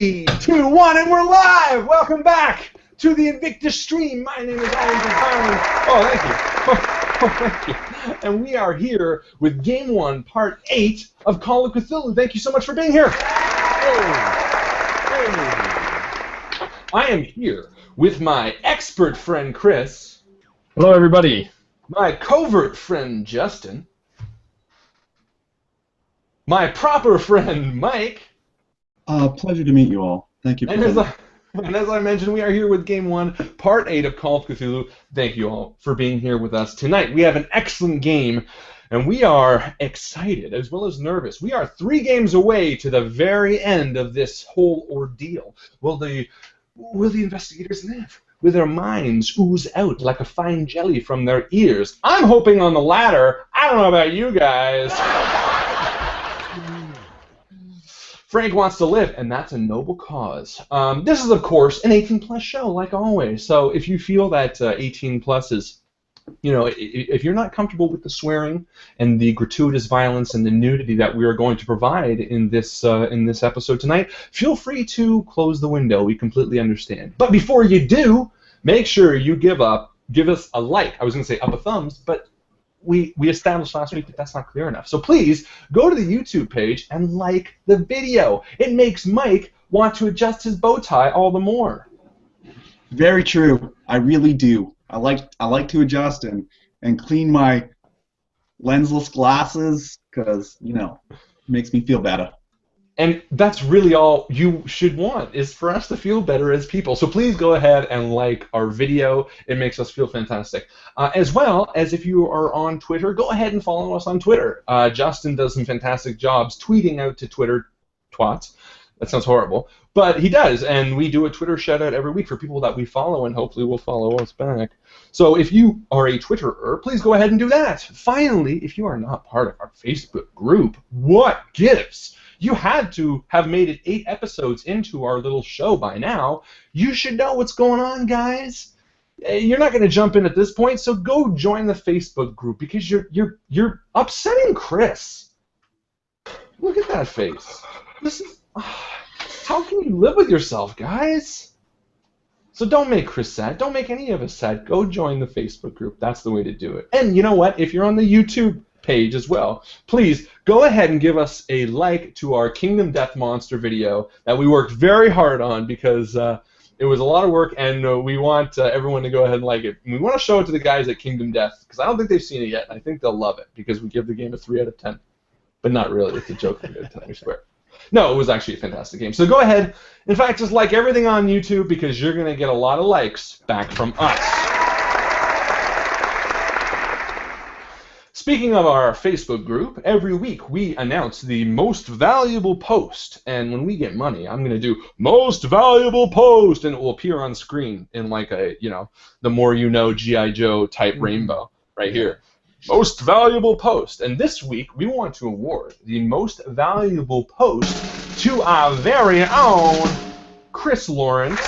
3, 2, 1, and we're live! Welcome back to the Invictus stream. My name is Harlan. Oh, thank you. Oh, thank you. And we are here with Game 1, Part 8 of Call of Cthulhu. Thank you so much for being here. I am here with my expert friend, Chris. Hello, everybody. My covert friend, Justin. My proper friend, Mike. Pleasure to meet you all. Thank you. And as I mentioned, we are here with Game 1, Part 8 of Call of Cthulhu. Thank you all for being here with us tonight. We have an excellent game, and we are excited as well as nervous. We are 3 games away to the very end of this whole ordeal. Will the investigators live? Will their minds ooze out like a fine jelly from their ears? I'm hoping on the latter. I don't know about you guys. Frank wants to live, and that's a noble cause. This is, of course, an 18-plus show, like always. So if you feel that 18-plus is, you know, if you're not comfortable with the swearing and the gratuitous violence and the nudity that we are going to provide in this episode tonight, feel free to close the window. We completely understand. But before you do, make sure you give us a like. I was going to say up a thumbs, but we established last week that that's not clear enough. So please go to the YouTube page and like the video. It makes Mike want to adjust his bow tie all the more. Very true. I really do. I like to adjust and clean my lensless glasses because, you know, it makes me feel better. And that's really all you should want, is for us to feel better as people. So please go ahead and like our video. It makes us feel fantastic. As well as if you are on Twitter, go ahead and follow us on Twitter. Justin does some fantastic jobs tweeting out to Twitter twats. That sounds horrible. But he does, and we do a Twitter shout-out every week for people that we follow, and hopefully will follow us back. So if you are a Twitterer, please go ahead and do that. Finally, if you are not part of our Facebook group, what gives? You had to have made it 8 episodes into our little show by now. You should know what's going on, guys. You're not going to jump in at this point, so go join the Facebook group because you're upsetting Chris. Look at that face. This is how can you live with yourself, guys? So don't make Chris sad. Don't make any of us sad. Go join the Facebook group. That's the way to do it. And you know what? If you're on the YouTube page as well, please go ahead and give us a like to our Kingdom Death Monster video that we worked very hard on because it was a lot of work, and we want everyone to go ahead and like it. And we want to show it to the guys at Kingdom Death because I don't think they've seen it yet, and I think they'll love it because we give the game a 3 out of 10. But not really. It's a joke. 3 out of 10, I swear. No, it was actually a fantastic game. So go ahead. In fact, just like everything on YouTube because you're going to get a lot of likes back from us. Speaking of our Facebook group, every week we announce the most valuable post, and when we get money, I'm going to do most valuable post, and it will appear on screen in like a, you know, the more you know G.I. Joe type rainbow right here. Most valuable post, and this week we want to award the most valuable post to our very own Chris Lawrence.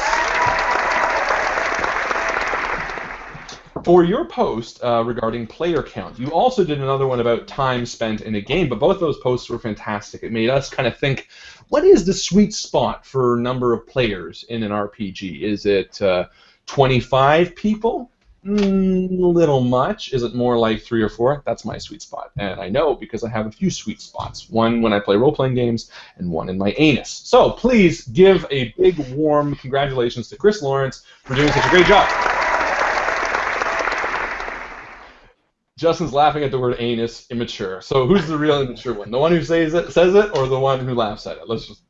For your post regarding player count, you also did another one about time spent in a game, but both those posts were fantastic. It made us kind of think, what is the sweet spot for number of players in an RPG? Is it 25 people? A little much. Is it more like 3 or 4? That's my sweet spot, and I know because I have a few sweet spots. One when I play role-playing games, and one in my anus. So please give a big, warm congratulations to Chris Lawrence for doing such a great job. Justin's laughing at the word anus, immature. So who's the real immature one? The one who says it, or the one who laughs at it? Let's just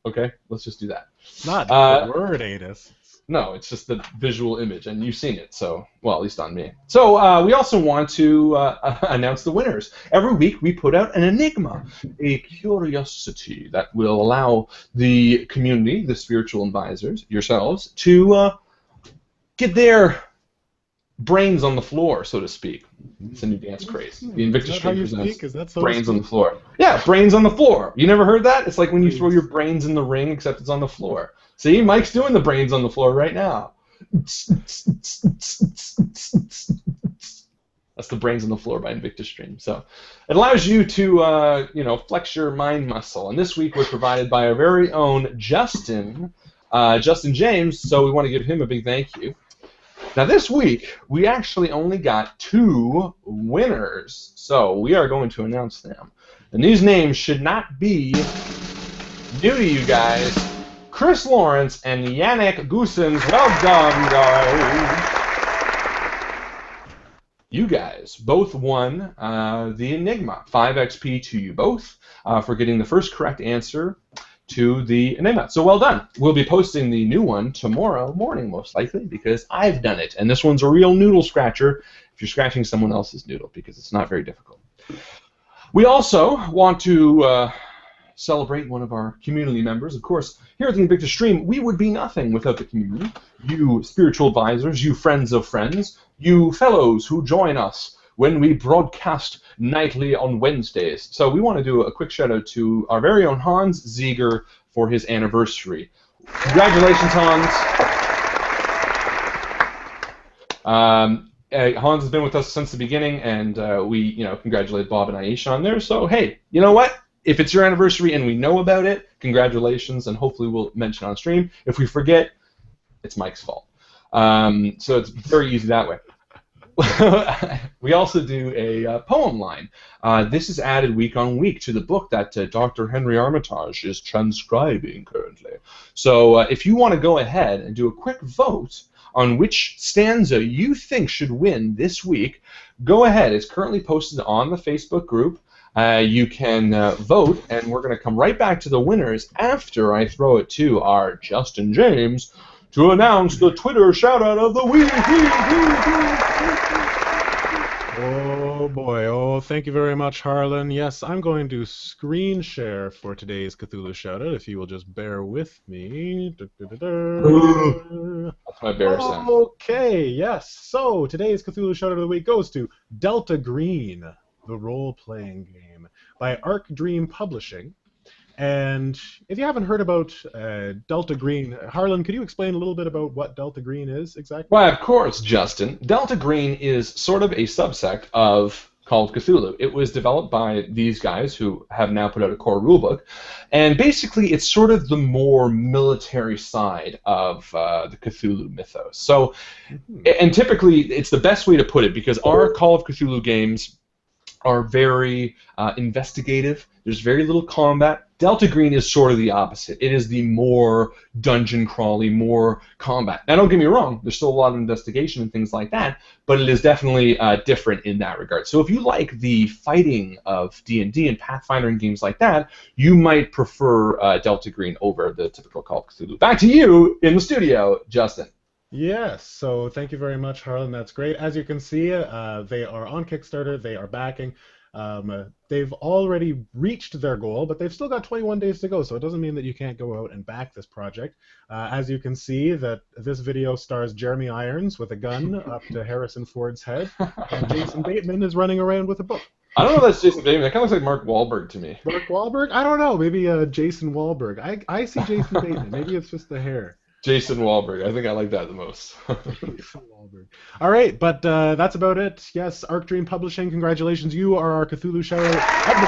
do that. Not the word anus. No, it's just the visual image, and you've seen it. So, well, at least on me. So we also want to announce the winners. Every week we put out an Enigma, a curiosity that will allow the community, the spiritual advisors, yourselves, to get their brains on the floor, so to speak. It's a new dance craze. The Invictus Stream presents brains on the floor. Yeah, brains on the floor. You never heard that? It's like when you throw your brains in the ring, except it's on the floor. See, Mike's doing the brains on the floor right now. That's the brains on the floor by Invictus Stream. So it allows you to, flex your mind muscle. And this week was provided by our very own Justin Justin James, so we want to give him a big thank you. Now this week, we actually only got 2 winners, so we are going to announce them. And these names should not be new to you guys. Chris Lawrence and Yannick Goossens, well done, guys. You guys both won the Enigma. 5 XP to you both for getting the first correct answer to the Enigma. So well done. We'll be posting the new one tomorrow morning, most likely, because I've done it. And this one's a real noodle scratcher if you're scratching someone else's noodle, because it's not very difficult. We also want to celebrate one of our community members. Of course, here at the Invictus stream, we would be nothing without the community. You spiritual advisors, you friends of friends, you fellows who join us when we broadcast nightly on Wednesdays. So we want to do a quick shout out to our very own Hans Zieger for his anniversary. Congratulations, Hans. Hans has been with us since the beginning, and we, congratulate Bob and Aisha on there. So hey, you know what? If it's your anniversary and we know about it, congratulations, and hopefully we'll mention it on stream. If we forget, it's Mike's fault. So it's very easy that way. We also do a poem line. This is added week on week to the book that Dr. Henry Armitage is transcribing currently. So if you want to go ahead and do a quick vote on which stanza you think should win this week, go ahead. It's currently posted on the Facebook group. You can vote, and we're going to come right back to the winners after I throw it to our Justin James to announce the Twitter shout-out of the week. Oh boy, oh thank you very much, Harlan. Yes, I'm going to screen share for today's Cthulhu shoutout, if you will just bear with me. That's my bear sound. Okay, yes, so today's Cthulhu shoutout of the week goes to Delta Green, the role-playing game, by Arc Dream Publishing. And if you haven't heard about Delta Green, Harlan, could you explain a little bit about what Delta Green is exactly? Why, of course, Justin. Delta Green is sort of a subsect of Call of Cthulhu. It was developed by these guys who have now put out a core rulebook, and basically it's sort of the more military side of the Cthulhu Mythos. So, and typically it's the best way to put it, because our Call of Cthulhu games are very investigative. There's very little combat. Delta Green is sort of the opposite. It is the more dungeon crawly, more combat. Now, don't get me wrong. There's still a lot of investigation and things like that, but it is definitely different in that regard. So if you like the fighting of D&D and Pathfinder and games like that, you might prefer Delta Green over the typical Call of Cthulhu. Back to you in the studio, Justin. Yes, so thank you very much, Harlan. That's great. As you can see, they are on Kickstarter. They are backing. They've already reached their goal, but they've still got 21 days to go, so it doesn't mean that you can't go out and back this project. As you can see, that this video stars Jeremy Irons with a gun up to Harrison Ford's head, and Jason Bateman is running around with a book. I don't know if that's Jason Bateman. That kind of looks like Mark Wahlberg to me. Mark Wahlberg? I don't know. Maybe Jason Wahlberg. I see Jason Bateman. Maybe it's just the hair. Jason Wahlberg. I think I like that the most. Jason Wahlberg. All right, but that's about it. Yes, Arc Dream Publishing, congratulations. You are our Cthulhu shoutout of the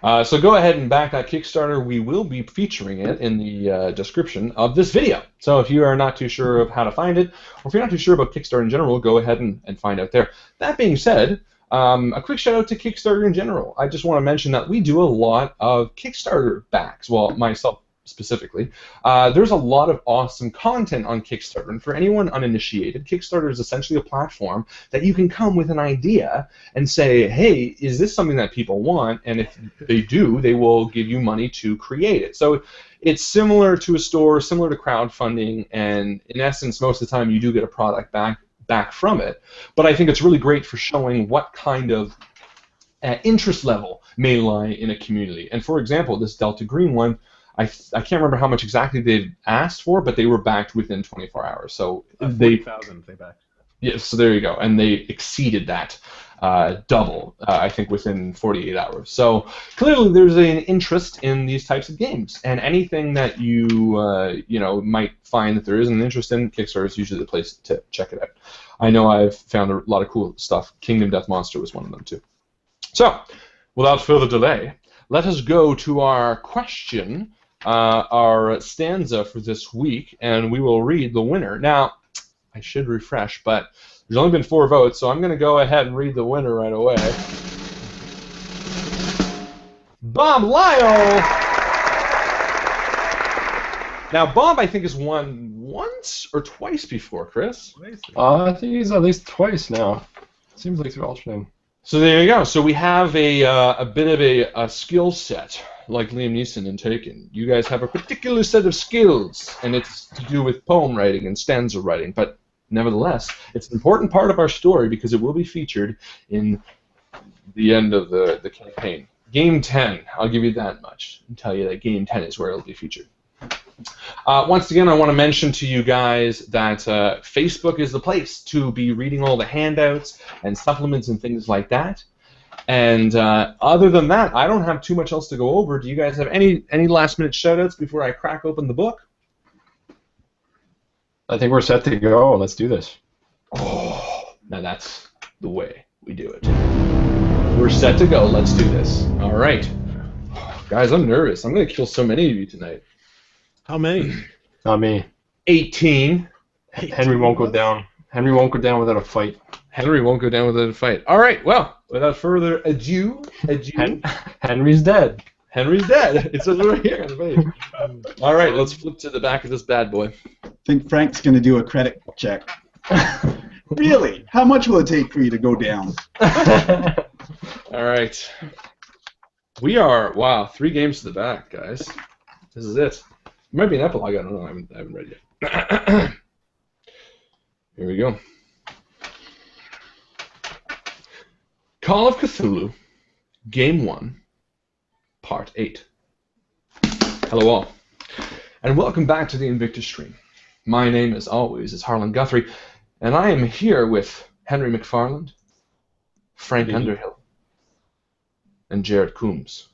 week. So go ahead and back that Kickstarter. We will be featuring it in the description of this video. So if you are not too sure of how to find it, or if you're not too sure about Kickstarter in general, go ahead and find out there. That being said, a quick shout out to Kickstarter in general. I just want to mention that we do a lot of Kickstarter backs. Well, myself specifically. There's a lot of awesome content on Kickstarter, and for anyone uninitiated, Kickstarter is essentially a platform that you can come with an idea and say, hey, is this something that people want? And if they do, they will give you money to create it. So it's similar to a store, similar to crowdfunding, and in essence, most of the time you do get a product back from it. But I think it's really great for showing what kind of interest level may lie in a community. And for example, this Delta Green one, I can't remember how much exactly they've asked for, but they were backed within 24 hours. So 40,000 they backed. Yes, so there you go, and they exceeded that double, I think, within 48 hours. So clearly, there's an interest in these types of games, and anything that you might find that there is an interest in, Kickstarter is usually the place to check it out. I know I've found a lot of cool stuff. Kingdom Death Monster was one of them too. So, without further delay, let us go to our question our stanza for this week, and we will read the winner. Now, I should refresh, but there's only been 4 votes, so I'm going to go ahead and read the winner right away. Bob Lyle! Now, Bob, I think, has won once or twice before, Chris. I think he's at least twice now. Seems like they're alternating. So there you go. So we have a bit of a skill set, like Liam Neeson in Taken. You guys have a particular set of skills, and it's to do with poem writing and stanza writing. But nevertheless, it's an important part of our story because it will be featured in the end of the campaign. Game 10, I'll give you that much. I'll tell you that Game 10 is where it'll be featured. Once again, I want to mention to you guys that Facebook is the place to be reading all the handouts and supplements and things like that. And other than that, I don't have too much else to go over. Do you guys have any last-minute shout-outs before I crack open the book? I think we're set to go. Let's do this. Oh, now that's the way we do it. We're set to go. Let's do this. All right. Guys, I'm nervous. I'm going to kill so many of you tonight. How many? Not me. 18. Henry won't go down. Henry won't go down without a fight. Henry won't go down without a fight. All right. Well, without further ado. Henry's dead. Henry's dead. It says right here on the page. All right. Let's flip to the back of this bad boy. I think Frank's going to do a credit check. Really? How much will it take for you to go down? All right. We are, wow, 3 games to the back, guys. This is it. It might be an epilogue. I don't know. I haven't read yet. Here we go. Call of Cthulhu, Game 1, Part 8. Hello all, and welcome back to the Invictus stream. My name, as always, is Harlan Guthrie, and I am here with Henry McFarland, Frank Underhill, and Jared Coombs.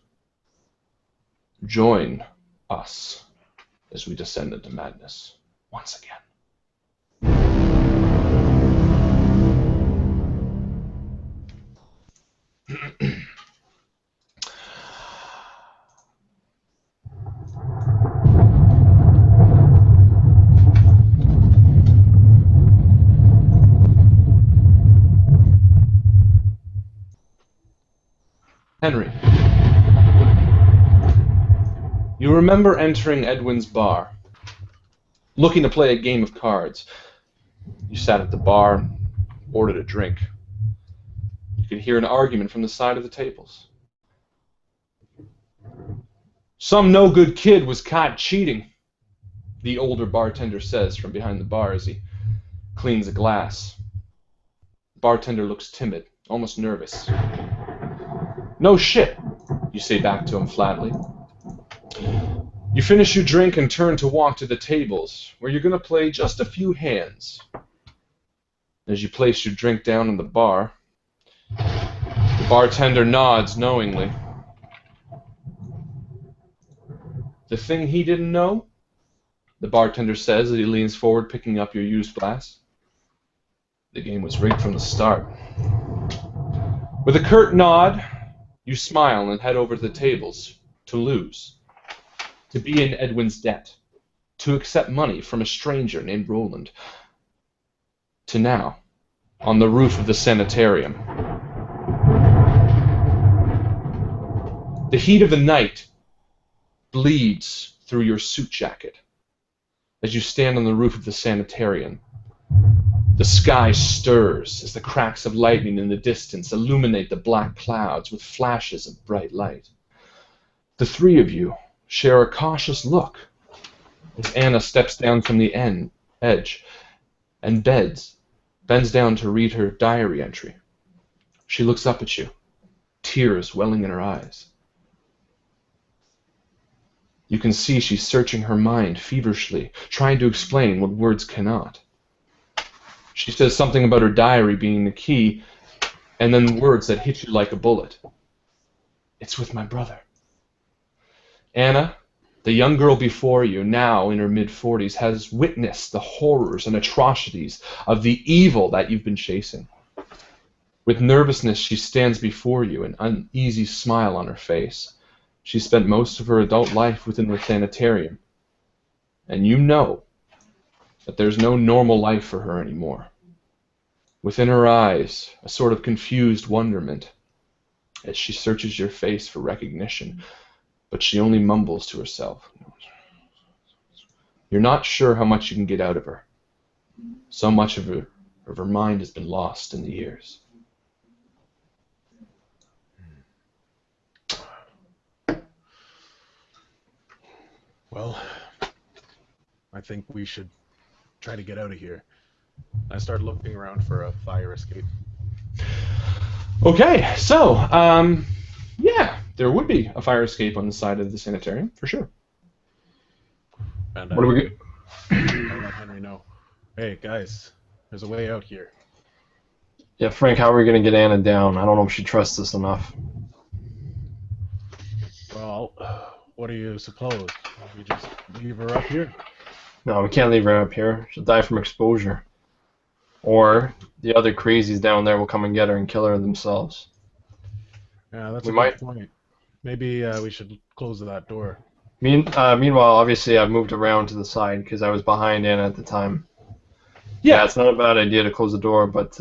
Join us as we descend into madness once again. Henry, you remember entering Edwin's bar, looking to play a game of cards. You sat at the bar, ordered a drink. You could hear an argument from the side of the tables. Some no-good kid was caught cheating, the older bartender says from behind the bar as he cleans a glass. The bartender looks timid, almost nervous. No shit, you say back to him flatly. You finish your drink and turn to walk to the tables, where you're going to play just a few hands. As you place your drink down in the bar, the bartender nods knowingly. The thing he didn't know, the bartender says as he leans forward picking up your used glass. The game was rigged from the start. With a curt nod, you smile and head over to the tables to lose, to be in Edwin's debt, to accept money from a stranger named Roland, to now, on the roof of the sanitarium. The heat of the night bleeds through your suit jacket as you stand on the roof of the sanitarium. The sky stirs as the cracks of lightning in the distance illuminate the black clouds with flashes of bright light. The 3 of you share a cautious look as Anna steps down from the edge and bends down to read her diary entry. She looks up at you, tears welling in her eyes. You can see she's searching her mind feverishly, trying to explain what words cannot. She says something about her diary being the key, and then words that hit you like a bullet. It's with my brother. Anna, the young girl before you, now in her mid-40s, has witnessed the horrors and atrocities of the evil that you've been chasing. With nervousness, she stands before you, an uneasy smile on her face. She spent most of her adult life within the sanitarium. And you know that there's no normal life for her anymore. Within her eyes, a sort of confused wonderment as she searches your face for recognition, but she only mumbles to herself. You're not sure how much you can get out of her. So much of her mind has been lost in the years. Well, I think we should try to get out of here. I start looking around for a fire escape. Okay, so, yeah, there would be a fire escape on the side of the sanitarium, for sure. And What do we get? I'll let Henry know. Hey, guys, there's a way out here. Yeah, Frank, how are we going to get Anna down? I don't know if she trusts us enough. Well, what do you suppose? We just leave her up here? No, we can't leave her up here. She'll die from exposure. Or the other crazies down there will come and get her and kill her themselves. Yeah, that's We a might- good point. Maybe we should close that door. Meanwhile, obviously, I've moved around to the side because I was behind Anna at the time. Yeah. It's not a bad idea to close the door, but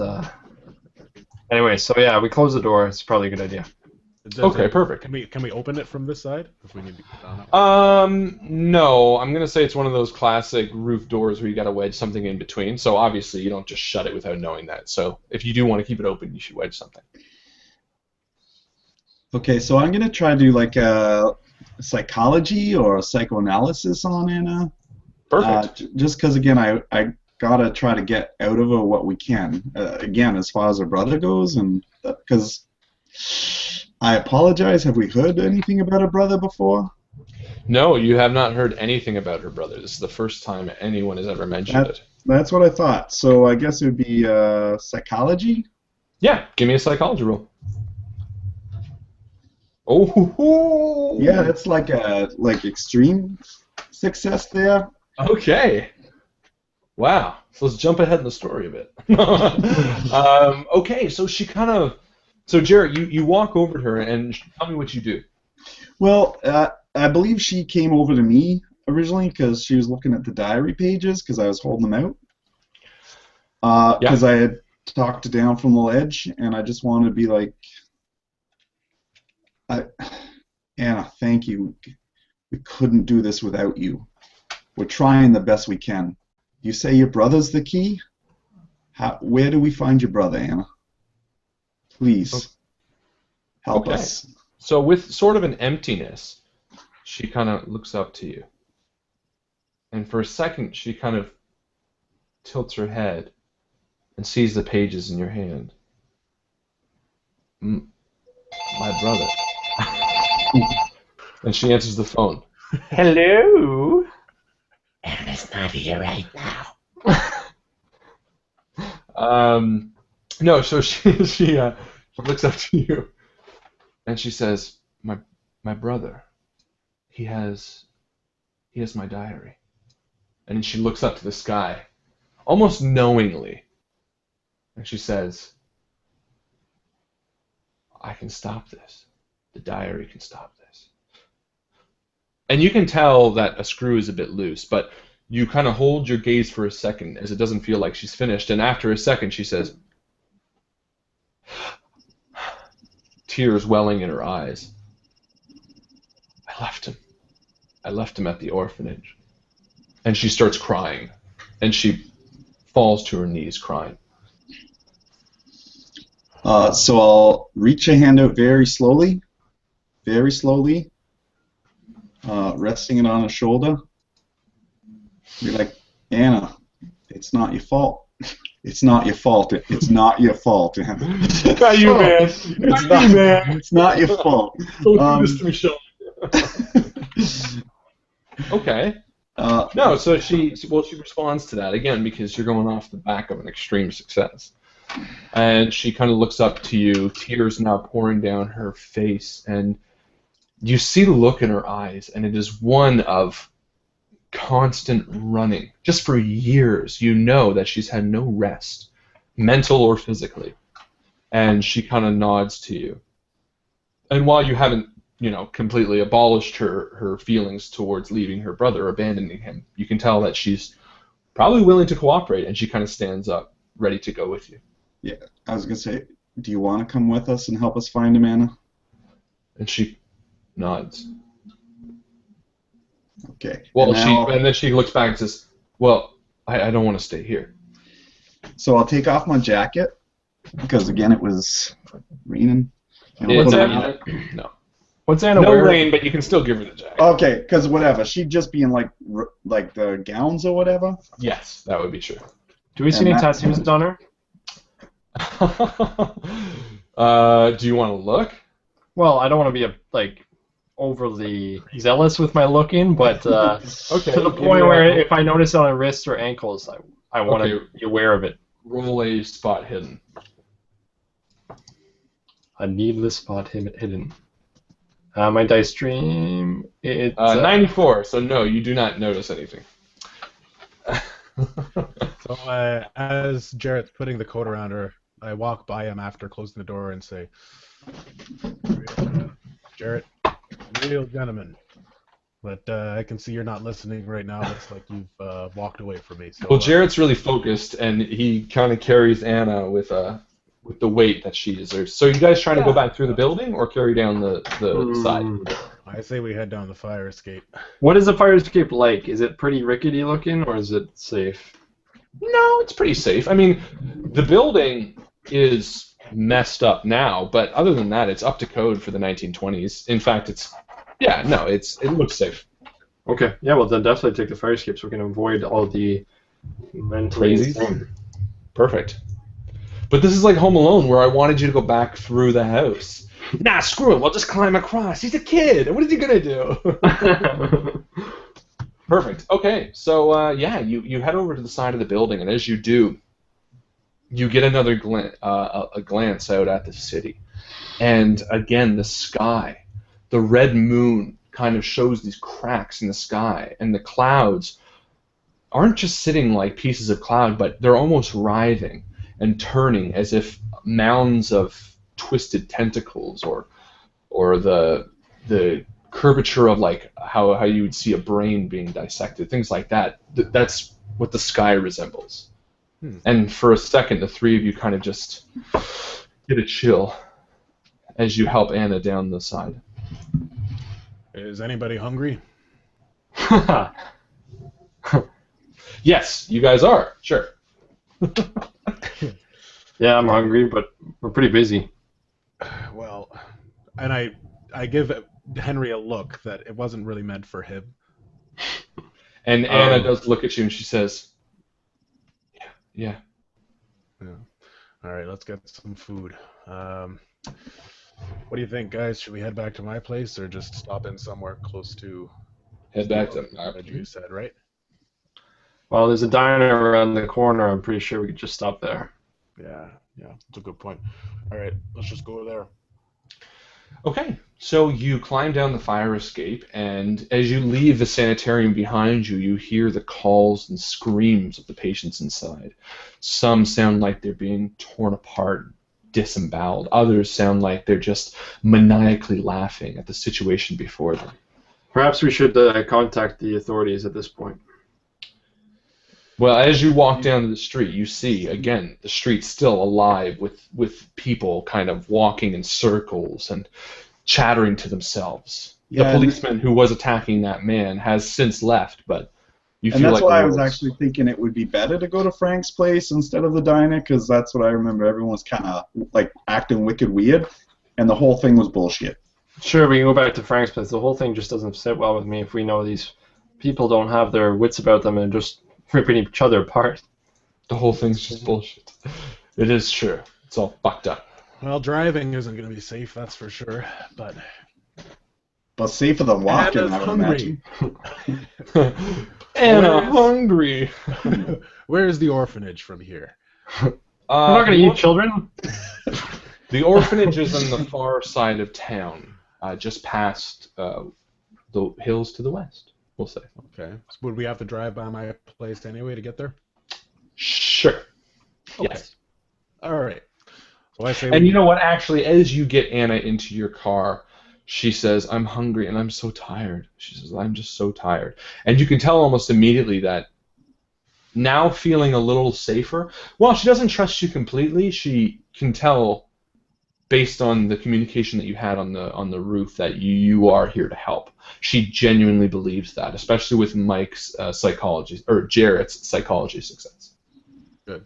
anyway, so yeah, we close the door. It's probably a good idea. Okay, perfect. Can we open it from this side if we need to get down it? No, I'm gonna say it's one of those classic roof doors where you gotta wedge something in between. So obviously you don't just shut it without knowing that. So if you do want to keep it open, you should wedge something. Okay, so I'm gonna try to do like a psychology or a psychoanalysis on Anna. Perfect. Just because, again, I gotta try to get out of her what we can. Again, as far as her brother goes, and because I apologize. Have we heard anything about her brother before? No, you have not heard anything about her brother. This is the first time anyone has ever mentioned it. That's what I thought. So I guess it would be psychology. Yeah, give me a psychology roll. Oh. Yeah, that's like extreme success there. Okay. Wow. So let's jump ahead in the story a bit. Okay, so she kind of. So Jarrett, you walk over to her and tell me what you do. Well, I believe she came over to me originally because she was looking at the diary pages because I was holding them out. Because I had talked her down from the ledge, and I just wanted to be like, Anna, thank you. We couldn't do this without you. We're trying the best we can. You say your brother's the key? Where do we find your brother, Anna? Please help us. So with sort of an emptiness, she kind of looks up to you. And for a second, she kind of tilts her head and sees the pages in your hand. My brother. And she answers the phone. Hello? Anna's not here right now. No, so she looks up to you, and she says, "My brother, he has my diary." And then she looks up to the sky, almost knowingly, and she says, "I can stop this. The diary can stop this." And you can tell that a screw is a bit loose, but you kind of hold your gaze for a second as it doesn't feel like she's finished, and after a second she says, tears welling in her eyes, I left him at the orphanage. And she starts crying, and she falls to her knees crying. So I'll reach a hand out very slowly, resting it on her shoulder. Be like, Anna, it's not your fault. It's not your fault. It's not your fault. Not you, man. It's not your fault. Don't do this to me, Sean. Okay. No, so she responds to that again because you're going off the back of an extreme success, and she kind of looks up to you, tears now pouring down her face, and you see the look in her eyes, and it is one of constant running. Just for years, you know that she's had no rest, mental or physically, and she kind of nods to you. And while you haven't completely abolished her feelings towards leaving her brother, abandoning him. You can tell that she's probably willing to cooperate, and she kind of stands up, ready to go with you. Yeah, I was gonna say, do you want to come with us and help us find him, Anna? And she nods. Okay. Well, and and then she looks back and says, "Well, I don't want to stay here." So I'll take off my jacket because again it was raining. And I'll It's put it on. no, What's Anna no wearing? rain, but you can still give her the jacket. Okay, because whatever. She'd just be in like the gowns or whatever. Yes, that would be true. Do we see And any that- tattoos on her? Do you want to look? Well, I don't want to be overly zealous with my looking, but Okay. to the give point me where a- if I notice it on her wrists or ankles, I want to Okay. be aware of it. roll a spot hidden. A needless spot hidden. My dice stream, it's 94. So no, you do not notice anything. So as Jarrett's putting the coat around her, I walk by him after closing the door and say, Jarrett, real gentleman. But I can see you're not listening right now. It's like you've walked away from me. So, Well, Jarrett's really focused, and he kind of carries Anna with the weight that she deserves. So you guys trying to go back through the building or carry down the side? I say we head down the fire escape. What is the fire escape like? Is it pretty rickety looking, or is it safe? No, it's pretty safe. I mean, the building is messed up now, but other than that, it's up to code for the 1920s. In fact, it looks safe. Okay, yeah, well then definitely take the fire escape so we can avoid all the mentally Crazies? insane. Perfect. But this is like Home Alone, where I wanted you to go back through the house. Nah, screw it. We'll just climb across. He's a kid. What is he gonna do? Perfect. Okay, so you head over to the side of the building, and as you do, you get another a glance out at the city, and again the sky, the red moon kind of shows these cracks in the sky, and the clouds aren't just sitting like pieces of cloud, but they're almost writhing and turning as if mounds of twisted tentacles, or the curvature of like how you would see a brain being dissected, things like that. That's what the sky resembles. And for a second, the three of you kind of just get a chill as you help Anna down the side. Is anybody hungry? Yes, you guys are. Sure. Yeah, I'm hungry, but we're pretty busy. Well, and I give Henry a look that it wasn't really meant for him. And Anna does look at you and she says, yeah. All right, let's get some food. What do you think, guys? Should we head back to my place or just stop in somewhere close to? Head back to What you said, right? Well, there's a diner around the corner. I'm pretty sure we could just stop there. Yeah, that's a good point. All right, let's just go there. Okay, so you climb down the fire escape, and as you leave the sanitarium behind you, you hear the calls and screams of the patients inside. Some sound like they're being torn apart, disemboweled. Others sound like they're just maniacally laughing at the situation before them. Perhaps we should contact the authorities at this point. Well, as you walk down the street, you see, again, the street's still alive with people kind of walking in circles and chattering to themselves. Yeah, the policeman who was attacking that man has since left, but you feel and that's like why I was actually thinking it would be better to go to Frank's place instead of the diner, because that's what I remember. Everyone was kind of like acting wicked weird, and the whole thing was bullshit. Sure, we can go back to Frank's place. The whole thing just doesn't sit well with me if we know these people don't have their wits about them and just ripping each other apart. The whole thing's just bullshit. It is true. It's all fucked up. Well, driving isn't going to be safe, that's for sure. But safer than walking, Anna's I would hungry. imagine. Anna, hungry. Where's the orphanage from here? We're not going to eat children. The orphanage is on the far side of town, just past the hills to the west, we'll say. Okay. So would we have to drive by my place anyway to get there? Sure. Okay. Yes. All right. So I say And you know what? Actually, as you get Anna into your car, She says, I'm hungry and I'm so tired. She says, I'm just so tired. And you can tell almost immediately that now feeling a little safer, while she doesn't trust you completely, she can tell based on the communication that you had on the roof that you are here to help. She genuinely believes that, especially with Mike's psychology, or Jarrett's psychology success. Good.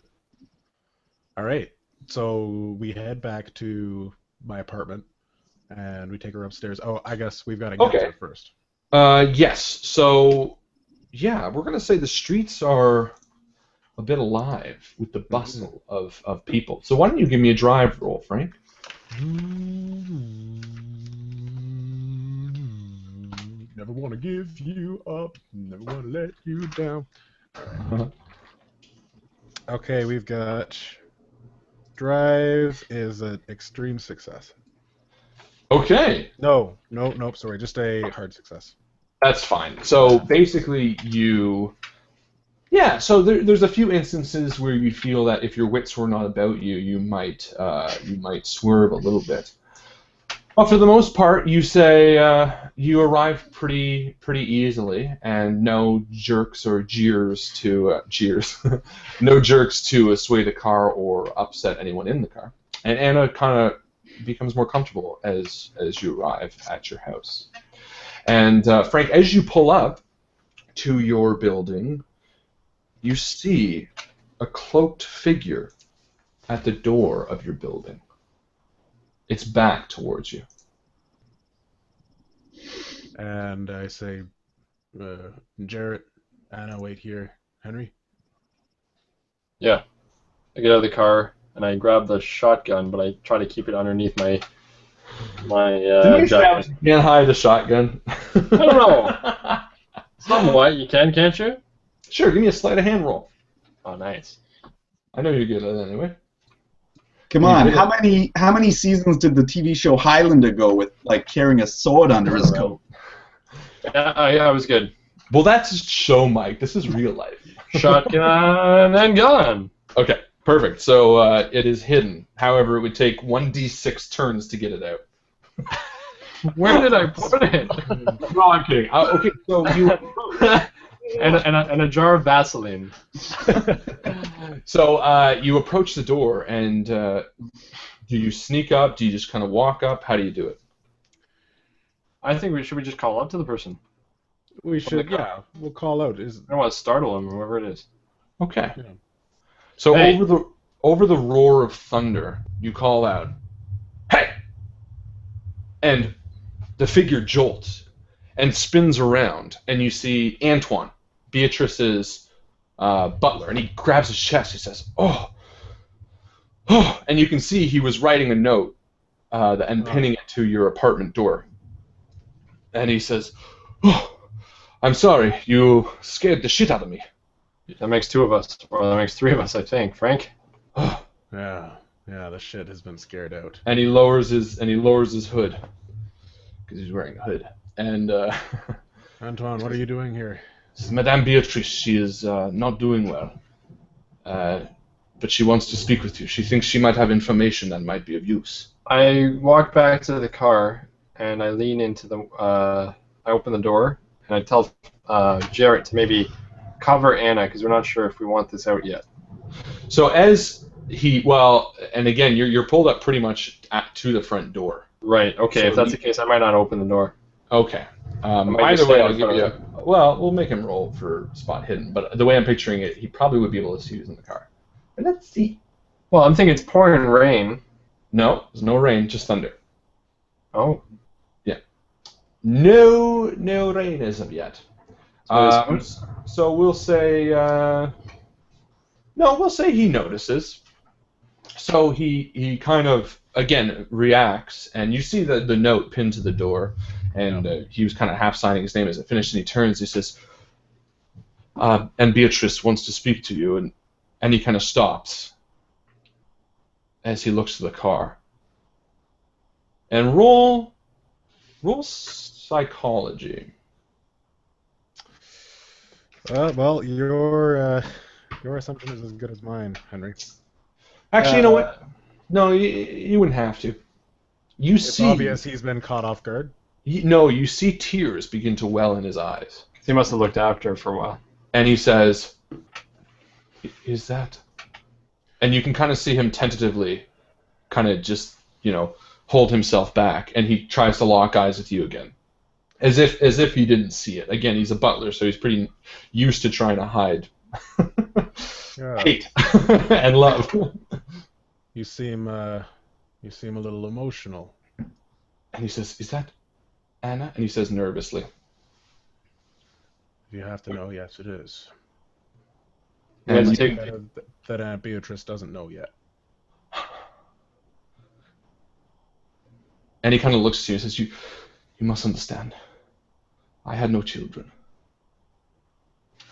All right. So we head back to my apartment, and we take her upstairs. Oh, I guess we've got to get there first. Yes. So, yeah, we're going to say the streets are a bit alive with the bustle of people. So why don't you give me a drive roll, Frank? Never want to give you up. Never want to let you down. All right. Okay, we've got drive is an extreme success. Okay. Nope, sorry, just a hard success. That's fine. So basically so there's a few instances where you feel that if your wits were not about you, you might swerve a little bit. But for the most part, you say you arrive pretty easily, and no jerks or jeers to no jerks to sway the car or upset anyone in the car. And Anna kind of becomes more comfortable as you arrive at your house. And Frank, as you pull up to your building, you see a cloaked figure at the door of your building. It's back towards you. And I say, Jarrett, Anna, wait here. Henry? Yeah. I get out of the car and I grab the shotgun, but I try to keep it underneath my jacket. You can't hide a shotgun. I don't know. Somewhat, you can't you? Sure, give me a sleight of hand roll. Oh, nice. I know you're good at it anyway. Come on, how many seasons did the TV show Highlander go with, like, carrying a sword under his coat? Yeah, I was good. Well, that's show, Mike. This is real life. Shotgun and gun. Okay, perfect. So it is hidden. However, it would take 1d6 turns to get it out. Where did I put it? No, I'm kidding. Okay, so you... and a jar of Vaseline. So you approach the door, and do you sneak up? Do you just kind of walk up? How do you do it? I think we should just call out to the person. We should, yeah. We'll call out. I don't want to startle him, whoever it is. Okay. Yeah. So Hey. over the roar of thunder, you call out, "Hey!" And the figure jolts and spins around, and you see Antoine, Beatrice's butler, and he grabs his chest. He says, "Oh, oh!" And you can see he was writing a note and pinning it to your apartment door. And he says, "Oh, I'm sorry. You scared the shit out of me." That makes two of us, or that makes three of us, I think. Frank? Yeah, the shit has been scared out. And he lowers his hood because he's wearing a hood. And Antoine, what are you doing here? says, "Madame Beatrice, she is not doing well, but she wants to speak with you. She thinks she might have information that might be of use." I walk back to the car, and I lean into the... I open the door, and I tell Jarrett to maybe cover Anna, because we're not sure if we want this out yet. So as and again, you're pulled up pretty much to the front door. Right, okay, So if that's the case, I might not open the door. Okay. might just Either way, stay I'll out give you front well, we'll make him roll for spot hidden, but the way I'm picturing it, he probably would be able to see who's in the car. And let's see. Well, I'm thinking it's pouring rain. No, there's no rain, just thunder. Oh. No rain as of yet. So So we'll say, we'll say he notices. So he kind of, again, reacts, and you see the note pinned to the door, and he was kind of half signing his name as it finished, and he turns, he says, "And Beatrice wants to speak to you," and he kind of stops as he looks to the car. And roll psychology. Well, your assumption is as good as mine, Henry. Actually, you know what? No, you wouldn't have to. You It's see, obvious he's been caught off guard. no, you see tears begin to well in his eyes. He must have looked after her for a while. And he says, "Is that?" And you can kind of see him tentatively, kind of just, hold himself back, and he tries to lock eyes with you again, as if he didn't see it. Again, he's a butler, so he's pretty used to trying to hide hate and love. You seem a little emotional. And he says, "Is that Anna?" And he says nervously, If you have to know, yes, it is. And That Aunt Beatrice doesn't know yet. And he kind of looks at you and says, "You must understand. I had no children.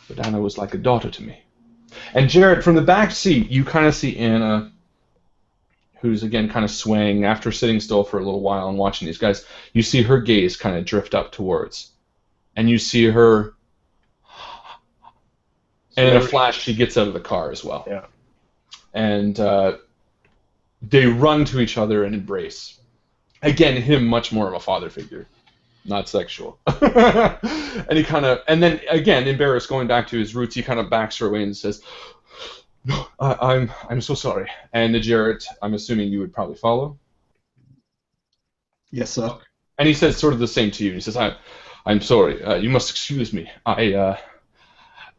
But Anna was like a daughter to me." And Jarrett, from the back seat, you kind of see Anna, who's again kind of swaying after sitting still for a little while and watching these guys. You see her gaze kind of drift up towards. And you see her, and in a flash, she gets out of the car as well. Yeah. And they run to each other and embrace. Again, him much more of a father figure, not sexual. And he and then again, embarrassed, going back to his roots, he kind of backs her away and says, "No, I'm so sorry." And Jarrett, I'm assuming you would probably follow. Yes, sir. And he says sort of the same to you. He says, I'm sorry. You must excuse me.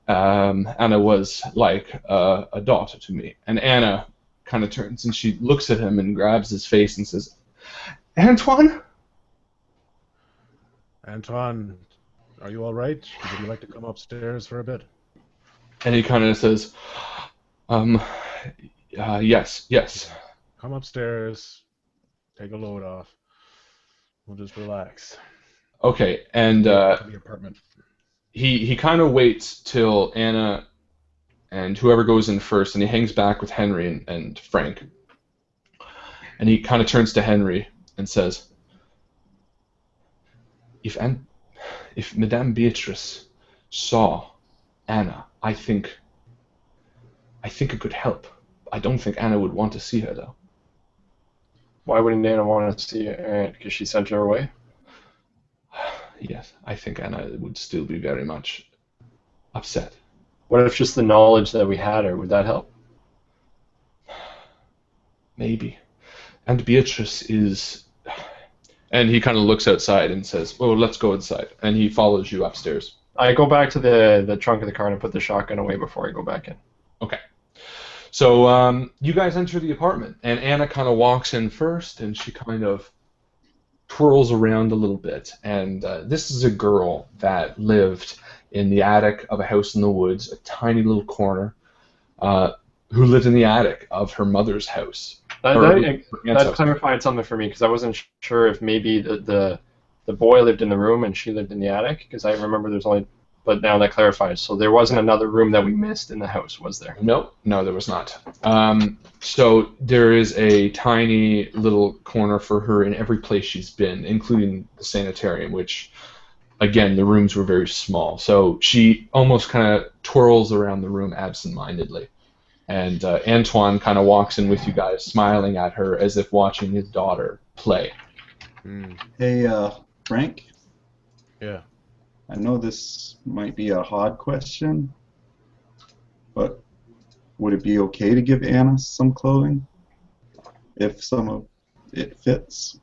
Anna was like a daughter to me." And Anna kind of turns and she looks at him and grabs his face and says, "Antoine?" Antoine, are you all right? Would you like to come upstairs for a bit? And he kind of says, yes. Come upstairs, take a load off. We'll just relax. Okay, and To the apartment. he kind of waits till Anna and whoever goes in first, and he hangs back with Henry and Frank. And he kind of turns to Henry and says, if Madame Beatrice saw Anna, I think it could help. I don't think Anna would want to see her, though." Why wouldn't Anna want to see her aunt? Because she sent her away? Yes, I think Anna would still be very much upset. What if just the knowledge that we had her, would that help? Maybe. And Beatrice is... And he kind of looks outside and says, "Oh, let's go inside." And he follows you upstairs. I go back to the trunk of the car and put the shotgun away before I go back in. Okay. So you guys enter the apartment, and Anna kind of walks in first, and she kind of twirls around a little bit. And this is a girl that lived in the attic of a house in the woods, a tiny little corner, who lived in the attic of her mother's house. That clarified something for me, because I wasn't sure if maybe the boy lived in the room and she lived in the attic, because I remember there's only... But now that clarifies. So there wasn't another room that we missed in the house, was there? No, there was not. So there is a tiny little corner for her in every place she's been, including the sanitarium, which, again, the rooms were very small. So she almost kind of twirls around the room absent-mindedly. And Antoine kind of walks in with you guys, smiling at her as if watching his daughter play. Hey, Frank? Yeah. I know this might be a hard question, but would it be okay to give Anna some clothing if some of it fits?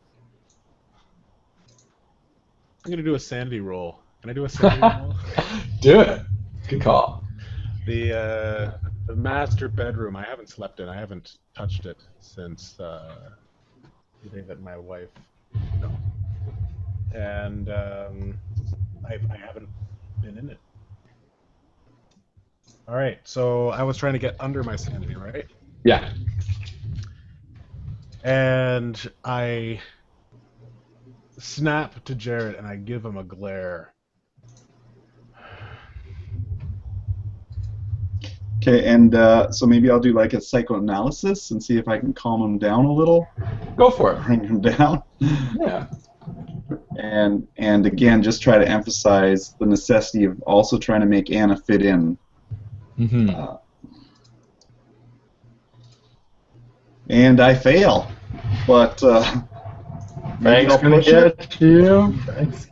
I'm going to do a sanity roll. Can I do a sanity roll? Do it. Good call. The master bedroom, I haven't slept in. I haven't touched it since the day that my wife... No. And I haven't been in it. All right, so I was trying to get under my sanity, right? Yeah. And I snap to Jarrett and I give him a glare. Okay, and so maybe I'll do like a psychoanalysis and see if I can calm him down a little. Go for it. Bring him down. Yeah. And again, just try to emphasize the necessity of also trying to make Anna fit in. Mm-hmm. And I fail, but Maybe Frank's I'll gonna push it. get you. Frank's...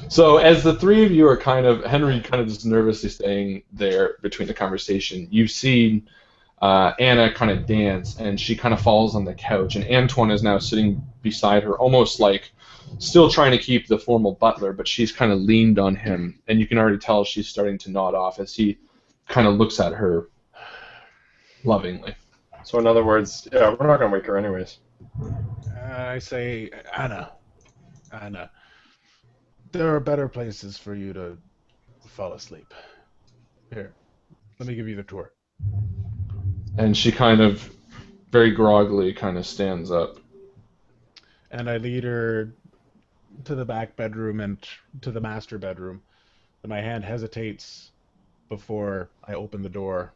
So as the three of you are Henry kind of just nervously staying there between the conversation, you see Anna kind of dance, and she kind of falls on the couch, and Antoine is now sitting beside her, almost like still trying to keep the formal butler, but she's kind of leaned on him, and you can already tell she's starting to nod off as he kind of looks at her lovingly. So in other words, yeah, we're not gonna wake her anyways. I say, Anna, there are better places for you to fall asleep. Here, let me give you the tour. And she kind of, very groggily, kind of stands up. And I lead her to the back bedroom and to the master bedroom. And my hand hesitates before I open the door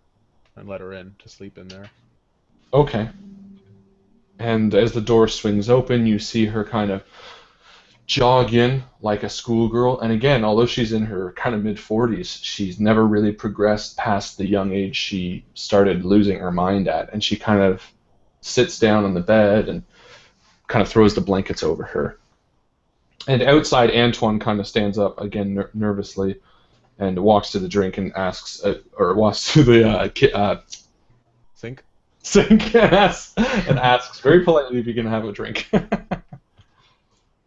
and let her in to sleep in there. Okay. And as the door swings open, you see her kind of jog in like a schoolgirl. And again, although she's in her kind of mid-40s, she's never really progressed past the young age she started losing her mind at. And she kind of sits down on the bed and kind of throws the blankets over her. And outside, Antoine kind of stands up again nervously and walks to the drink and asks, or walks to the sink and asks very politely if you can have a drink.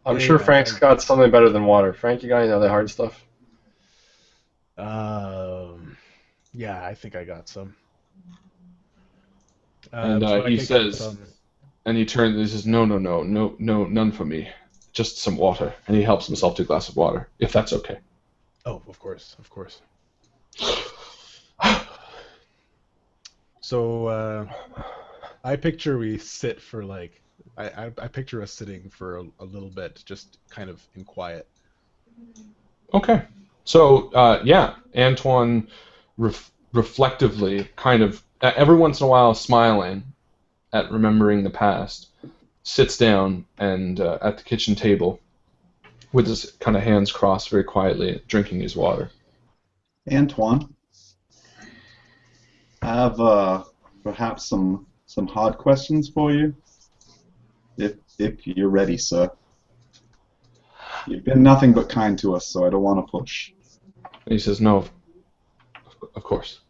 I'm sure Frank's got something better than water. Frank, you got any other hard stuff? Yeah, I think I got some. And he says, and he turns and he says, no, none for me. Just some water. And he helps himself to a glass of water, if that's okay. Oh, of course. So, I picture we sit for like, I picture us sitting for a little bit, just kind of in quiet. Okay. So, yeah, Antoine reflectively, kind of, every once in a while smiling at remembering the past, sits down and at the kitchen table with his kind of hands crossed very quietly, drinking his water. Antoine, I have perhaps some hard questions for you, if you're ready, sir. You've been nothing but kind to us, so I don't want to push. And he says, no, of course.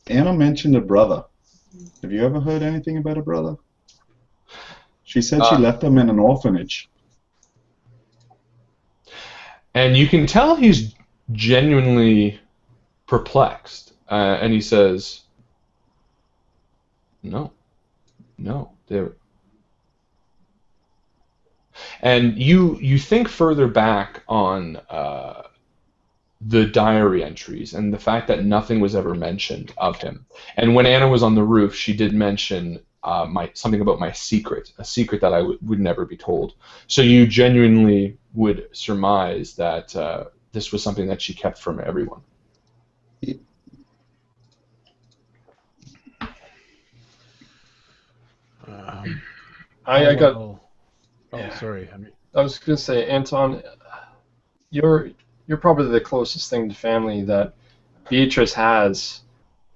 Anna mentioned a brother. Have you ever heard anything about a brother? She said she left him in an orphanage. And you can tell he's genuinely perplexed. And he says, no, they're... And you think further back on the diary entries and the fact that nothing was ever mentioned of him. And when Anna was on the roof, she did mention something about my secret, a secret that I would never be told. So you genuinely would surmise that this was something that she kept from everyone. I got... Oh, sorry. I was going to say, Anton, you're probably the closest thing to family that Beatrice has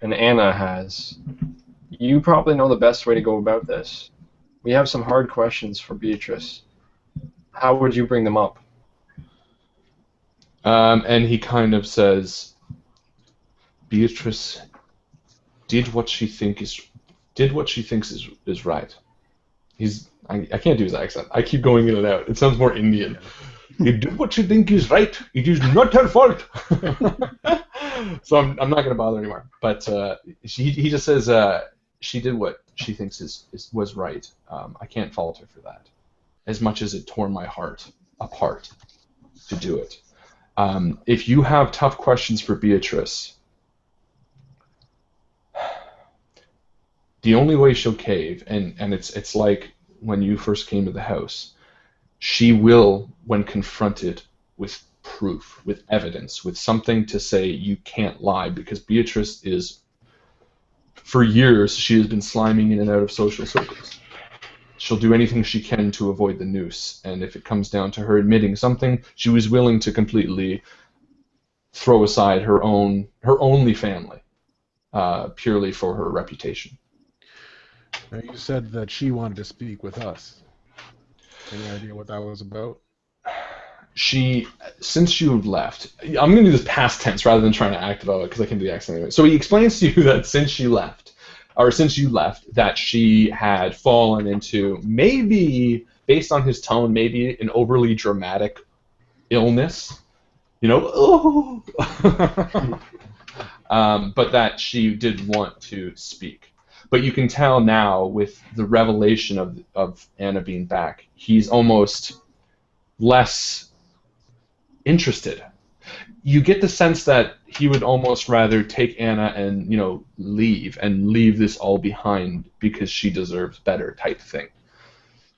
and Anna has. You probably know the best way to go about this. We have some hard questions for Beatrice. How would you bring them up? And he kind of says, Beatrice did what she thinks is right. I can't do his accent. I keep going in and out. It sounds more Indian. You do what you think is right. It is not her fault. So I'm not going to bother anymore. But he just says she did what she thinks was right. I can't fault her for that, as much as it tore my heart apart to do it. If you have tough questions for Beatrice, the only way she'll cave, and it's like when you first came to the house, she will, when confronted with proof, with evidence, with something to say, you can't lie, because Beatrice is, for years, she has been sliming in and out of social circles. She'll do anything she can to avoid the noose, and if it comes down to her admitting something, she was willing to completely throw aside her only family, purely for her reputation. Now, you said that she wanted to speak with us. Any idea what that was about? Since you left, I'm going to do this past tense rather than trying to act about it because I can do the accent anyway. So he explains to you that since you left, that she had fallen into, maybe, based on his tone, maybe an overly dramatic illness. Oh. But that she did want to speak. But you can tell now with the revelation of Anna being back, he's almost less interested. You get the sense that he would almost rather take Anna and leave this all behind because she deserves better type thing.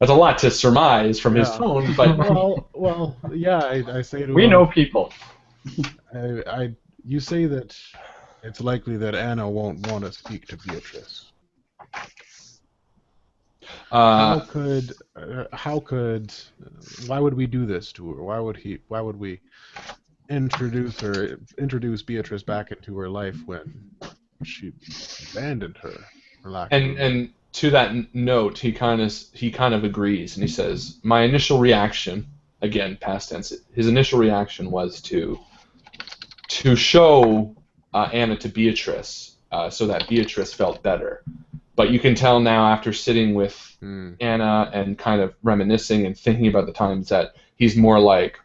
That's a lot to surmise from his tone, but well, yeah, I say to we him, know people. You say that it's likely that Anna won't want to speak to Beatrice. How could? Why would we do this to her? Why would we introduce Beatrice back into her life when she abandoned her? And to that note, he kind of agrees, and he says, "My initial reaction, again, past tense. His initial reaction was to show Anna to Beatrice, so that Beatrice felt better. But you can tell now, after sitting with Anna and kind of reminiscing and thinking about the times, that he's more like,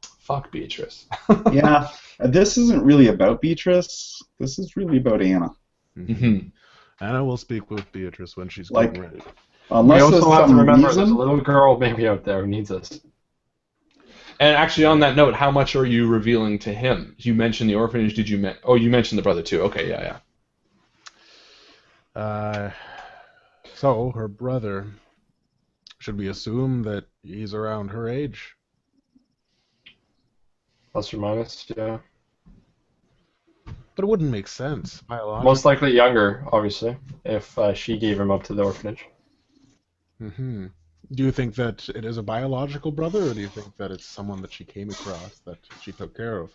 fuck Beatrice." Yeah, this isn't really about Beatrice. This is really about Anna. Mm-hmm. Anna will speak with Beatrice when she's Like, ready. Unless we there's also have to some remember there's a reason. little girl maybe out there who needs us. And actually, on that note, how much are you revealing to him? You mentioned the orphanage. Did you you mentioned the brother too? Okay, yeah. So her brother. Should we assume that he's around her age? Plus or minus, yeah. But it wouldn't make sense biologically. Most likely younger, obviously, if she gave him up to the orphanage. Mm-hmm. Do you think that it is a biological brother, or do you think that it's someone that she came across that she took care of?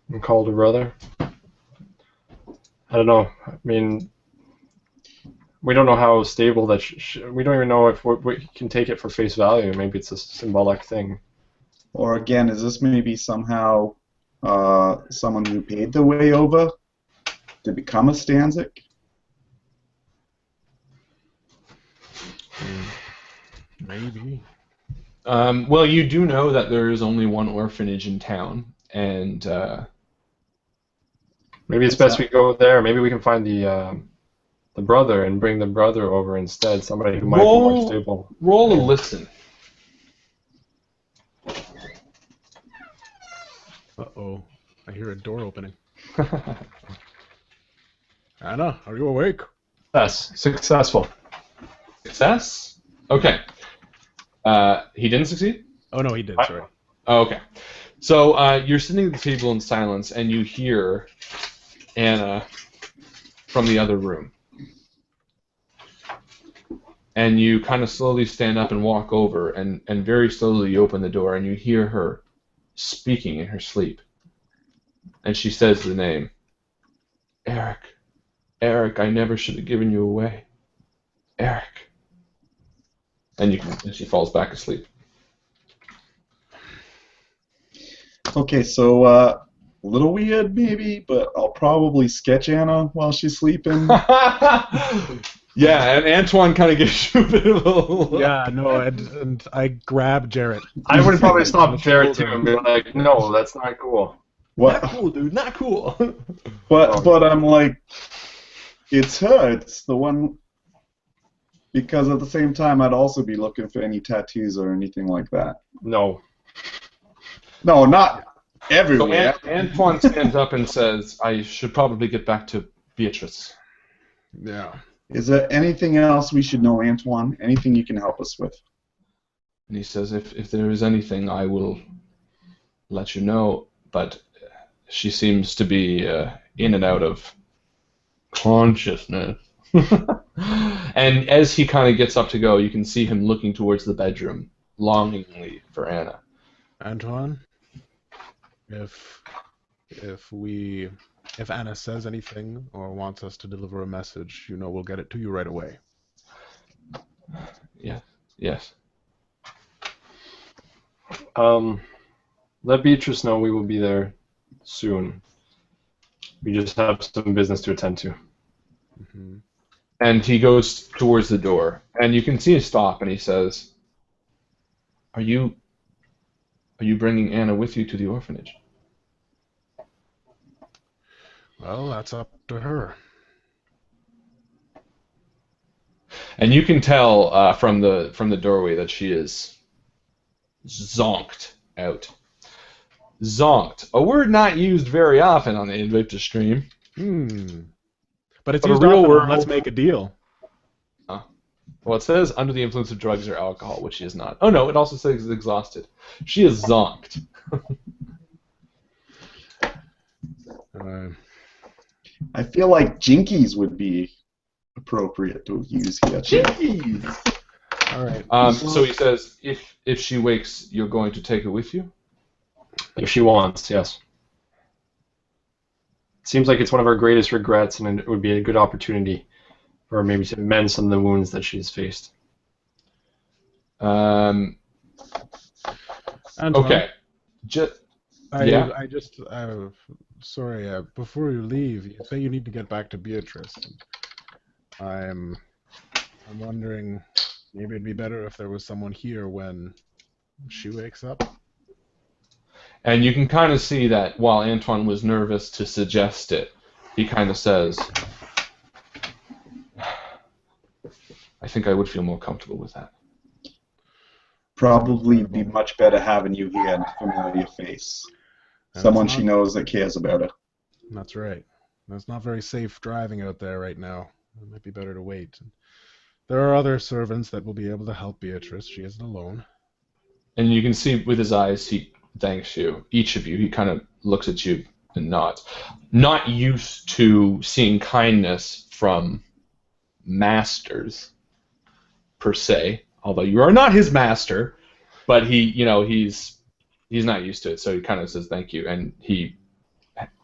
And called her brother. I don't know. I mean, we don't know how stable that. We don't even know if we can take it for face value. Maybe it's a symbolic thing. Or again, is this maybe somehow someone who paid the way over to become a Stanzik? Maybe. Well, you do know that there is only one orphanage in town, and maybe it's best we go there. Maybe we can find the brother and bring the brother over instead. Somebody who might be more stable. Roll a listen. Uh-oh. I hear a door opening. Anna, are you awake? Yes, successful. Success? Okay. He didn't succeed? Oh, no, he did, sorry. Oh, okay. So you're sitting at the table in silence, and you hear Anna from the other room. And you kind of slowly stand up and walk over, and very slowly you open the door, and you hear her speaking in her sleep. And she says the name, Eric. Eric, I never should have given you away. Eric. And she falls back asleep. Okay, so a little weird maybe, but I'll probably sketch Anna while she's sleeping. Yeah, and Antoine kind of gives you a bit of a... Yeah, no, and I grab Jarrett. I would probably stop Jared too and be like, no, that's not cool. What? Not cool, dude, not cool. But I'm like, it's her. It's the one. Because at the same time, I'd also be looking for any tattoos or anything like that. No. No, not everywhere. So Antoine stands up and says, I should probably get back to Beatrice. Yeah. Is there anything else we should know, Antoine? Anything you can help us with? And he says, if there is anything, I will let you know, but she seems to be in and out of consciousness. And as he kind of gets up to go, you can see him looking towards the bedroom, longingly for Anna. Antoine, if Anna says anything or wants us to deliver a message, we'll get it to you right away. Yeah. Yes. Let Beatrice know we will be there soon. We just have some business to attend to. Mm-hmm. And he goes towards the door, and you can see him stop, and he says, Are you bringing Anna with you to the orphanage? Well, that's up to her. And you can tell from the doorway that she is zonked out. Zonked, a word not used very often on the Invictus stream. But it's But a used real often word. on Let's Make a Deal. Well, it says under the influence of drugs or alcohol, which she is not. Oh no, it also says exhausted. She is zonked. I feel like jinkies would be appropriate to use here. Jinkies! All right. So he says, if she wakes, you're going to take her with you? If she wants, yes. Seems like it's one of our greatest regrets, and it would be a good opportunity for her maybe to mend some of the wounds that she's faced. Antoine, Okay. Sorry, before you leave, you say you need to get back to Beatrice. I'm wondering, maybe it'd be better if there was someone here when she wakes up. And you can kind of see that while Antoine was nervous to suggest it, he kind of says, I think I would feel more comfortable with that. Probably be much better having you here and a familiar face. Someone she knows that cares about her. That's right. It's not very safe driving out there right now. It might be better to wait. There are other servants that will be able to help Beatrice. She isn't alone. And you can see with his eyes, he thanks you. Each of you, he kind of looks at you and nods. Not used to seeing kindness from masters, per se, although you are not his master, but he's not used to it, so he kind of says thank you, and he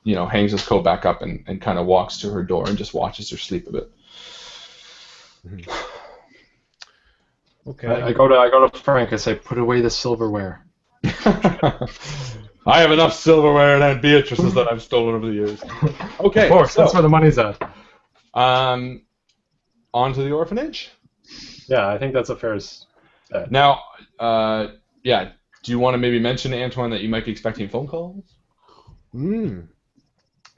hangs his coat back up and kind of walks to her door and just watches her sleep a bit. Okay. I go to Frank. I say, put away the silverware. I have enough silverware and Aunt Beatrice's that I've stolen over the years. Okay, of course, that's where the money's at. On to the orphanage? Yeah, I think that's a fair bet. Now, do you want to maybe mention to Antoine that you might be expecting phone calls?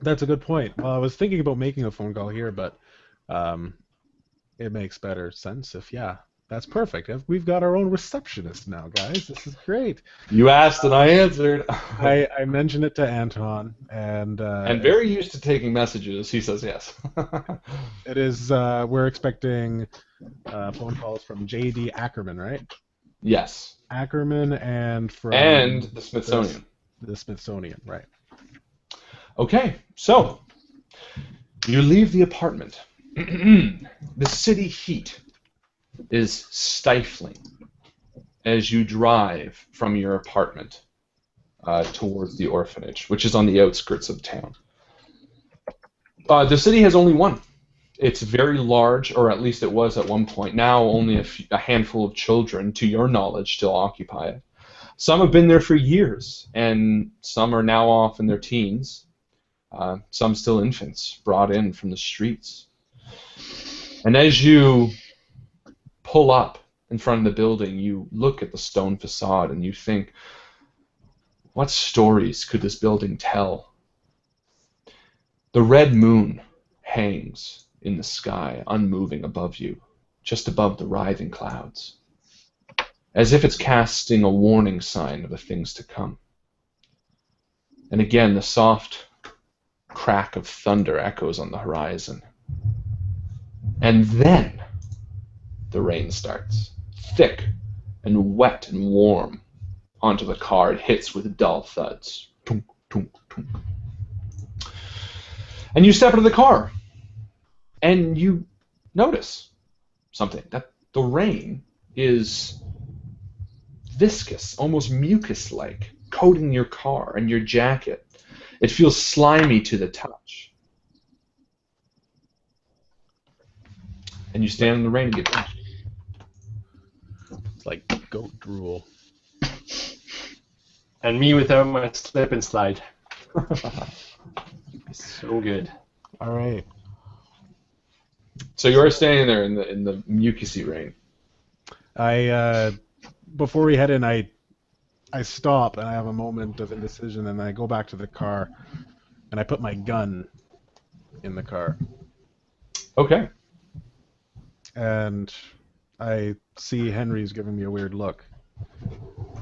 That's a good point. Well, I was thinking about making a phone call here, but it makes better sense if, that's perfect. We've got our own receptionist now, guys. This is great. You asked and I answered. I mentioned it to Antoine, and very used to taking messages. He says yes. It is. We're expecting phone calls from J.D. Ackerman, right? Yes. Ackerman and the Smithsonian. The Smithsonian, right? Okay, so you leave the apartment. The city heat is stifling as you drive from your apartment towards the orphanage, which is on the outskirts of town. The city has only one. It's very large, or at least it was at one point. Now only a handful of children, to your knowledge, still occupy it. Some have been there for years, and some are now off in their teens. Some still infants, brought in from the streets. And as you pull up in front of the building, you look at the stone facade and you think, what stories could this building tell? The red moon hangs in the sky, unmoving above you, just above the writhing clouds, as if it's casting a warning sign of the things to come. And again, the soft crack of thunder echoes on the horizon. And then the rain starts, thick and wet and warm, onto the car. It hits with dull thuds. Tunk, tunk, tunk. And you step into the car, and you notice something, that the rain is viscous, almost mucus-like, coating your car and your jacket. It feels slimy to the touch. And you stand in the rain and get drenched. It's like goat drool. And me without my slip and slide. So good. All right. So you are standing there in the mucusy rain. Before we head in, I stop and I have a moment of indecision, and I go back to the car, and I put my gun in the car, Okay. and I see Henry's giving me a weird look,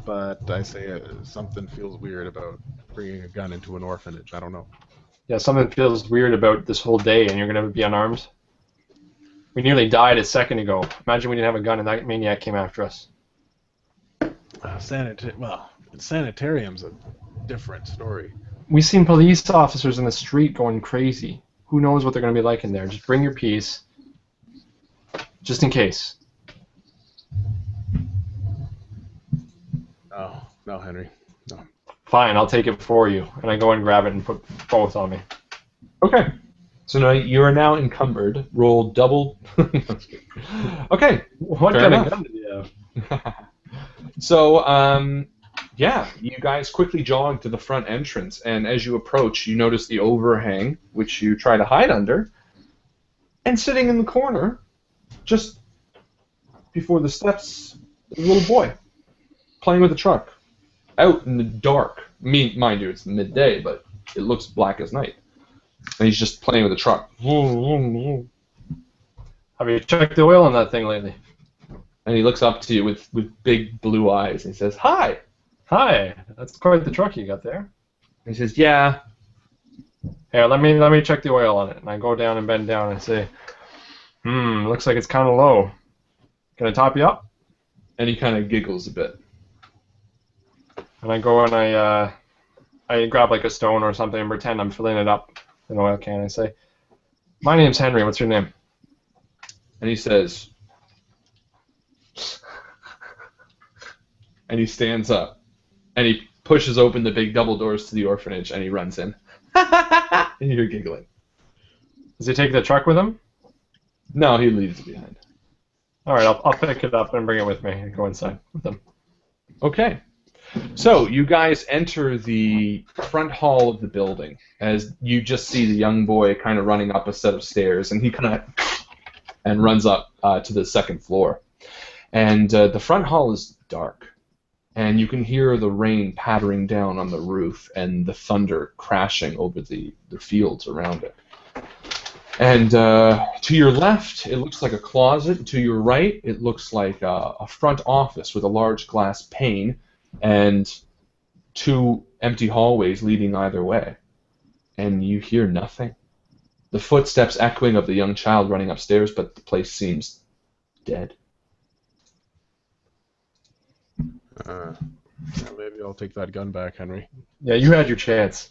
but I say something feels weird about bringing a gun into an orphanage. I don't know. Yeah, something feels weird about this whole day, and you're gonna be unarmed. We nearly died a second ago. Imagine we didn't have a gun and that maniac came after us. Sanitarium's a different story. We've seen police officers in the street going crazy. Who knows what they're gonna be like in there? Just bring your piece, just in case. No, Henry. No. Fine, I'll take it for you. And I go and grab it and put both on me. Okay. So now you are now encumbered. Roll double. Okay. What Fair kind enough. of gun did you have? So, yeah, you guys quickly jog to the front entrance, and as you approach, you notice the overhang, which you try to hide under, and sitting in the corner, just before the steps, is a little boy playing with a truck, out in the dark. Mind you, it's midday, but it looks black as night. And he's just playing with a truck. Have you checked the oil on that thing lately? And he looks up to you with big blue eyes, and he says, "Hi." Hi, that's quite the truck you got there. And he says, "Yeah." Here, let me check the oil on it. And I go down and bend down and say, looks like it's kind of low. Can I top you up? And he kind of giggles a bit. And I go and I grab like a stone or something and pretend I'm filling it up in an oil can. I say, my name's Henry. What's your name? And he says, and he stands up, and he pushes open the big double doors to the orphanage, and he runs in. And you're giggling. Does he take the truck with him? No, he leaves it behind. All right, I'll pick it up and bring it with me and go inside with him. Okay. So you guys enter the front hall of the building as you just see the young boy kind of running up a set of stairs, and he kind of and runs up to the second floor. And the front hall is dark, and you can hear the rain pattering down on the roof and the thunder crashing over the fields around it. And to your left, it looks like a closet. To your right, it looks like a front office with a large glass pane and two empty hallways leading either way. And you hear nothing. The footsteps echoing of the young child running upstairs, but the place seems dead. Maybe I'll take that gun back, Henry. Yeah, you had your chance.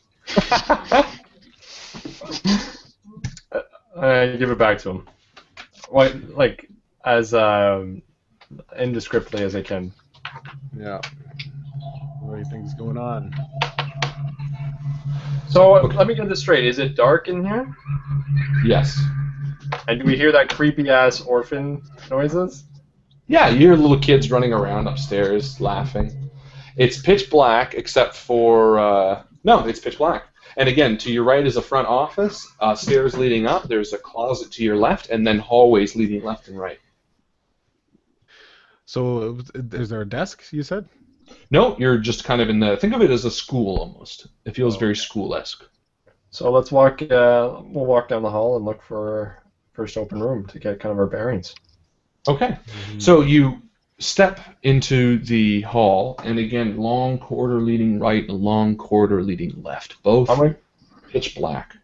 I give it back to him. Like as indescriptly as I can. Yeah. What do you think's going on? So let me get this straight. Is it dark in here? Yes. And do we hear that creepy ass orphan noises? Yeah, you hear little kids running around upstairs laughing. It's pitch black except for... no, it's pitch black. And again, to your right is a front office, stairs leading up, there's a closet to your left, and then hallways leading left and right. So, is there a desk, you said? No, you're just kind of in the... Think of it as a school, almost. It feels very school-esque. So let's walk, we'll walk down the hall and look for our first open room to get kind of our bearings. Okay. So you step into the hall, and again, long corridor leading right and long corridor leading left. Both pitch black.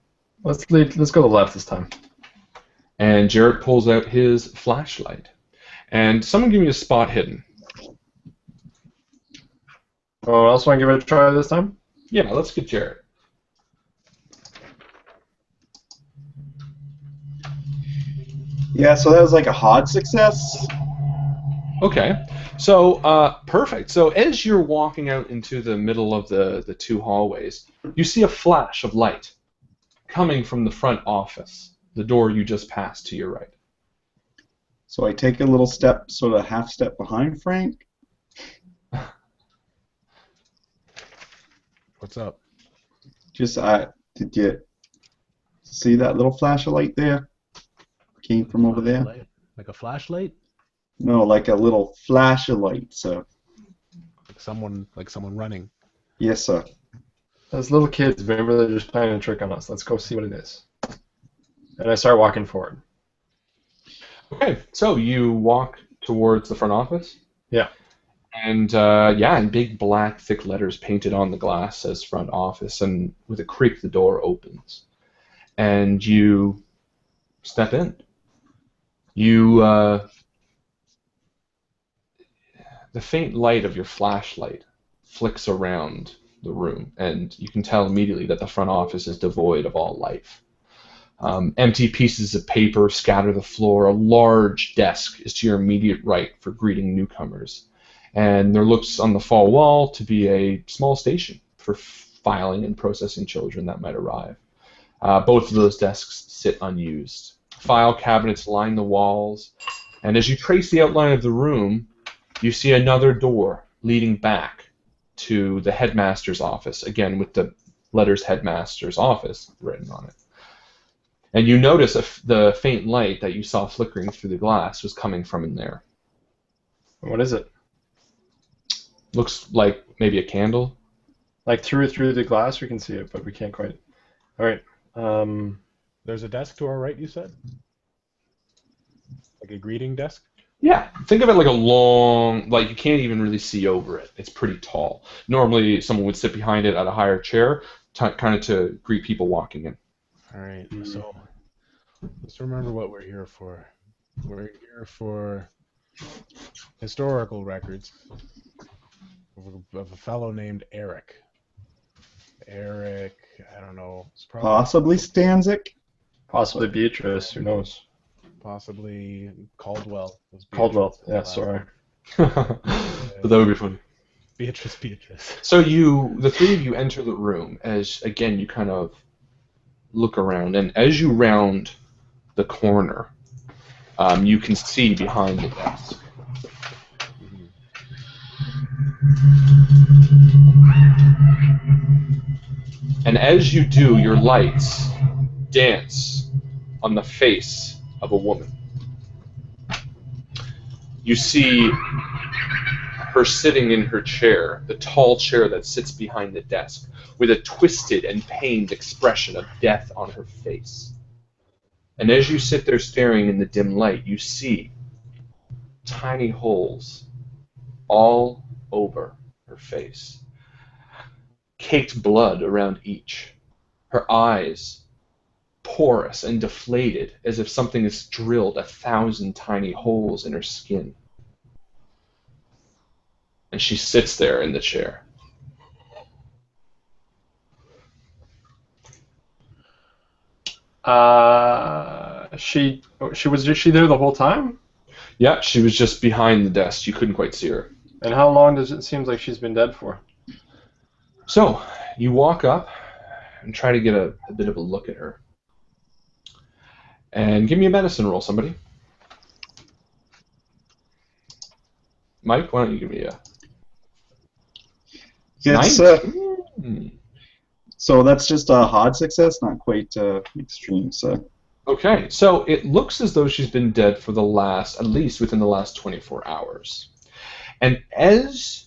Let's go to the left this time. And Jarrett pulls out his flashlight. And someone give me a spot hidden. Oh, else want to give it a try this time? Yeah, let's get Jarrett. Yeah, so that was like a hard success. Okay, so perfect. So as you're walking out into the middle of the two hallways, you see a flash of light coming from the front office, the door you just passed to your right. So I take a little step, sort of half step behind Frank. What's up? Just, did you see that little flash of light there? Came from over there? Like a flashlight? No, like a little flash of light, sir. Like someone running. Yes, sir. As little kids, remember they're just playing a trick on us. Let's go see what it is. And I start walking forward. Okay, so you walk towards the front office. Yeah. And yeah, in big black thick letters painted on the glass says front office, and with a creak the door opens. And you step in. You the faint light of your flashlight flicks around the room, and you can tell immediately that the front office is devoid of all life. Empty pieces of paper scatter the floor. A large desk is to your immediate right for greeting newcomers. And there looks on the far wall to be a small station for filing and processing children that might arrive. Both of those desks sit unused. File cabinets line the walls, and as you trace the outline of the room, you see another door leading back to the headmaster's office, again with the letters headmaster's office written on it. And you notice the faint light that you saw flickering through the glass was coming from in there. What is it? Looks like maybe a candle. Like through the glass, we can see it, but we can't quite. All right. There's a desk to our right, you said? Like a greeting desk? Yeah, think of it like a long, like you can't even really see over it. It's pretty tall. Normally, someone would sit behind it at a higher chair, kind of to greet people walking in. All right, so let's remember what we're here for. We're here for historical records of a fellow named Eric. Eric, I don't know. Possibly Stanzik? Possibly Beatrice, who knows? Possibly Caldwell. Caldwell, yeah, sorry. But that would be funny. Beatrice. So the three of you enter the room as, again, you kind of look around, and as you round the corner, you can see behind the desk. And as you do, your lights dance on the face of a woman. You see her sitting in her chair, the tall chair that sits behind the desk, with a twisted and pained expression of death on her face. And as you sit there staring in the dim light, you see tiny holes all over her face, caked blood around each, her eyes porous and deflated as if something has drilled 1,000 tiny holes in her skin. And she sits there in the chair. She there the whole time? Yeah, she was just behind the desk. You couldn't quite see her. And how long does it seem like she's been dead for? So, you walk up and try to get a bit of a look at her. And give me a medicine roll, somebody. Mike, why don't you give me a... Yes, so that's just a hard success, not quite extreme, so... Okay, so it looks as though she's been dead for at least within the last 24 hours. And as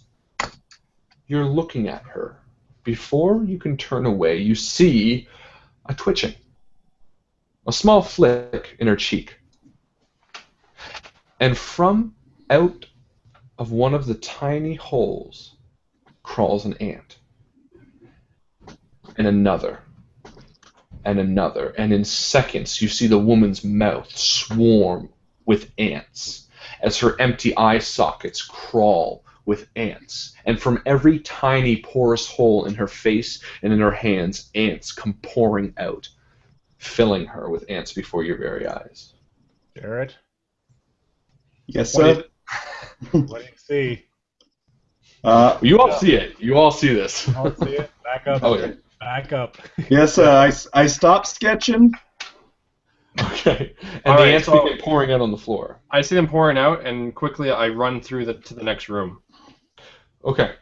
you're looking at her, before you can turn away, you see a twitching, a small flick in her cheek. And from out of one of the tiny holes crawls an ant. And another. And another. And in seconds, you see the woman's mouth swarm with ants as her empty eye sockets crawl with ants. And from every tiny porous hole in her face and in her hands, ants come pouring out, filling her with ants before your very eyes. Jared? Yes, sir? What do you see? You all see it. You all see this. I'll see it. Back up. Oh, yeah. Back up. Yes, I stopped sketching. Okay. And All the right, ants so- begin pouring out on the floor. I see them pouring out, and quickly I run through to the next room. Okay.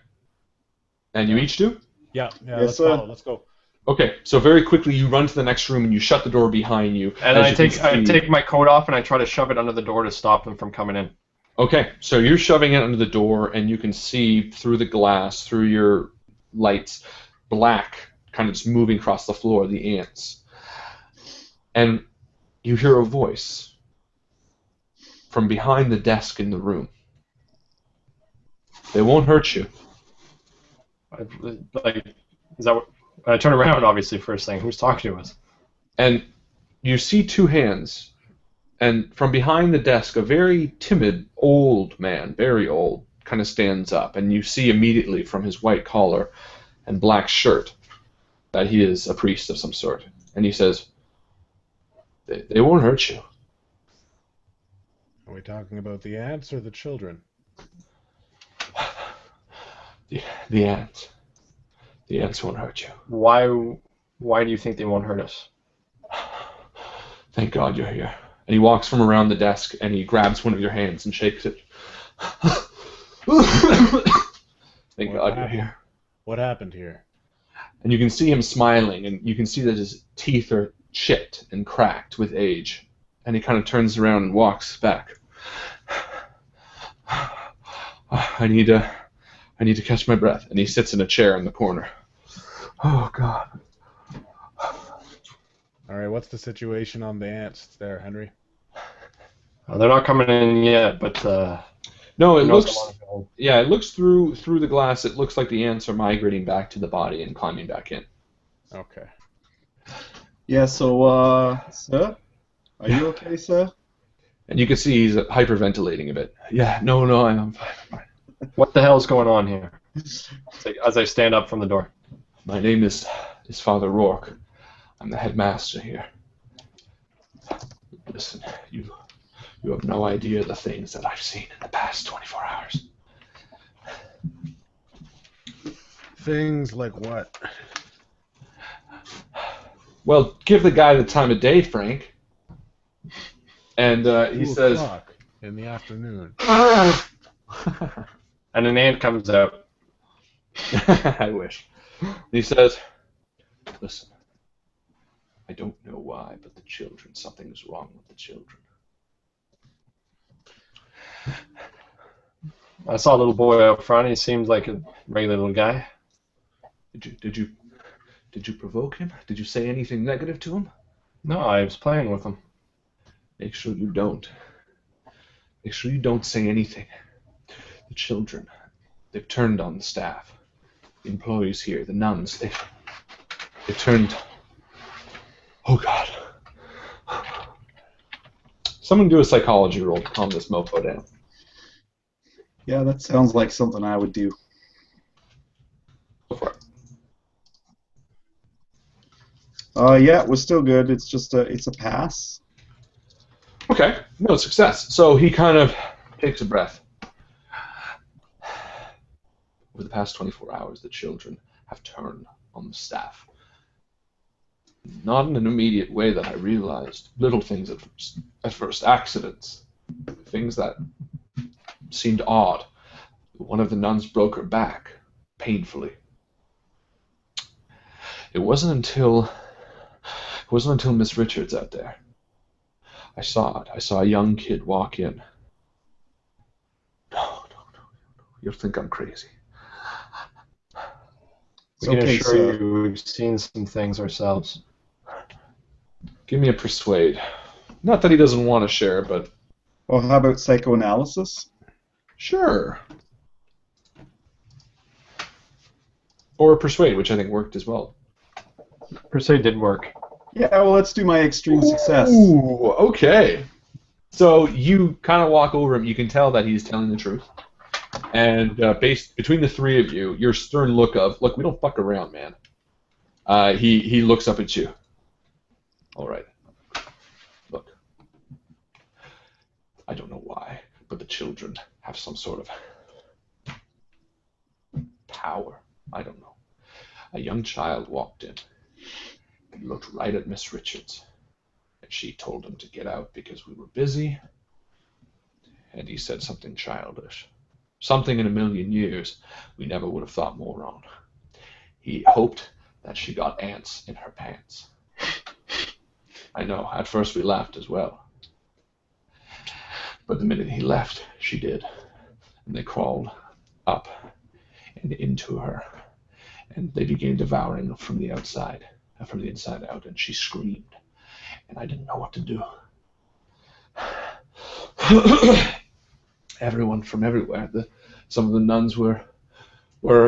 And you each do? Yeah, Yes, let's sir. follow. Let's go. Okay, so very quickly you run to the next room and you shut the door behind you. And as I you can see. take my coat off and I try to shove it under the door to stop them from coming in. Okay, so you're shoving it under the door and you can see through the glass, through your lights, black kind of just moving across the floor, the ants. And you hear a voice from behind the desk in the room. They won't hurt you. Is that what? I turn around, obviously, first thing. Who's talking to us? And you see two hands, and from behind the desk, a very timid old man, very old, kind of stands up, and you see immediately from his white collar and black shirt that he is a priest of some sort. And he says, they won't hurt you. Are we talking about the ants or the children? The ants. The ants won't hurt you. Why do you think they won't hurt us? Thank God you're here. And he walks from around the desk and he grabs one of your hands and shakes it. Thank God you're here. What happened here? And you can see him smiling, and you can see that his teeth are chipped and cracked with age. And he kind of turns around and walks back. I need to catch my breath. And he sits in a chair in the corner. Oh, God. All right, what's the situation on the ants there, Henry? They're not coming in yet, but No, it who knows looks. how long it'll- Yeah, it looks through the glass. It looks like the ants are migrating back to the body and climbing back in. Okay. Yeah, so, sir? Are you okay, sir? And you can see he's hyperventilating a bit. Yeah, no, I'm fine. What the hell's going on here? It's like, as I stand up from the door. My name is Father Rourke. I'm the headmaster here. Listen, you have no idea the things that I've seen in the past 24 hours. Things like what? Well, give the guy the time of day, Frank. And he 2 says, o'clock in the afternoon. And an ant comes out. I wish. And he says, listen, I don't know why, but the children, something's wrong with the children. I saw a little boy out front. He seemed like a regular little guy. Did you provoke him? Did you say anything negative to him? No, I was playing with him. Make sure you don't. Make sure you don't say anything. The children, they've turned on the staff. The employees here, the nuns, they've turned... Oh, God. Someone do a psychology roll to calm this mofo down. Yeah, that sounds like something I would do. Go for it. Yeah, we're still good. It's just it's a pass. Okay, no success. So he kind of takes a breath. Over the past 24 hours, the children have turned on the staff. Not in an immediate way that I realized. Little things at first, accidents, things that seemed odd. One of the nuns broke her back, painfully. It wasn't until Miss Richards out there. I saw it. I saw a young kid walk in. No. You'll think I'm crazy. We can okay, assure sir. you we've seen some things ourselves. Give me a persuade. Not that he doesn't want to share, but Well, how about psychoanalysis? sure. Or a persuade, which I think worked as well. Persuade did work. Yeah, well, let's do my extreme success. Ooh, okay. So you kind of walk over him. You can tell that he's telling the truth. And between the three of you, your stern look of, look, we don't fuck around, man. He looks up at you. All right. Look. I don't know why, but the children have some sort of power. I don't know. A young child walked in. He looked right at Miss Richards. and she told him to get out because we were busy, and he said something childish. Something in a million years we never would have thought more on. He hoped that she got ants in her pants. I know, at first we laughed as well. But the minute he left, she did. And they crawled up and into her. And they began devouring her from the outside, from the inside out, and she screamed. And I didn't know what to do. Everyone from everywhere. Some of the nuns were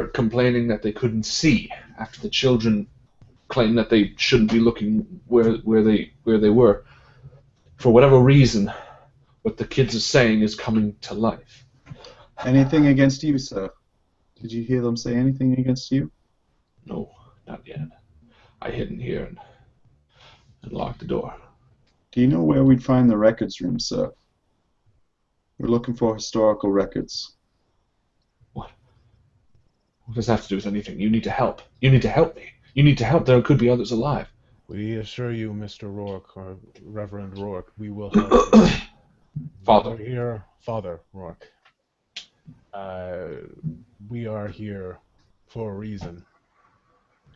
complaining that they couldn't see after the children claimed that they shouldn't be looking where they were. For whatever reason, what the kids are saying is coming to life. Anything against you, sir? Did you hear them say anything against you? No, not yet. I hid in here and locked the door. Do you know where we'd find the records room, sir? We're looking for historical records. What? What does that have to do with anything? You need to help. You need to help me. You need to help. There could be others alive. We assure you, Mr. Rourke, or Reverend Rourke, we will help you. Father. We're here, Father Rourke. We are here for a reason.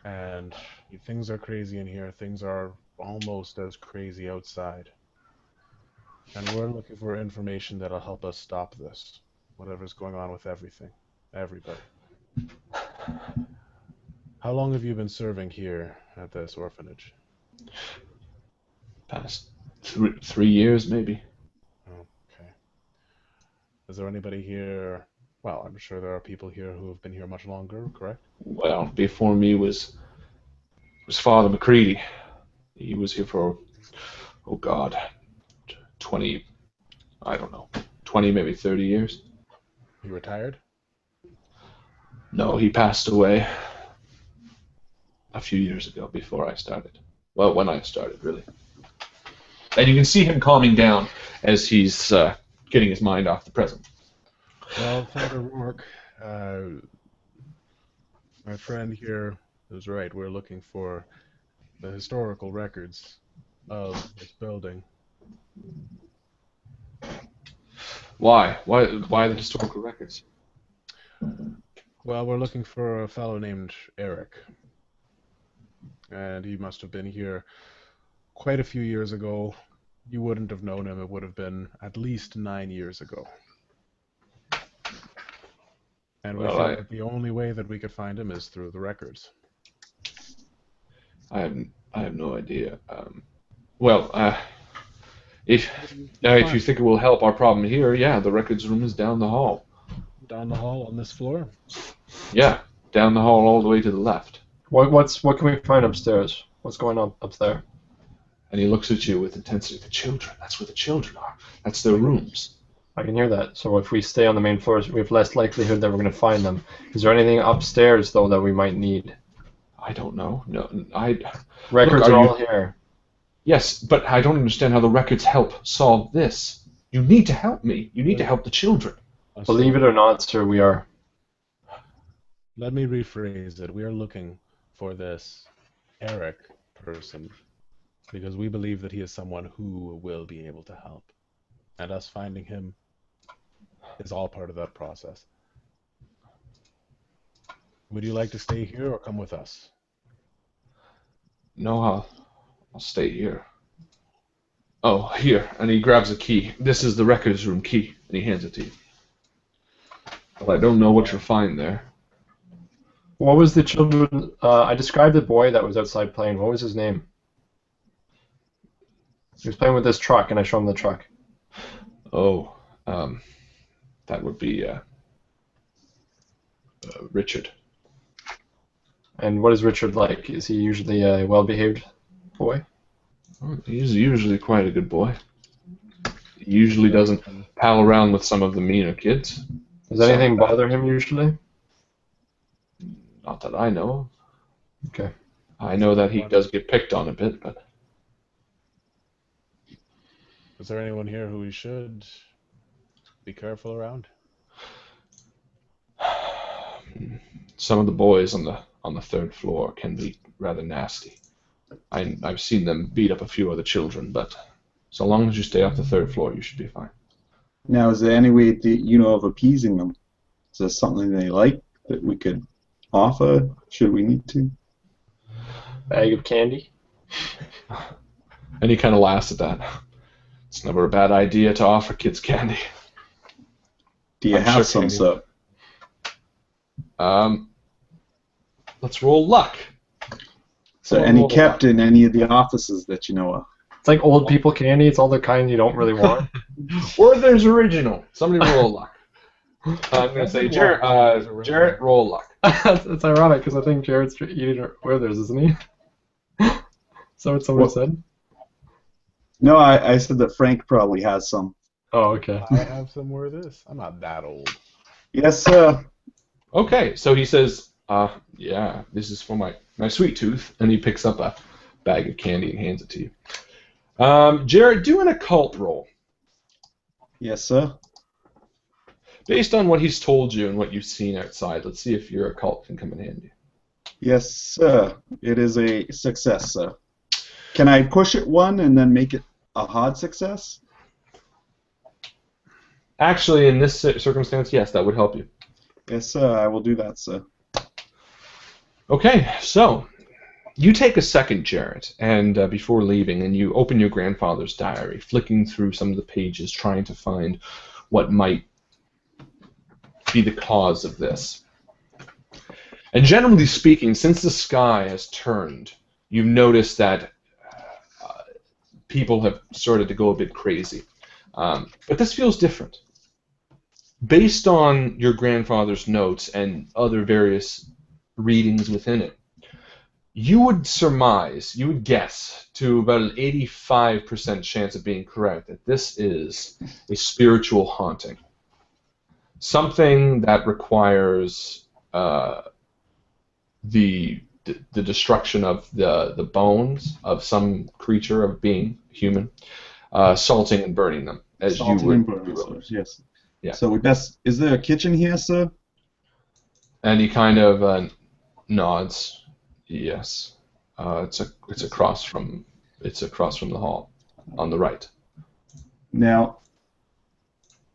And things are crazy in here. Things are almost as crazy outside. And we're looking for information that'll help us stop this. Whatever's going on with everything. Everybody. How long have you been serving here at this orphanage? Past 3 years, maybe. Okay. Is there anybody here? Well, I'm sure there are people here who have been here much longer, correct? Well, before me was Father McCready. He was here for, oh God, 20, I don't know, 20, maybe 30 years. He retired? No, he passed away a few years ago before I started. Well, when I started, really. And you can see him calming down as he's getting his mind off the present. Well, Father Rourke, my friend here is right. We're looking for the historical records of this building. Why? Why the historical records? Well, we're looking for a fellow named Eric. And he must have been here quite a few years ago. You wouldn't have known him. It would have been at least 9 years ago. And we feel that the only way that we could find him is through the records. I have no idea. If you think it will help our problem here, yeah, the records room is down the hall. Down the hall on this floor? Yeah, down the hall all the way to the left. What can we find upstairs? What's going on up there? And he looks at you with intensity. The children. That's where the children are. That's their rooms. I can hear that. So if we stay on the main floors, we have less likelihood that we're going to find them. Is there anything upstairs, though, that we might need? I don't know. No, Records are all here. Yes, but I don't understand how the records help solve this. You need to help me. You need to help the children. Believe it or not, sir, we are. Let me rephrase it. We are looking for this Eric person because we believe that he is someone who will be able to help. And us finding him is all part of that process. Would you like to stay here or come with us? No, I'll stay here. Oh, here. And he grabs a key. This is the records room key, and he hands it to you. Well, I don't know what you'll find there. What was the children? I described the boy that was outside playing. What was his name? He was playing with this truck, and I showed him the truck. Oh, that would be Richard. And what is Richard like? Is he usually a well-behaved boy? Oh, he's usually quite a good boy. He usually doesn't pal around with some of the meaner kids. Does anything bother him usually? Not that I know of. Okay. I know that he does get picked on a bit, but... Is there anyone here who we should be careful around? Some of the boys on the third floor can be rather nasty. I've seen them beat up a few other children, but so long as you stay off the 3rd floor, you should be fine. Now, is there any way that you know of appeasing them? Is there something they like that we could offer? Should we need to? Bag of candy. And he kind of laughs at that. It's never a bad idea to offer kids candy. Do you I'm have sure some, candy. sir? Let's roll luck. So any kept in any of the offices that you know of? It's like old people candy. It's all the kind you don't really want. Or there's original. Somebody roll luck. I'm going to say, Jarrett, roll luck. It's ironic because I think Jared's eating Withers, isn't he? Is that what somebody said? No, I said that Frank probably has some. Oh, okay. I have some more of this. I'm not that old. Yes, sir. Okay, so he says, yeah, this is for my sweet tooth, and he picks up a bag of candy and hands it to you. Jared, do an occult roll. Yes, sir. Based on what he's told you and what you've seen outside, let's see if your occult can come in handy. Yes, sir. It is a success, sir. Can I push it 1 and then make it a hard success? Actually, in this circumstance, yes, that would help you. Yes, sir. I will do that, sir. Okay, so you take a second, Jarrett, and before leaving, and you open your grandfather's diary, flicking through some of the pages, trying to find what might be the cause of this. And generally speaking, since the sky has turned, you've noticed that people have started to go a bit crazy. But this feels different. Based on your grandfather's notes and other various readings within it, you would surmise, you would guess to about an 85% chance of being correct that this is a spiritual haunting. Something that requires the destruction of the bones of some creature, of being human, salting and burning them, as Salting you would. and burning, sir. Yes. Yeah. So we best. Is there a kitchen here, sir? And he kind of nods. Yes. It's across from the hall, on the right. Now,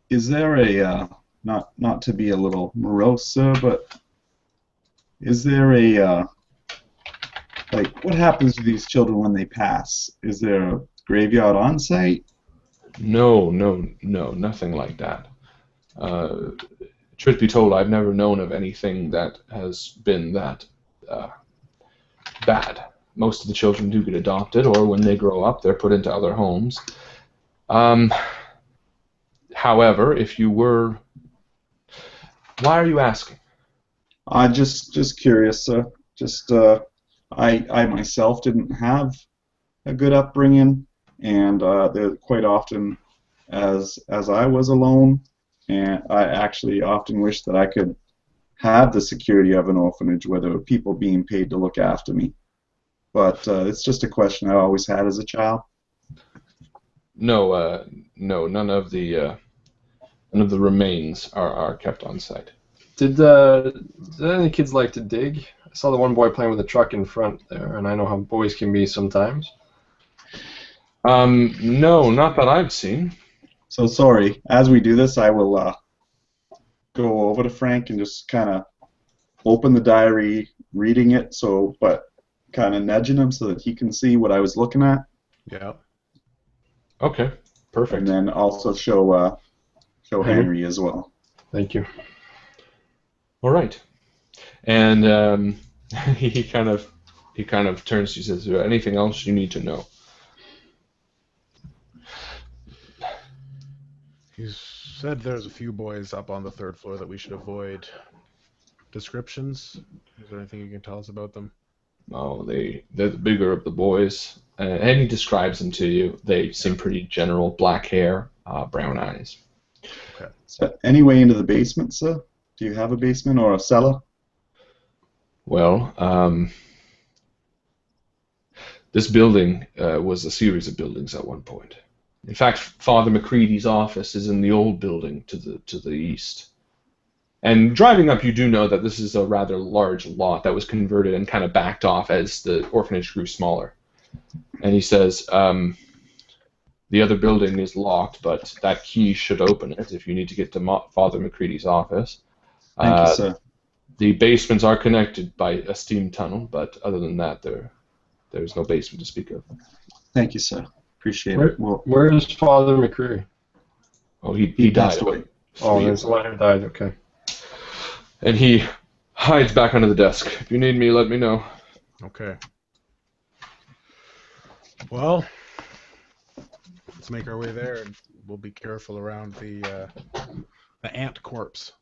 is there a not to be a little morose, sir, but is there a like, what happens to these children when they pass? Is there a graveyard on site? No, nothing like that. Truth be told, I've never known of anything that has been that bad. Most of the children do get adopted, or when they grow up, they're put into other homes. However, if you were... Why are you asking? Just curious, sir. Just, I myself didn't have a good upbringing, and there quite often, as I was alone, and I actually often wish that I could have the security of an orphanage where there were people being paid to look after me. But it's just a question I always had as a child. No, none of the remains are kept on site. Did any kids like to dig? I saw the one boy playing with a truck in front there, and I know how boys can be sometimes. No, not that I've seen. So sorry. As we do this, I will go over to Frank and just kind of open the diary, reading it. But kind of nudging him so that he can see what I was looking at. Yeah. Okay, perfect. And then also show Henry as well. Thank you. All right. And he kind of turns to you and says, anything else you need to know? He said there's a few boys up on the 3rd floor that we should avoid. Descriptions? Is there anything you can tell us about them? Oh, they're the bigger of the boys. And he describes them to you. They seem pretty general. Black hair, brown eyes. Okay. So any way into the basement, sir? Do you have a basement or a cellar? Well, this building was a series of buildings at one point. In fact, Father McCready's office is in the old building to the east. And driving up, you do know that this is a rather large lot that was converted and kind of backed off as the orphanage grew smaller. And he says, the other building is locked, but that key should open it if you need to get to Father McCready's office. Thank you, sir. The basements are connected by a steam tunnel, but other than that, there's no basement to speak of. Thank you, sir. Appreciate it. Well, Where is Father McCreary? Oh, he passed died. away. Oh, there's one who died. Okay. And he hides back under the desk. If you need me, let me know. Okay. Well, let's make our way there, and we'll be careful around the ant corpse.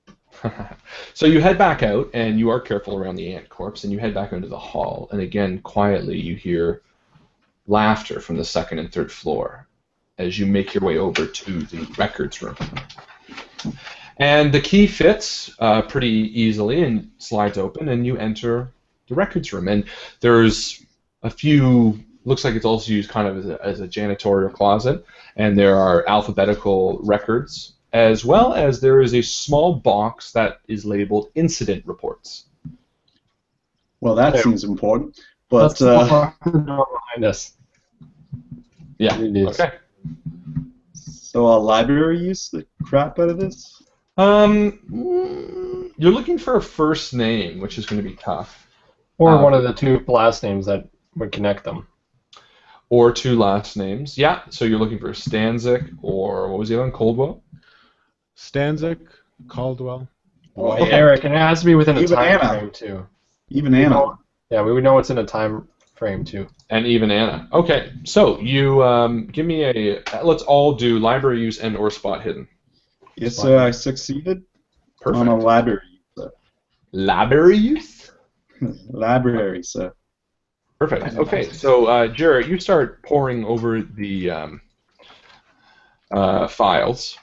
So you head back out, and you are careful around the ant corpse, and you head back into the hall, and again, quietly, you hear laughter from the second and third floor as you make your way over to the records room. And the key fits pretty easily and slides open, and you enter the records room. And there's a few, looks like it's also used kind of as a janitorial closet, and there are alphabetical records, as well as there is a small box that is labeled incident reports. Well, that seems important. But That's the door behind us. Yeah. It is. Okay. So our library use the crap out of this? You're looking for a first name, which is going to be tough. Or one of the two last names that would connect them. Or two last names. Yeah, so you're looking for Stanzik or what was the other one? Coldwell? Stanzik, Caldwell. Oh, Hey, Eric, and it has to be within a Even time Anna. frame, too. Even Anna. Yeah, we would know it's in a time frame, too. And even Anna. Okay, so you give me a. Let's all do library use and or spot hidden. Yes, sir, I succeeded Perfect. on a library use, sir. Library use? Library, sir. Perfect. Okay, so Jarrett, you start poring over the files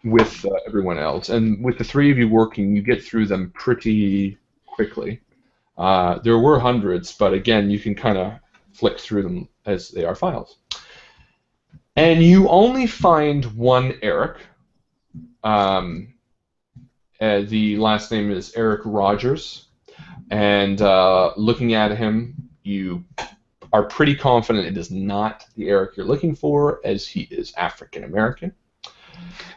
with everyone else, and with the three of you working, you get through them pretty quickly. There were hundreds, but again, you can kind of flick through them as they are files. And you only find one Eric. The last name is Eric Rogers, and looking at him, you are pretty confident it is not the Eric you're looking for, as he is African American.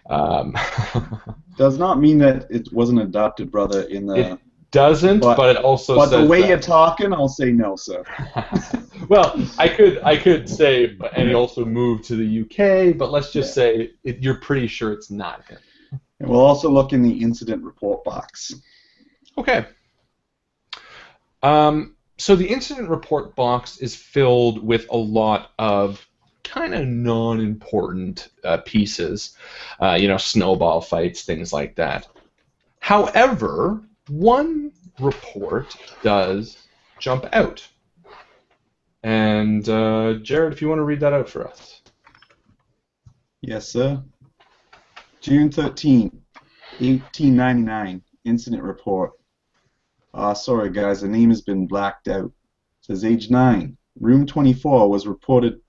Does not mean that it was an adopted brother in the. It doesn't, but it also But says the way that. you're talking, I'll say no, sir. Well, I could say, and he also moved to the UK, but let's just say you're pretty sure it's not him. And we'll also look in the incident report box. Okay. So the incident report box is filled with a lot of kind of non-important pieces, snowball fights, things like that. However, one report does jump out. And Jared, if you want to read that out for us. Yes, sir. June 13, 1899, incident report. Sorry, guys, the name has been blacked out. It says age 9. Room 24 was reported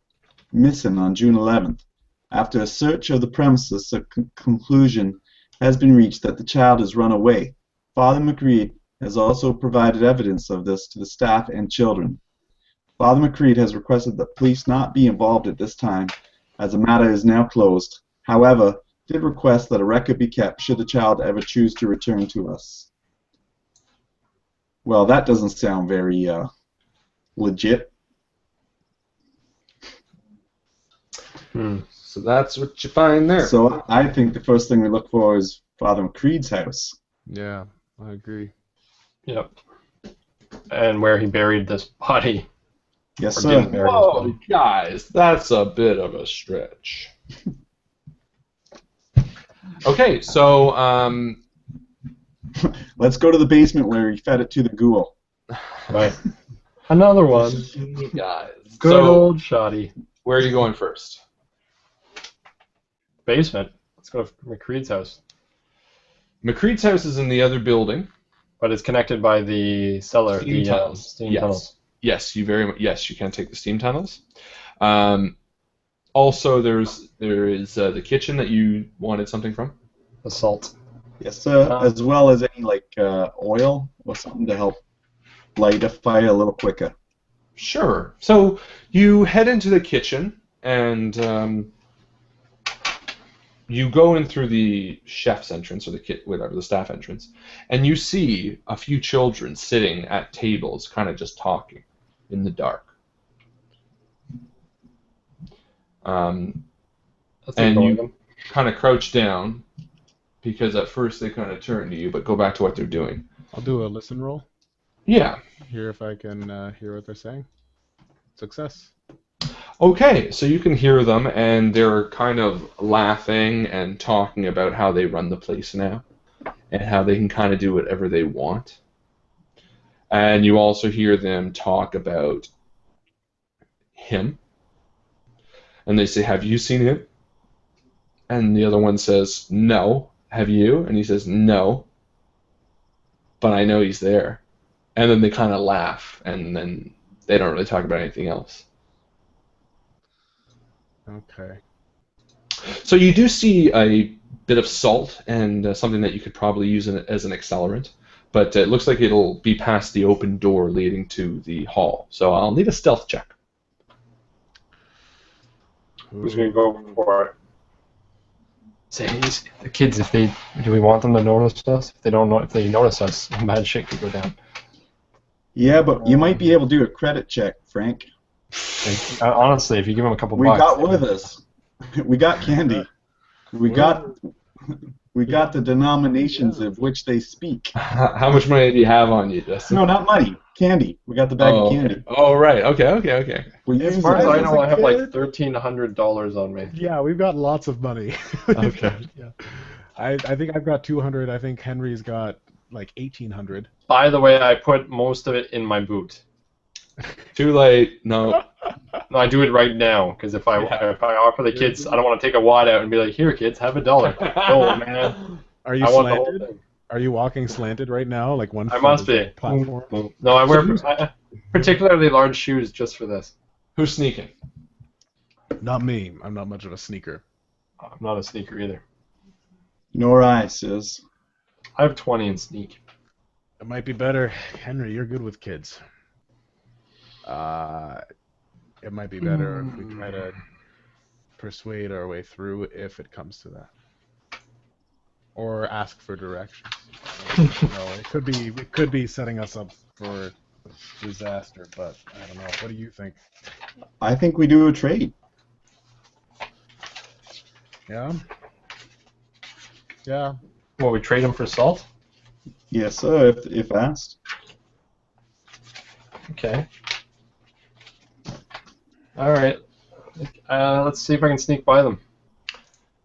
missing on June 11th. After a search of the premises, a conclusion has been reached that the child has run away. Father McCreed has also provided evidence of this to the staff and children. Father McCreed has requested that police not be involved at this time, as the matter is now closed. However, did request that a record be kept should the child ever choose to return to us. Well, that doesn't sound very legit. So that's what you find there. So I think the first thing we look for is Father McCreed's house. Yeah, I agree. Yep. And where he buried this body. Yes, Or sir. didn't bury this Whoa, body. guys, that's a bit of a stretch. Okay, so Let's go to the basement where he fed it to the ghoul. Right. Another one. guys, Good so old shoddy. where are you going first? Basement. Let's go to McCreed's house. McCreed's house is in the other building. But it's connected by the cellar, Steam tunnels. steam Yes. tunnels. Yes, you can take the steam tunnels. Also, there is the kitchen that you wanted something from. The salt. Yes, sir. As well as any oil or something to help light a fire a little quicker. Sure. So you head into the kitchen, and you go in through the chef's entrance, or the staff entrance, and you see a few children sitting at tables, kind of just talking in the dark. And you kind of crouch down, because at first they kind of turn to you, but go back to what they're doing. I'll do a listen roll. Yeah. Hear if I can hear what they're saying. Success. Okay, so you can hear them, and they're kind of laughing and talking about how they run the place now, and how they can kind of do whatever they want. And you also hear them talk about him. And they say, "Have you seen him?" And the other one says, "No. Have you?" And he says, "No. But I know he's there." And then they kind of laugh, and then they don't really talk about anything else. Okay. So you do see a bit of salt and something that you could probably use as an accelerant, but it looks like it'll be past the open door leading to the hall. So I'll need a stealth check. Who's gonna go for it? Say, the kids, do we want them to notice us? If they don't know, if they notice us, bad shit could go down. Yeah, but you might be able to do a credit check, Frank. Honestly, if you give them a couple We bucks. got with us. We got candy. We got the denominations of which they speak. How much money do you have on you, Justin? No, not money. Candy. We got the bag of candy. Oh, right. Okay. We As use far as it. I know, I have like kid? $1,300 on me. Yeah, we've got lots of money. Okay. Yeah. I think I've got 200. I think Henry's got like 1,800. By the way, I put most of it in my boot. Too late. No. No, I do it right now because if I offer the kids, I don't want to take a wad out and be like, "Here, kids, have $1." No, man. Are you I want the whole slanted? thing. Are you walking slanted right now? Like one I foot must is be. a platform? No, I wear particularly large shoes just for this. Who's sneaking? Not me. I'm not much of a sneaker. I'm not a sneaker either. Nor I, sis. I have 20 in sneak. It might be better. Henry, you're good with kids. It might be better if we try to persuade our way through if it comes to that. Or ask for directions. It could be setting us up for disaster, but I don't know. What do you think? I think we do a trade. Yeah? Yeah. Well, we trade them for salt? Yes, sir, if asked. Okay. Alright. Let's see if I can sneak by them.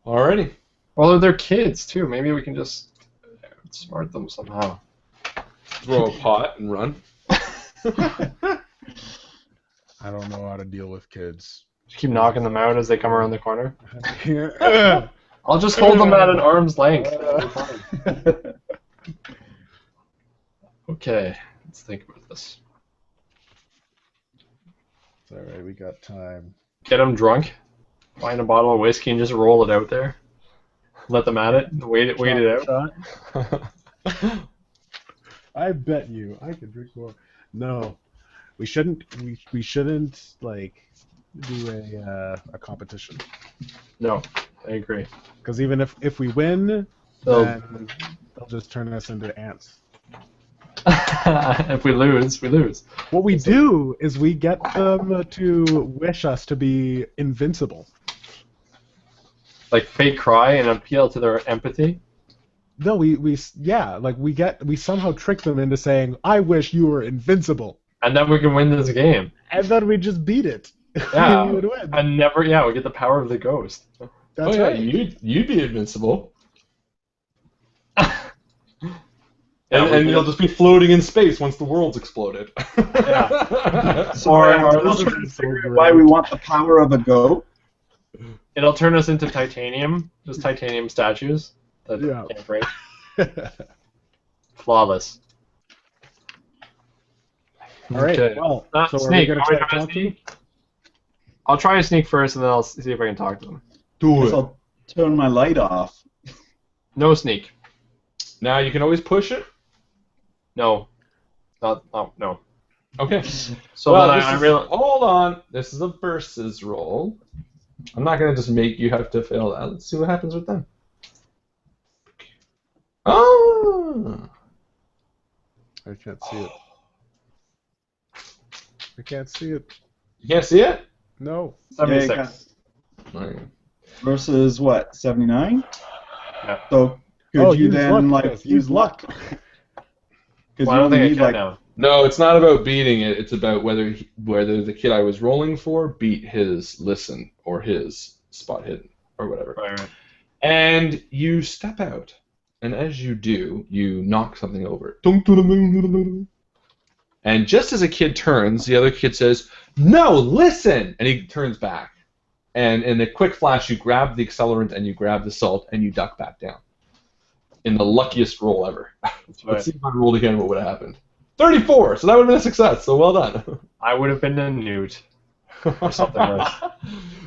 Alrighty. Well, they're kids, too. Maybe we can just outsmart them somehow. Throw a pot and run. I don't know how to deal with kids. Just keep knocking them out as they come around the corner. Yeah. I'll just hold them at an arm's length. Okay, let's think about this. It's alright, we got time. Get them drunk, find a bottle of whiskey, and just roll it out there. Let them at it. Wait it out. I bet you I could drink more. No, we shouldn't. We shouldn't like do a competition. No, I agree. Because even if we win, then they'll just turn us into ants. If we lose, we lose. What we do is we get them to wish us to be invincible. Like fake cry and appeal to their empathy. No, we somehow trick them into saying, "I wish you were invincible," And then we can win this game. and then we just beat it. Yeah, We would win. and we get the power of the ghost. That's yeah, right. you'd be invincible. Yeah, and you'll just be floating in space once the world's exploded. Yeah. Sorry, Or- I'm just trying to figure out why we want the power of a goat. It'll turn us into titanium, just titanium statues that Yeah. can't break. Flawless. All right. Okay. Well, Not so sneak. are we Are going we to try to gonna talk to them? sneak? I'll try to sneak first, and then I'll see if I can talk to them. Do Guess it. I'll turn my light off. No sneak. Now you can always push it. No. No. Okay. So well, then I realize. hold on. This is a versus roll. I'm not going to just make you have to fail that. Let's see what happens with them. Oh! I can't see it. I can't see it. You can't see it? No. 76. Versus what? 79. Yeah. So could you use then luck, like Chris, use luck? Because Well, I don't think I can now. No, it's not about beating it. It's about whether the kid I was rolling for beat his listen or his spot hidden or whatever. Right. And you step out, and as you do, you knock something over. And just as a kid turns, the other kid says, "No, listen!" And he turns back. And in a quick flash, you grab the accelerant and you grab the salt and you duck back down. In the luckiest roll ever. Let's see if I rolled again, what would have happened. 34! So that would have been a success, so well done. I would have been a newt. Or something worse.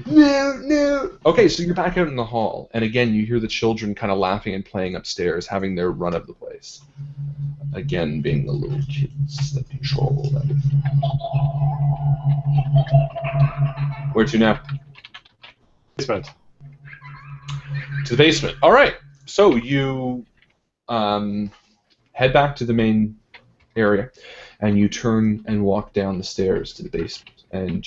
No. Okay, so you're back out in the hall, and again you hear the children kind of laughing and playing upstairs, having their run of the place. Again, being the little kids that control everything. Where to now? Basement. To the basement. All right. So you head back to the main area, and you turn and walk down the stairs to the basement, and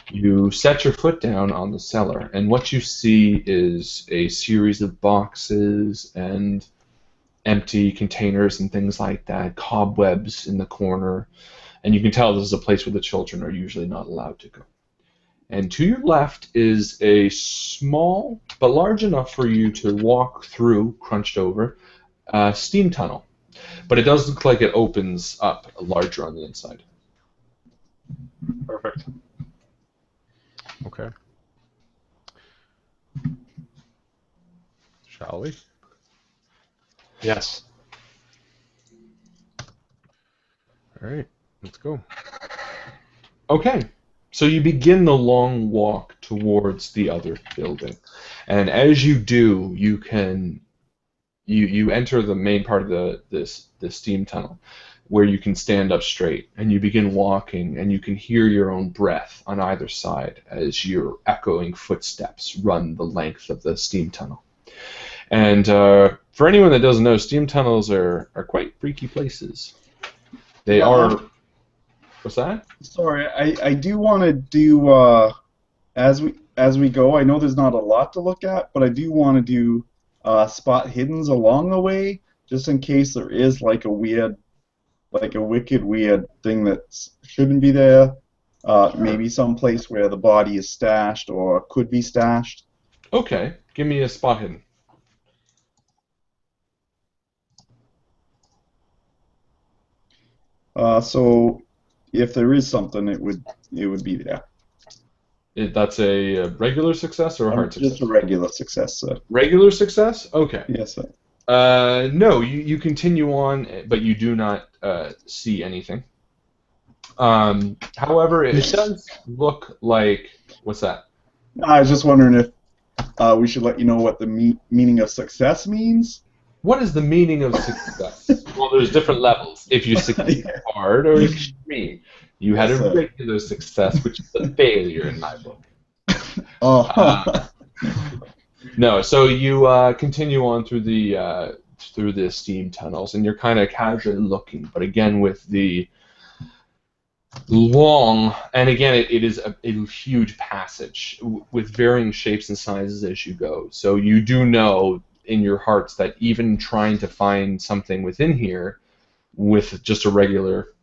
you set your foot down on the cellar, and what you see is a series of boxes and empty containers and things like that, cobwebs in the corner, and you can tell this is a place where the children are usually not allowed to go. And to your left is a small, but large enough for you to walk through, crunched over, steam tunnel. But it does look like it opens up larger on the inside. Perfect. Okay. Shall we? Yes. All right. Let's go. Okay. So you begin the long walk towards the other building. And as you do, you enter the main part of the steam tunnel, where you can stand up straight, and you begin walking, and you can hear your own breath on either side as your echoing footsteps run the length of the steam tunnel. And for anyone that doesn't know, steam tunnels are quite freaky places. They are. What's that? Sorry, I do want to do as we go. I know there's not a lot to look at, but I do want to do spot hiddens along the way, just in case there is like a wicked weird thing that shouldn't be there. Maybe some place where the body is stashed or could be stashed. Okay, give me a spot hidden. So if there is something, it would be there. That's a regular success or a hard success? Just a regular success, sir. Regular success? Okay. Yes, sir. No, you continue on, but you do not see anything. However, it does look like... What's that? I was just wondering if we should let you know what the meaning of success means. What is the meaning of success? Well, there's different levels. If you succeed hard or extreme. You had a regular success, which is a failure in my book. No, so you continue on through the steam tunnels, and you're kind of casually looking, but again with the long, and again it is a huge passage with varying shapes and sizes as you go. So you do know in your hearts that even trying to find something within here with just a regular,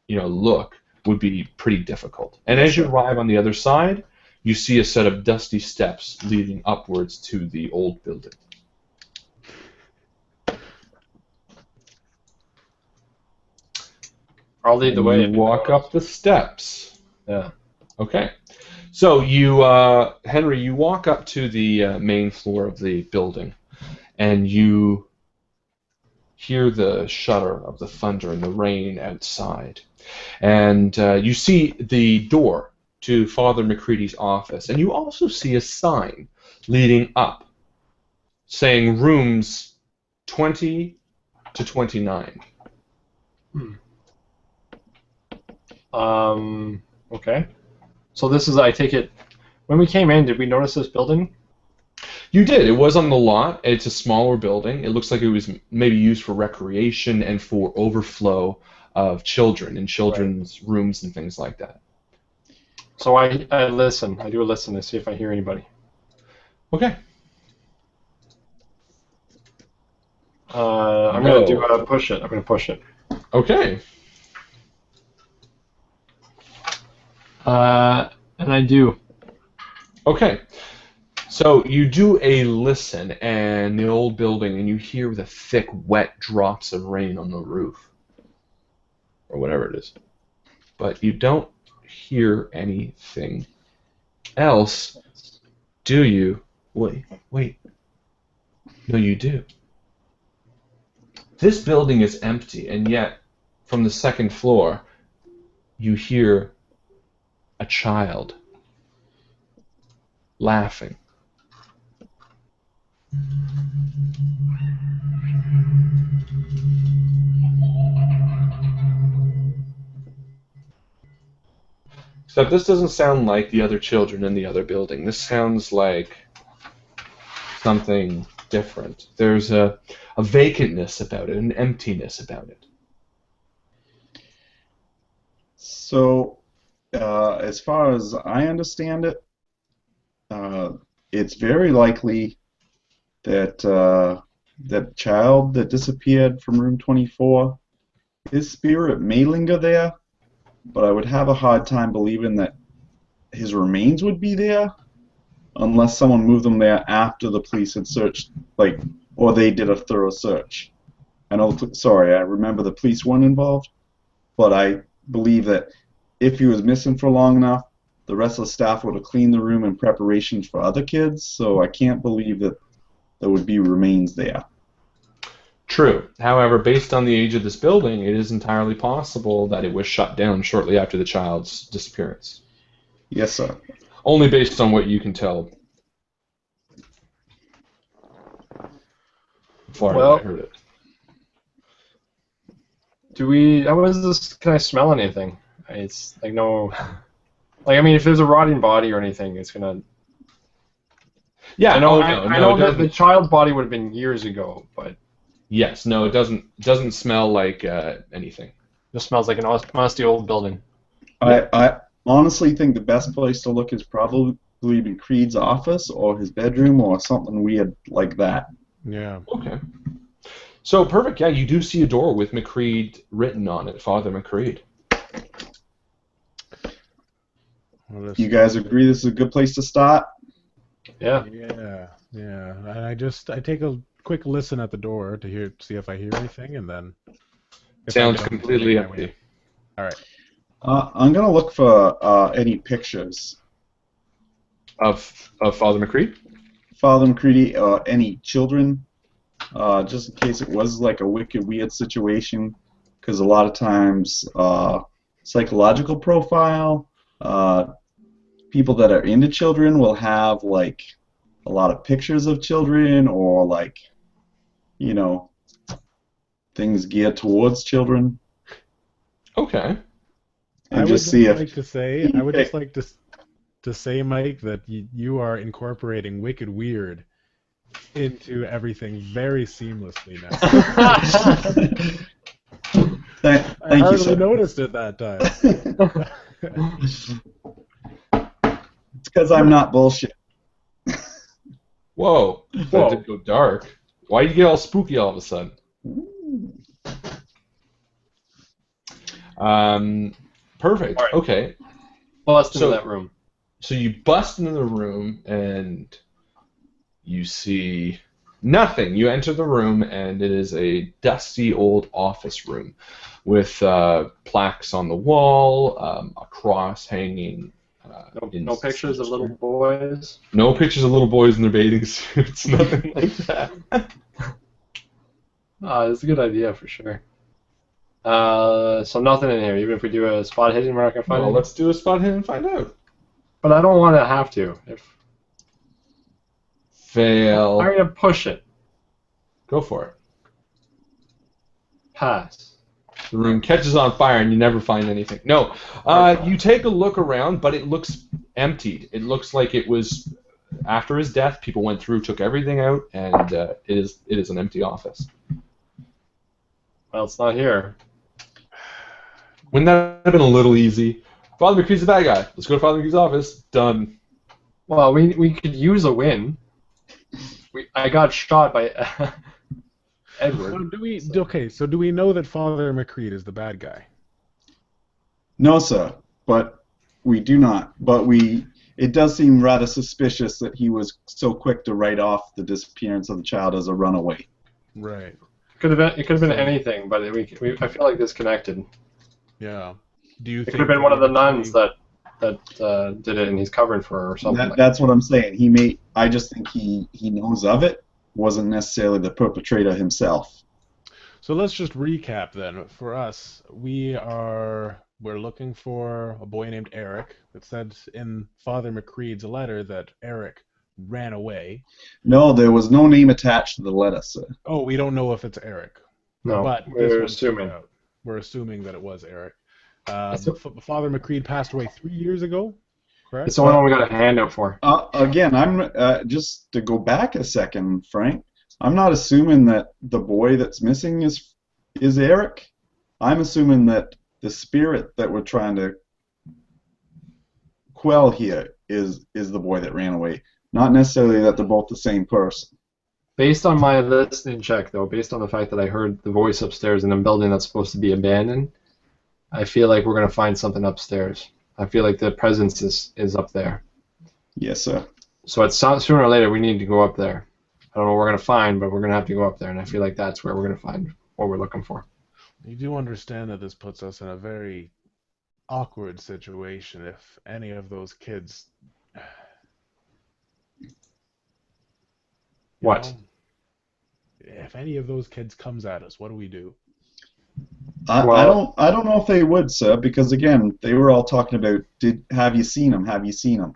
look would be pretty difficult. And as you arrive on the other side, you see a set of dusty steps leading upwards to the old building. I'll lead the way. You walk up the steps. Yeah. Okay. So you, Henry, you walk up to the main floor of the building, and you hear the shudder of the thunder and the rain outside. And you see the door to Father McCready's office, and you also see a sign leading up saying rooms 20 to 29. Okay. So this is, I take it, when we came in, did we notice this building? You did. It was on the lot. It's a smaller building. It looks like it was maybe used for recreation and for overflow of children in children's rooms and things like that. So I listen. I do a listen to see if I hear anybody. Okay. I'm going to do a push it. I'm going to push it. Okay. And I do. Okay. So you do a listen and the old building, and you hear the thick, wet drops of rain on the roof, or whatever it is. But you don't hear anything else, do you? Wait. No, you do. This building is empty, and yet, from the second floor, you hear a child laughing. Except this doesn't sound like the other children in the other building. This sounds like something different. There's a vacantness about it, an emptiness about it. So, as far as I understand it, it's very likely that that child that disappeared from room 24, his spirit may linger there, but I would have a hard time believing that his remains would be there unless someone moved them there after the police had searched, or they did a thorough search. I remember the police weren't involved, but I believe that if he was missing for long enough, the rest of the staff would have cleaned the room in preparation for other kids, so I can't believe that there would be remains there. True. However, based on the age of this building, it is entirely possible that it was shut down shortly after the child's disappearance. Yes, sir. Only based on what you can tell. Before I heard it. Do we? How is this? Can I smell anything? It's like no. Like, I mean, if there's a rotting body or anything, it's gonna. Yeah, I know that the child's body would have been years ago, but. Yes, no, it doesn't smell like anything. It smells like an musty old building. I honestly think the best place to look is probably McCreed's office or his bedroom or something weird like that. Yeah. Okay. So, perfect, yeah, you do see a door with McCreed written on it, Father McCreed. You guys agree this is a good place to start? Yeah. Yeah. I take a quick listen at the door to see if I hear anything, and then. Sounds completely empty. All right. I'm gonna look for any pictures Of Father McCreed? Father McCready, any children, just in case it was like a wicked, weird situation, because a lot of times psychological profile, people that are into children will have like a lot of pictures of children or like, things geared towards children. Okay. And I would just see if like to say, I would just like to say, Mike, that you are incorporating Wicked Weird into everything very seamlessly now. Thank I you, hardly sir. noticed it that time. It's because I'm not bullshit. Whoa. That did go dark. Why'd you get all spooky all of a sudden? Perfect. All right. Okay. Bust into that room. So you bust into the room and you see nothing. You enter the room and it is a dusty old office room with plaques on the wall, a cross hanging. No pictures of little boys? No pictures of little boys in their bathing suits. Nothing like that. It's a good idea for sure. So nothing in here. Even if we do a spot hidden, we're not gonna find it. Let's do a spot hidden and find out. But I don't want to have to. Fail. I'm gonna push it. Go for it. Pass. The room catches on fire and you never find anything. No, you take a look around, but it looks emptied. It looks like it was after his death. People went through, took everything out, and it is an empty office. Well, it's not here. Wouldn't that have been a little easy? Father McCree's the bad guy. Let's go to Father McCree's office. Done. Well, we could use a win. I got shot by Edward. So do we know that Father McCreed is the bad guy? No, sir, but we do not. But it does seem rather suspicious that he was so quick to write off the disappearance of the child as a runaway. Right. It could have been anything, but I feel like this connected. Yeah. Do you? It could have been one of the nuns that did it, and he's covering for her or something. That's what I'm saying. I just think he knows of it. Wasn't necessarily the perpetrator himself. So let's just recap then. For us, we're looking for a boy named Eric. It said in Father McCreed's letter that Eric ran away. No, there was no name attached to the letter, sir. Oh, we don't know if it's Eric. No, but we're assuming. We're assuming that it was Eric. Father McCreed passed away 3 years ago, correct? It's the only one we got a handout for. Again, I'm just to go back a second, Frank. I'm not assuming that the boy that's missing is Eric. I'm assuming that the spirit that we're trying to quell here is the boy that ran away. Not necessarily that they're both the same person. Based on my listening check, though, based on the fact that I heard the voice upstairs in a building that's supposed to be abandoned, I feel like we're going to find something upstairs. I feel like the presence is up there. Yes, sir. So sooner or later we need to go up there. I don't know what we're going to find, but we're going to have to go up there, and I feel like that's where we're going to find what we're looking for. You do understand that this puts us in a very awkward situation if any of those kids... What? If any of those kids comes at us, what do we do? I don't know if they would, sir, because again, they were all talking about have you seen him? Have you seen him?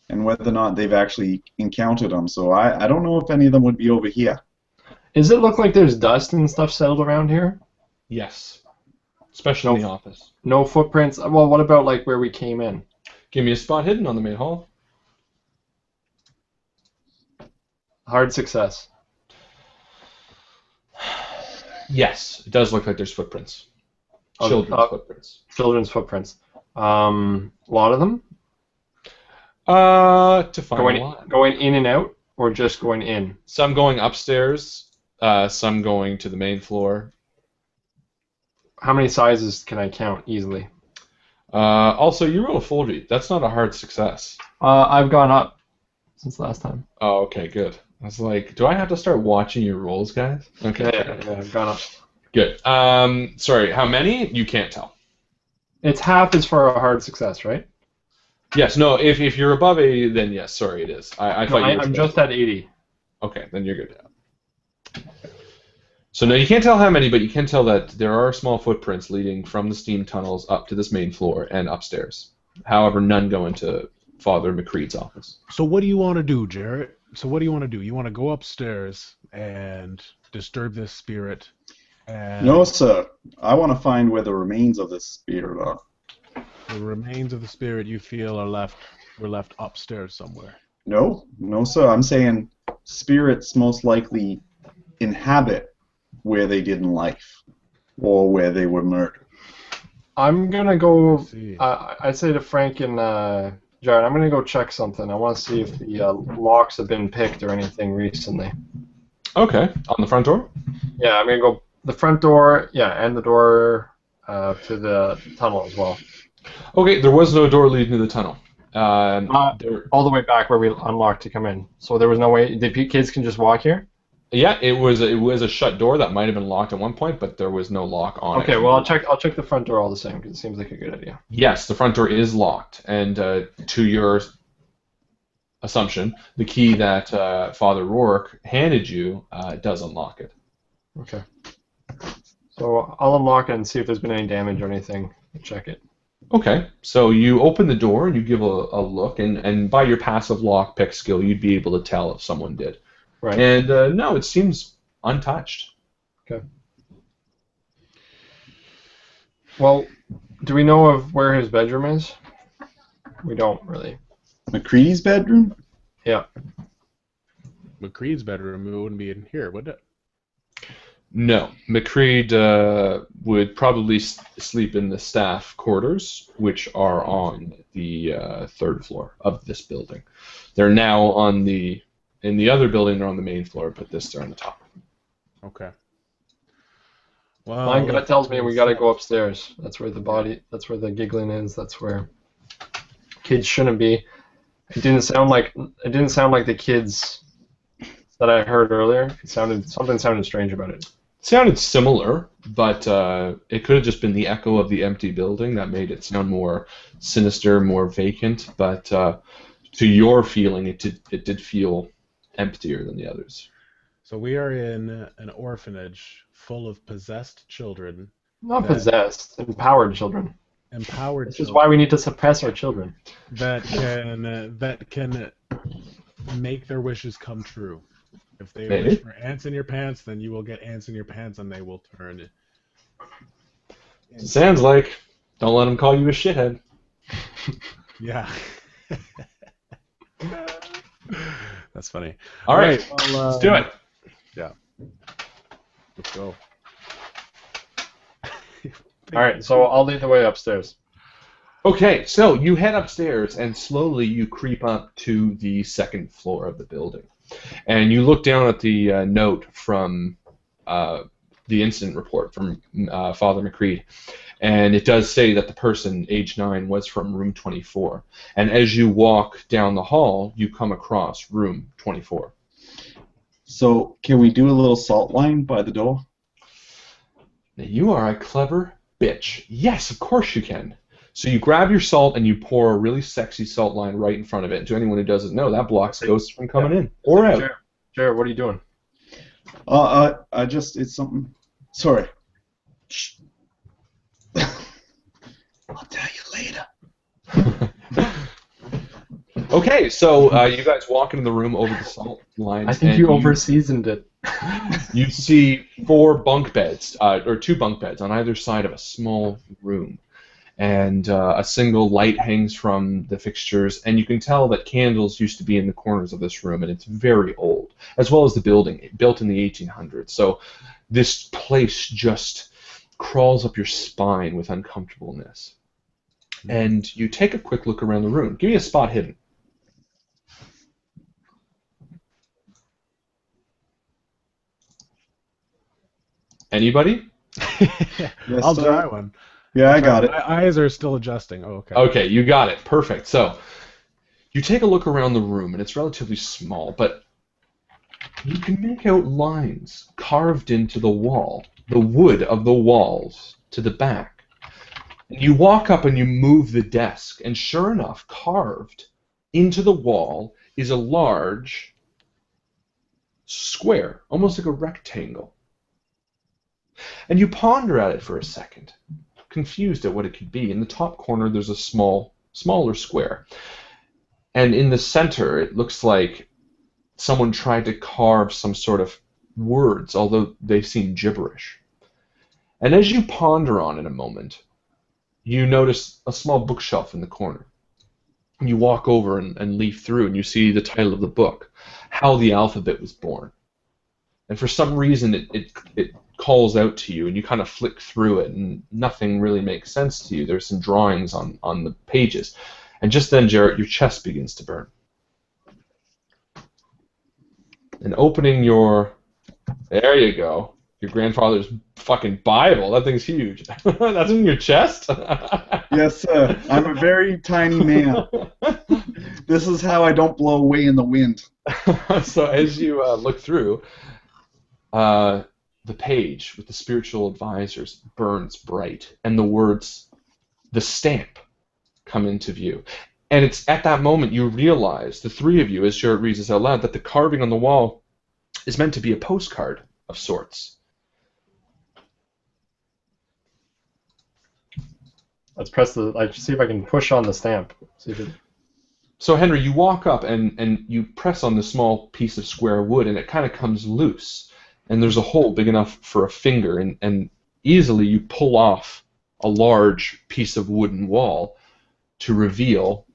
And whether or not they've actually encountered him. So I don't know if any of them would be over here. Does it look like there's dust and stuff settled around here? Yes. Especially in the office. No footprints. Well, what about like where we came in? Give me a spot hidden on the main hall. Hard success. Yes, it does look like there's footprints. Children's footprints. Children's footprints. A lot of them? To find a lot. Going in and out, or just going in? Some going upstairs, some going to the main floor. How many sizes can I count easily? Also, you roll a full read. That's not a hard success. I've gone up since last time. Oh, okay, good. I was like, do I have to start watching your rolls, guys? Okay. Yeah, I've gone up. Good. Sorry, how many? You can't tell. It's half is for a hard success, right? Yes, no, if you're above 80, then yes, sorry, it is. I'm just at 80. Okay, then you're good. So no, you can't tell how many, but you can tell that there are small footprints leading from the steam tunnels up to this main floor and upstairs. However, none go into Father McCreed's office. So what do you want to do, Jarrett? So what do you want to do? You want to go upstairs and disturb this spirit? And No, sir. I want to find where the remains of this spirit are. the remains of the spirit you feel were left upstairs somewhere. No, sir. I'm saying spirits most likely inhabit where they did in life or where they were murdered. I'm gonna go. I'd say to Frank and Jared, I'm gonna go check something. I want to see if the locks have been picked or anything recently. Okay, on the front door? Yeah, I'm gonna go the front door. Yeah, and the door to the tunnel as well. Okay, there was no door leading to the tunnel. All the way back where we unlocked to come in. So there was no way. The kids can just walk here. Yeah, it was a shut door that might have been locked at one point, but there was no lock on it. Okay, well I'll check the front door all the same because it seems like a good idea. Yes, the front door is locked, and to your assumption, the key that Father Rourke handed you does unlock it. Okay. So I'll unlock it and see if there's been any damage or anything. Check it. Okay, so you open the door and you give a look, and by your passive lockpick skill, you'd be able to tell if someone did. Right. And no, it seems untouched. Okay. Well, do we know of where his bedroom is? We don't really. McCready's bedroom? Yeah. McCready's bedroom wouldn't be in here, would it? No, McCreed would probably sleep in the staff quarters, which are on the third floor of this building. They're now in the other building. They're on the main floor, but they're on the top. Okay. Well, My gut tells me we gotta go upstairs. That's where the giggling is. That's where kids shouldn't be. It didn't sound like the kids that I heard earlier. Something sounded strange about it. It sounded similar, but it could have just been the echo of the empty building that made it sound more sinister, more vacant. But to your feeling, it did feel emptier than the others. So we are in an orphanage full of possessed children. Not possessed, empowered children. Empowered This children. is why we need to suppress our children. That can make their wishes come true. If they wish for ants in your pants, then you will get ants in your pants, and they will turn. Sounds like. Don't let them call you a shithead. Yeah. That's funny. All right, well, let's do it. Yeah. Let's go. All right, so I'll lead the way upstairs. Okay, so you head upstairs and slowly you creep up to the second floor of the building. And you look down at the note from the incident report from Father McCreed. And it does say that the person, age 9, was from room 24. And as you walk down the hall, you come across room 24. So, can we do a little salt line by the door? Now, you are a clever bitch. Yes, of course you can. So you grab your salt and you pour a really sexy salt line right in front of it. And to anyone who doesn't know, that blocks ghosts from coming in or out. Jared, what are you doing? It's something. Sorry. Shh. I'll tell you later. Okay, so you guys walk into the room over the salt lines. I think you over-seasoned it. You see 4 bunk beds, or 2 bunk beds on either side of a small room. And a single light hangs from the fixtures, and you can tell that candles used to be in the corners of this room, and it's very old, as well as the building, built in the 1800s. So this place just crawls up your spine with uncomfortableness. And you take a quick look around the room. Give me a spot hidden. Anybody? Yes, I'll sir. try one. Yeah, I got it. My eyes are still adjusting. Oh, okay. Okay, you got it. Perfect. So you take a look around the room, and it's relatively small, but you can make out lines carved into the wall, the wood of the walls to the back. And you walk up and you move the desk, and sure enough, carved into the wall is a large square, almost like a rectangle. And you ponder at it for a second, confused at what it could be. In the top corner, there's a smaller square. And in the center, it looks like someone tried to carve some sort of words, although they seem gibberish. And as you ponder on it a moment, you notice a small bookshelf in the corner. And you walk over and leaf through, and you see the title of the book, How the Alphabet Was Born. And for some reason, it calls out to you, and you kind of flick through it, and nothing really makes sense to you. There's some drawings on the pages. And just then, Jarrett, your chest begins to burn. And opening your... There you go. Your grandfather's fucking Bible. That thing's huge. That's in your chest? Yes, sir. I'm a very tiny man. This is how I don't blow away in the wind. So as you look through, the page with the spiritual advisors burns bright, and the words, the stamp, come into view. And it's at that moment you realize, the three of you, as Jared reads this out loud, that the carving on the wall is meant to be a postcard of sorts. Let's press see if I can push on the stamp. See if it... So Henry, you walk up and you press on the small piece of square wood, and it kind of comes loose. And there's a hole big enough for a finger, and easily you pull off a large piece of wooden wall to reveal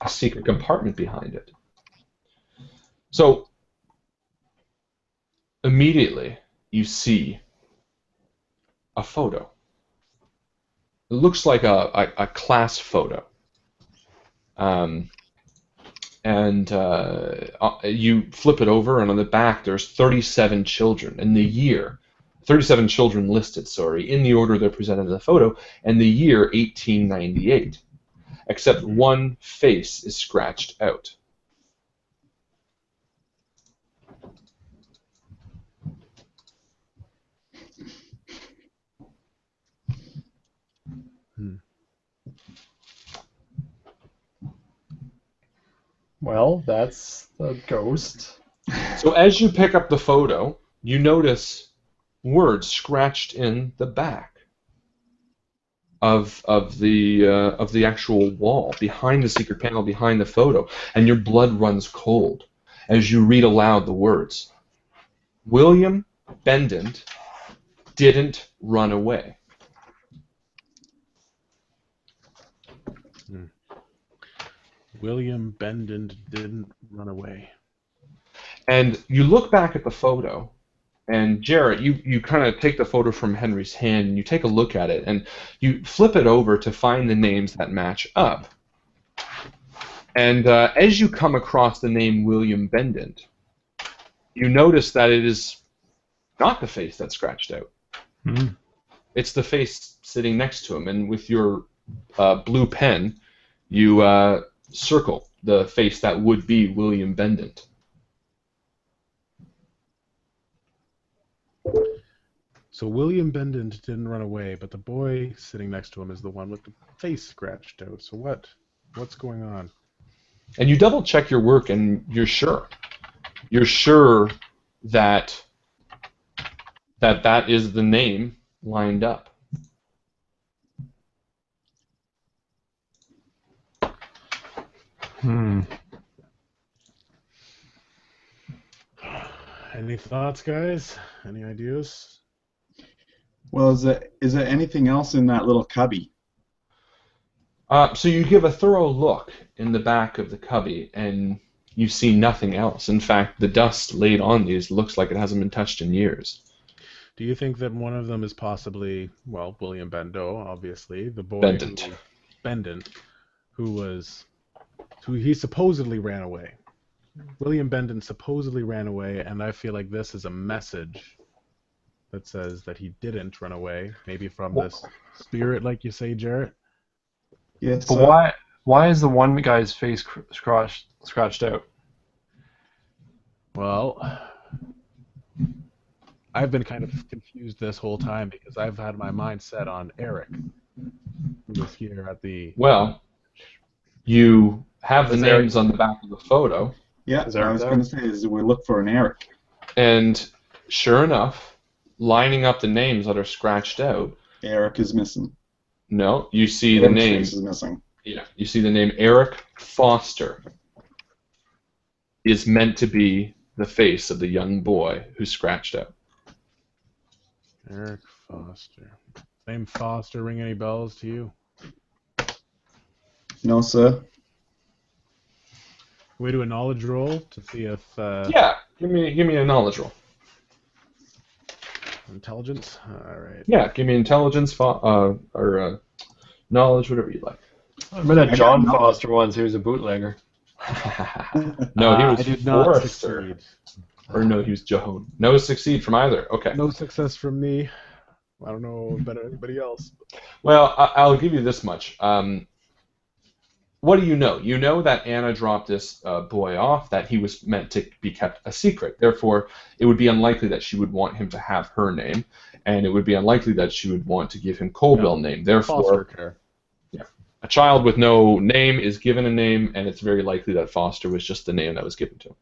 a secret compartment behind it. So immediately you see a photo. It looks like a class photo. You flip it over, and on the back there's 37 children in the year. 37 children listed, sorry, in the order they're presented in the photo, and the year 1898. Except one face is scratched out. Well, that's the ghost. So as you pick up the photo, you notice words scratched in the back of the actual wall, behind the secret panel, behind the photo, and your blood runs cold as you read aloud the words. William Bendant didn't run away. William Bendant didn't run away. And you look back at the photo, and Jarrett, you kind of take the photo from Henry's hand, and you take a look at it, and you flip it over to find the names that match up. And as you come across the name William Bendant, you notice that it is not the face that's scratched out. Mm. It's the face sitting next to him, and with your blue pen, you circle the face that would be William Bendant. So William Bendant didn't run away, but the boy sitting next to him is the one with the face scratched out. So what's going on? And you double check your work, and you're sure. You're sure that that is the name lined up. Any thoughts, guys? Any ideas? Well, is there anything else in that little cubby? So you give a thorough look in the back of the cubby, and you see nothing else. In fact, the dust laid on these looks like it hasn't been touched in years. Do you think that one of them is possibly, well, William Bendot, obviously, the boy Bendant, who he supposedly ran away. William Bendant supposedly ran away, and I feel like this is a message that says that he didn't run away, maybe from this spirit, like you say, Jarrett. Yes. But why is the one guy's face scratched out? Well, I've been kind of confused this whole time because I've had my mind set on Eric, who was here at the... Well, you have the names on the back of the photo. Yeah, I was going to say, we look for an Eric. And sure enough, lining up the names that are scratched out... Eric is missing. No, you see the name... Face is missing. Yeah, you see the name Eric Foster is meant to be the face of the young boy who's scratched out. Eric Foster. Name Foster ring any bells to you? No, sir. Can we do a knowledge roll to see if... Yeah, give me a knowledge roll. Intelligence? Alright. Yeah, give me intelligence or knowledge, whatever you like. I met a John Foster once. He was a bootlegger. No, he was I did not Forrester. succeed. Or no, he was Joan. No succeed from either. Okay. No success from me. I don't know about anybody else. Well, I'll give you this much. What do you know? You know that Anna dropped this boy off, that he was meant to be kept a secret. Therefore, it would be unlikely that she would want him to have her name, and it would be unlikely that she would want to give him Colville's name. Therefore, yeah, a child with no name is given a name, and it's very likely that Foster was just the name that was given to him.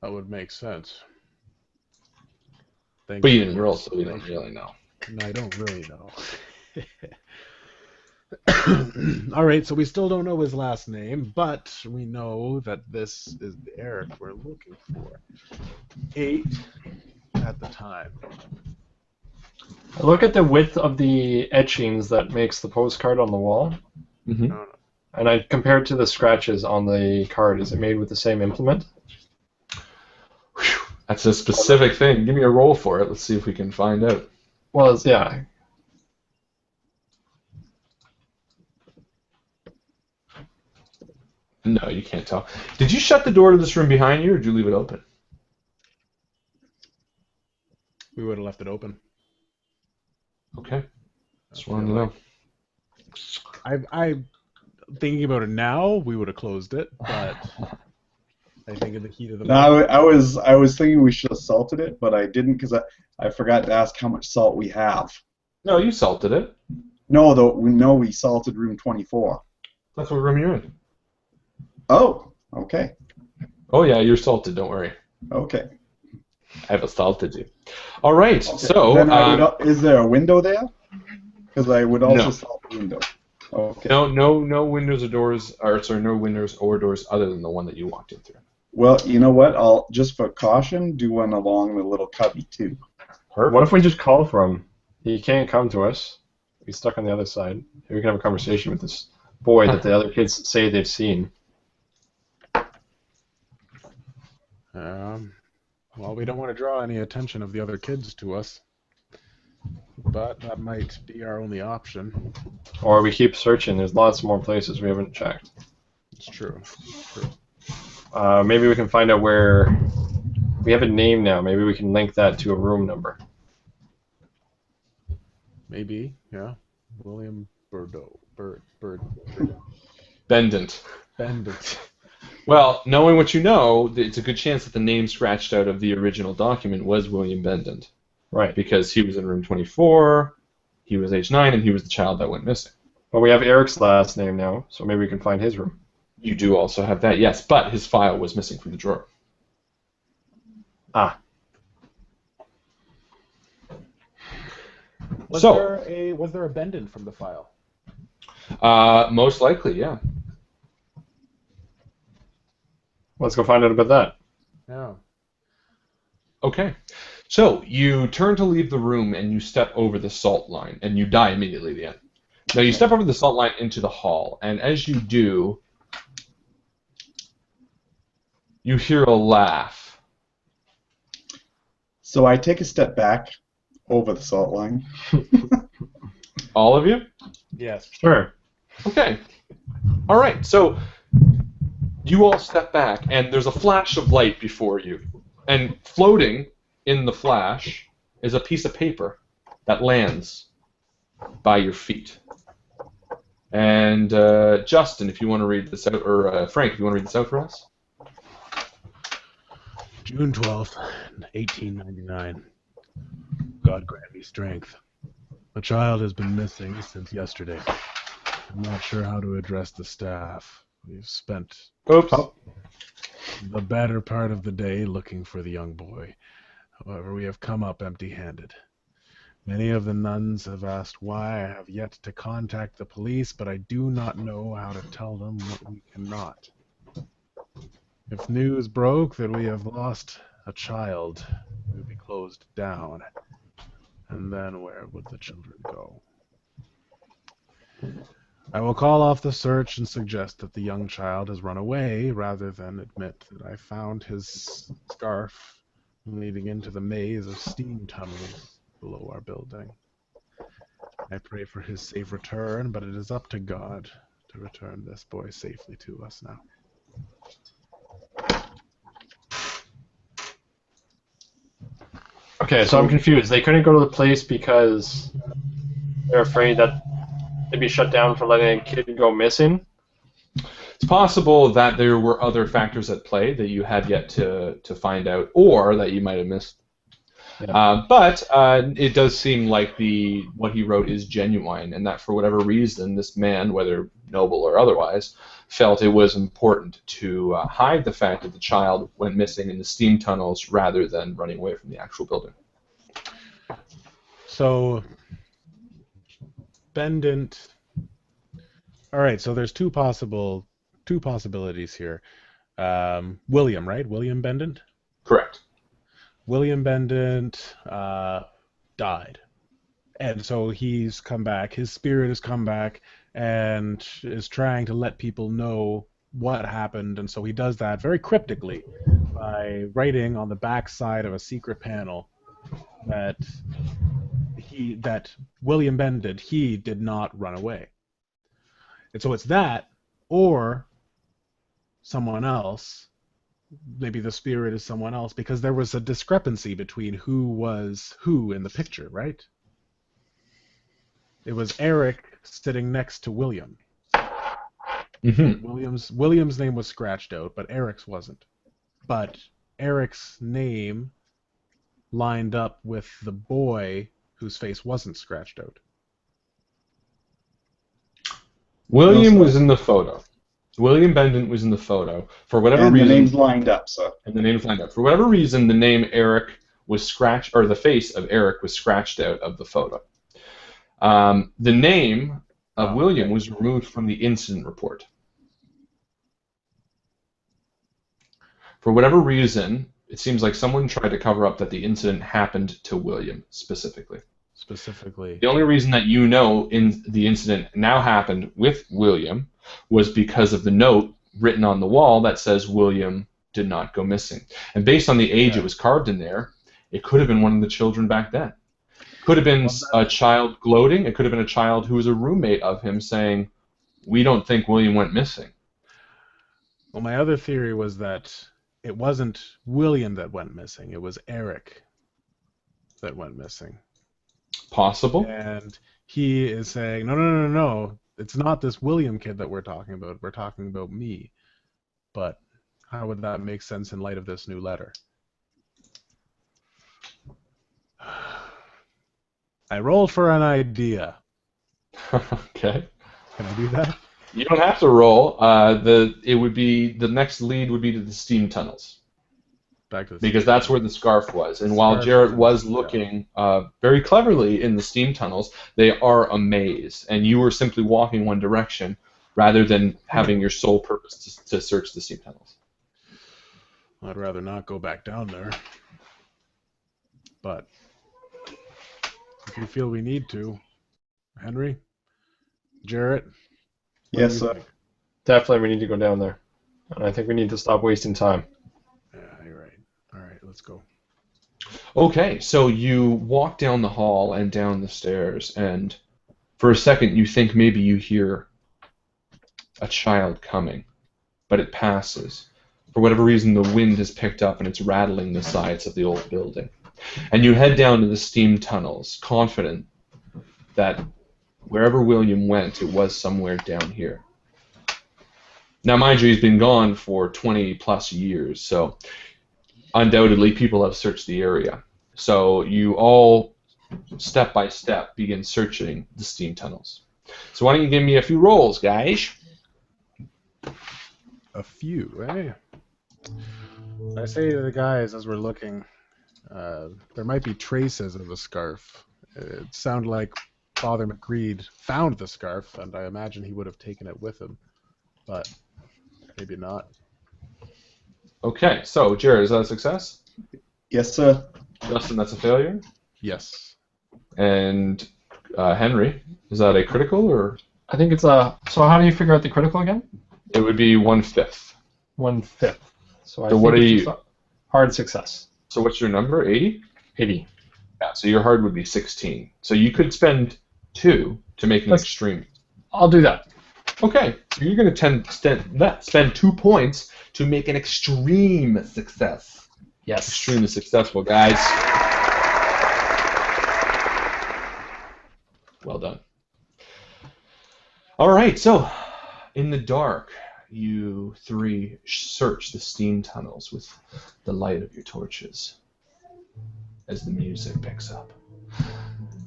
That would make sense. But you didn't roll, so we don't really know. No, I don't really know. All right, so we still don't know his last name, but we know that this is the Eric we're looking for. 8 at the time. Look at the width of the etchings that makes the postcard on the wall, Mm-hmm. and I compare it to the scratches on the card. Is it made with the same implement? That's a specific thing. Give me a roll for it. Let's see if we can find out. Well, yeah. No, you can't tell. Did you shut the door to this room behind you, or did you leave it open? We would have left it open. Okay. Just wanted to know. I thinking about it now, we would have closed it, but I think in the heat of the No, I was thinking we should have salted it, but I didn't because I forgot to ask how much salt we have. No, you salted it. No, we salted room 24. That's what room you're in. Oh, okay, Oh yeah, you're salted. Don't worry. okay. I've assaulted you. All right. Okay. So, Then is there a window there? Because I would also No. salt the window. Okay. no windows or doors, or sorry, no windows or doors other than the one that you walked in through. Well, you know what? I'll just for caution do one along the little cubby too. Perfect. What if we just call for him? He can't come to us. He's stuck on the other side. Maybe we can have a conversation with this boy that the other kids say they've seen. Well, we don't want to draw any attention of the other kids to us, but that might be our only option. Or we keep searching. There's lots more places we haven't checked. It's true. Maybe we can find out where... We have a name now. Maybe we can link that to a room number. Maybe, yeah. William Bendant. Bendant. Well, knowing what you know, it's a good chance that the name scratched out of the original document was William Bendant. Right. Because he was in room 24, he was age 9, and he was the child that went missing. Well, we have Eric's last name now, so maybe we can find his room. You do also have that, yes, but his file was missing from the drawer. Ah. Was So, there a Bendant from the file? most likely, yeah. Let's go find out about that. Yeah. Okay. So, you turn to leave the room and you step over the salt line, and you die immediately at the end. Now, you step over the salt line into the hall, and as you do, you hear a laugh. So I take a step back over the salt line. All of you? Yes. Sure. Okay. All right. So you all step back, and there's a flash of light before you. And floating in the flash is a piece of paper that lands by your feet. And Justin, if you want to read this out, or Frank, if you want to read this out for us. June 12th, 1899. God grant me strength. A child has been missing since yesterday. I'm not sure how to address the staff. We've spent the better part of the day looking for the young boy. However, we have come up empty-handed. Many of the nuns have asked why I have yet to contact the police, but I do not know how to tell them what we cannot. If news broke that we have lost a child, we would be closed down. And then where would the children go? I will call off the search and suggest that the young child has run away rather than admit that I found his scarf leading into the maze of steam tunnels below our building. I pray for his safe return, but it is up to God to return this boy safely to us now. Okay, so I'm confused. They couldn't go to the place because they're afraid that they'd be shut down for letting a kid go missing? It's possible that there were other factors at play that you had yet to find out, or that you might have missed. Yeah. But it does seem like what he wrote is genuine, and that for whatever reason, this man, whether noble or otherwise, felt it was important to hide the fact that the child went missing in the steam tunnels rather than running away from the actual building. So, Bendant. All right, so there's two possibilities here. William, right? William Bendant? Correct. William Bendant died. And so he's come back. His spirit has come back and is trying to let people know what happened. And so he does that very cryptically by writing on the back side of a secret panel that William Bendit, he did not run away. And so it's that, or someone else. Maybe the spirit is someone else, because there was a discrepancy between who was who in the picture, right? It was Eric sitting next to William. Mm-hmm. William's name was scratched out, but Eric's wasn't. But Eric's name lined up with the boy whose face wasn't scratched out. William was in the photo. William Bendit was in the photo. For whatever reason, the names lined up, sir. And the names lined up. For whatever reason, the name Eric was scratched, or the face of Eric was scratched out of the photo. The name of William was removed from the incident report. For whatever reason, it seems like someone tried to cover up that the incident happened to William specifically. The only reason that you know the incident now happened with William was because of the note written on the wall that says William did not go missing. And based on the age it was carved in there, it could have been one of the children back then. Could have been a child gloating. It could have been a child who was a roommate of him saying, "We don't think William went missing." Well, my other theory was that it wasn't William that went missing. It was Eric that went missing. Possible. And he is saying, no. It's not this William kid that we're talking about. We're talking about me. But how would that make sense in light of this new letter? I rolled for an idea. Okay. Can I do that? You don't have to roll. The next lead would be to the steam tunnels. Because that's where the scarf was. And while Jarrett was looking very cleverly in the steam tunnels, they are a maze. And you were simply walking one direction rather than having your sole purpose to search the steam tunnels. I'd rather not go back down there. But if you feel we need to, Henry, Jarrett. Yes, sir. Definitely we need to go down there. And I think we need to stop wasting time. Yeah, you're right. All right, let's go. Okay, so you walk down the hall and down the stairs, and for a second you think maybe you hear a child coming, but it passes. For whatever reason, the wind has picked up and it's rattling the sides of the old building. And you head down to the steam tunnels, confident that wherever William went, it was somewhere down here. Now, mind you, he's been gone for 20 plus years, so undoubtedly people have searched the area. So you all, step by step, begin searching the steam tunnels. So why don't you give me a few rolls, guys? A few, eh? I say to the guys as we're looking, there might be traces of the scarf. It sounded like Father McGreed found the scarf, and I imagine he would have taken it with him, but maybe not. Okay, so Jared, is that a success? Yes, sir. Justin, that's a failure? Yes. And Henry, is that a critical or? I think it's a. So how do you figure out the critical again? It would be 1/5. 1/5. So what are it's you? a hard success. So what's your number? 80? 80. Yeah. So your hard would be 16. So you could spend 2 to make an extreme. I'll do that. Okay. So you're going to spend 2 points to make an extreme success. Yes. Extremely successful, guys. Well done. All right. So in the dark, you three search the steam tunnels with the light of your torches as the music picks up.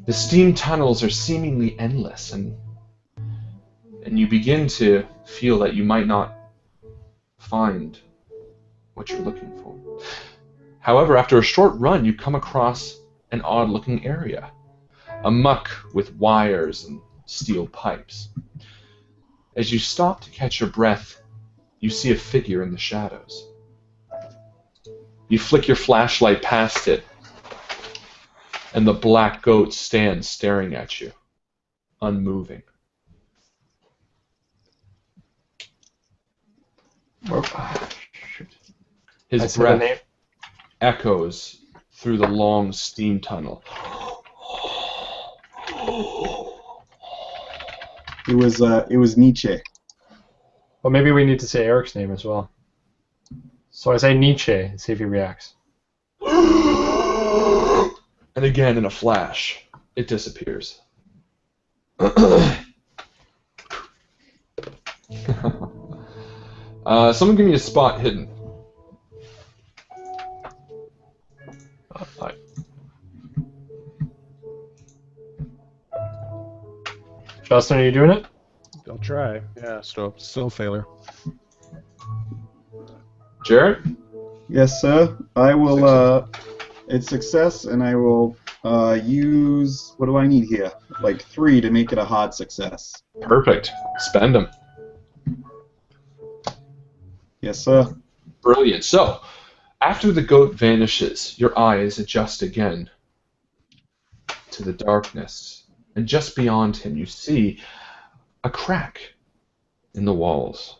The steam tunnels are seemingly endless, and you begin to feel that you might not find what you're looking for. However, after a short run, you come across an odd-looking area, a muck with wires and steel pipes. As you stop to catch your breath, you see a figure in the shadows. You flick your flashlight past it, and the black goat stands staring at you, unmoving. His breath echoes through the long steam tunnel. It was Nietzsche. Well, maybe we need to say Eric's name as well. So I say Nietzsche and see if he reacts. And again, in a flash, it disappears. Someone give me a spot hidden. Justin, are you doing it? I'll try. Yeah, still failure. Jarrett? Yes, sir. I will. It's success, and I will use. What do I need here? Like 3 to make it a hard success. Perfect. Spend them. Yes, sir. Brilliant. So, after the goat vanishes, your eyes adjust again to the darkness. And just beyond him, you see a crack in the walls.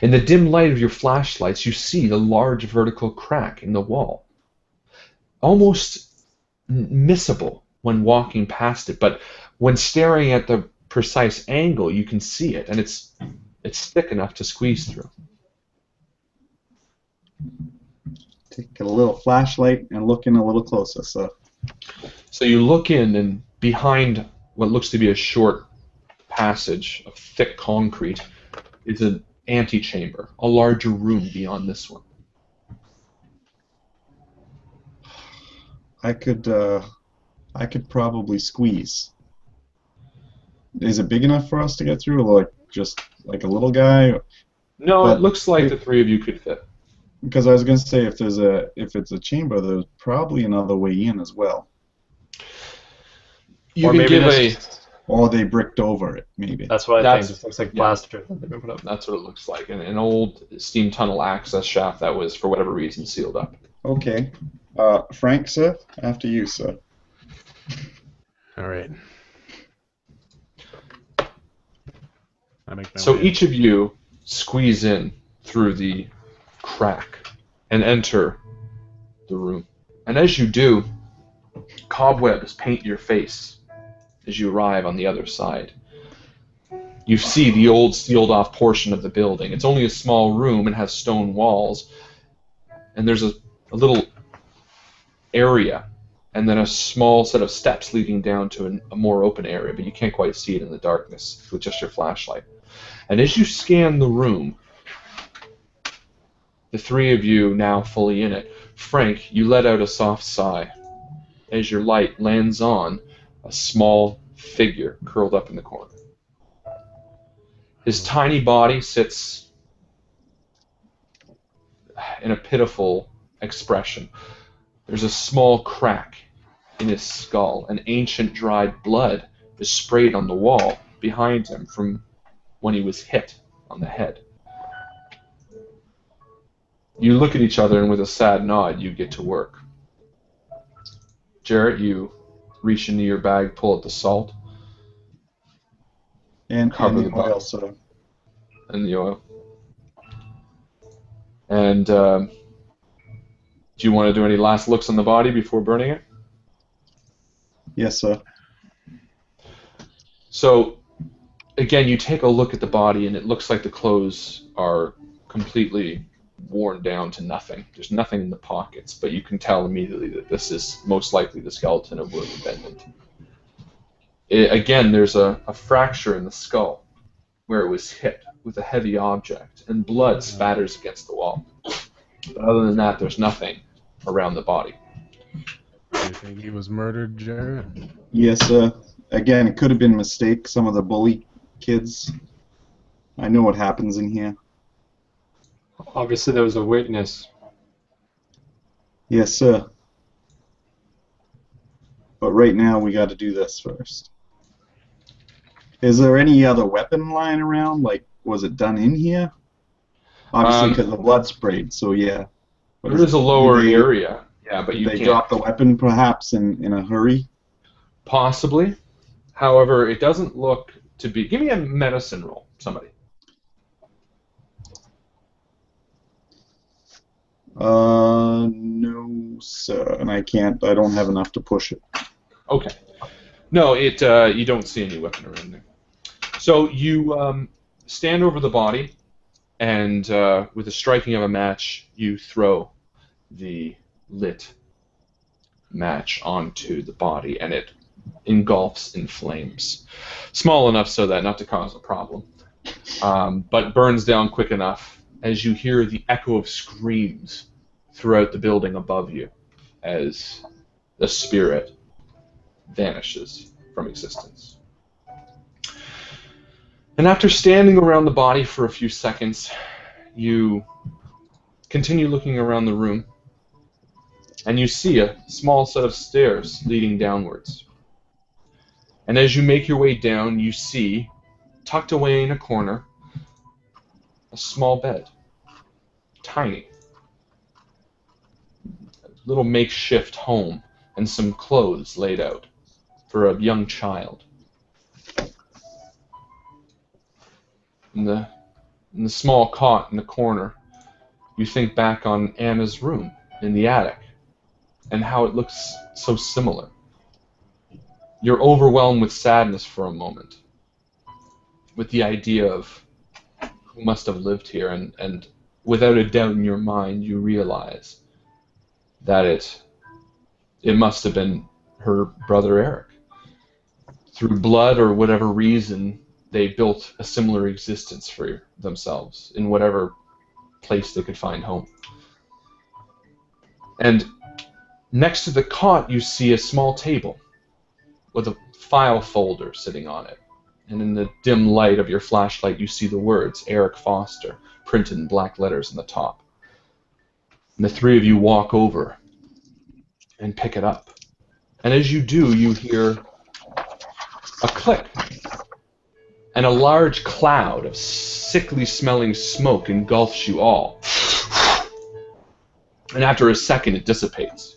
In the dim light of your flashlights, you see the large vertical crack in the wall. Almost missable when walking past it, but when staring at the precise angle, you can see it, and it's thick enough to squeeze through. Take a little flashlight and look in a little closer, sir. So you look in, and behind what looks to be a short passage of thick concrete is an antechamber, a larger room beyond this one. I could probably squeeze. Is it big enough for us to get through, or like just like a little guy? No, But it looks like the 3 of you could fit. Because I was going to say, if it's a chamber, there's probably another way in as well. You can give a. Or they bricked over it, maybe. That's what I think. It looks like plaster. That's what it looks like. An old steam tunnel access shaft that was, for whatever reason, sealed up. Okay. Frank, sir, after you, sir. All right. So each of you squeeze in through the crack and enter the room. And as you do, cobwebs paint your face as you arrive on the other side. You see the old sealed-off portion of the building. It's only a small room and has stone walls, and there's a little area and then a small set of steps leading down to a more open area, but you can't quite see it in the darkness with just your flashlight. And as you scan the room, the 3 of you now fully in it, Frank, you let out a soft sigh as your light lands on a small figure curled up in the corner. His tiny body sits in a pitiful expression. There's a small crack in his skull, and ancient dried blood is sprayed on the wall behind him from when he was hit on the head. You look at each other, and with a sad nod, you get to work. Jarrett, you reach into your bag, pull out the salt, and cover the oil, sir. And the oil. And do you want to do any last looks on the body before burning it? Yes, sir. So, again, you take a look at the body, and it looks like the clothes are completely worn down to nothing. There's nothing in the pockets, but you can tell immediately that this is most likely the skeleton of William Bendant. Again, there's a fracture in the skull where it was hit with a heavy object, and blood spatters against the wall. But other than that, there's nothing around the body. Do you think he was murdered, Jared? Yes, sir. Again, it could have been a mistake. Some of the bully kids. I know what happens in here. Obviously, there was a witness. Yes, sir. But right now, we got to do this first. Is there any other weapon lying around? Like, was it done in here? Obviously, because the blood sprayed, so yeah. But there is a lower area. Yeah, but you they can't. dropped the weapon, perhaps, in a hurry? Possibly. However, it doesn't look to be... Give me a medicine roll, somebody. No, sir. And I don't have enough to push it. Okay. No, you don't see any weapon around there. So you stand over the body, and with the striking of a match, you throw the lit match onto the body, and it engulfs in flames. Small enough so that not to cause a problem, but burns down quick enough as you hear the echo of screams throughout the building above you as the spirit vanishes from existence. And after standing around the body for a few seconds, you continue looking around the room, and you see a small set of stairs leading downwards. And as you make your way down, you see, tucked away in a corner, a small bed. Tiny. A little makeshift home, and some clothes laid out for a young child. In the small cot in the corner, you think back on Anna's room in the attic, and how it looks so similar. You're overwhelmed with sadness for a moment, with the idea of who must have lived here, and without a doubt in your mind, you realize that it must have been her brother Eric. Through blood or whatever reason, they built a similar existence for themselves in whatever place they could find home. And next to the cot, you see a small table with a file folder sitting on it. And in the dim light of your flashlight, you see the words, Eric Foster, printed in black letters on the top. And the three of you walk over and pick it up. And as you do, you hear a click. And a large cloud of sickly-smelling smoke engulfs you all. And after a second, it dissipates.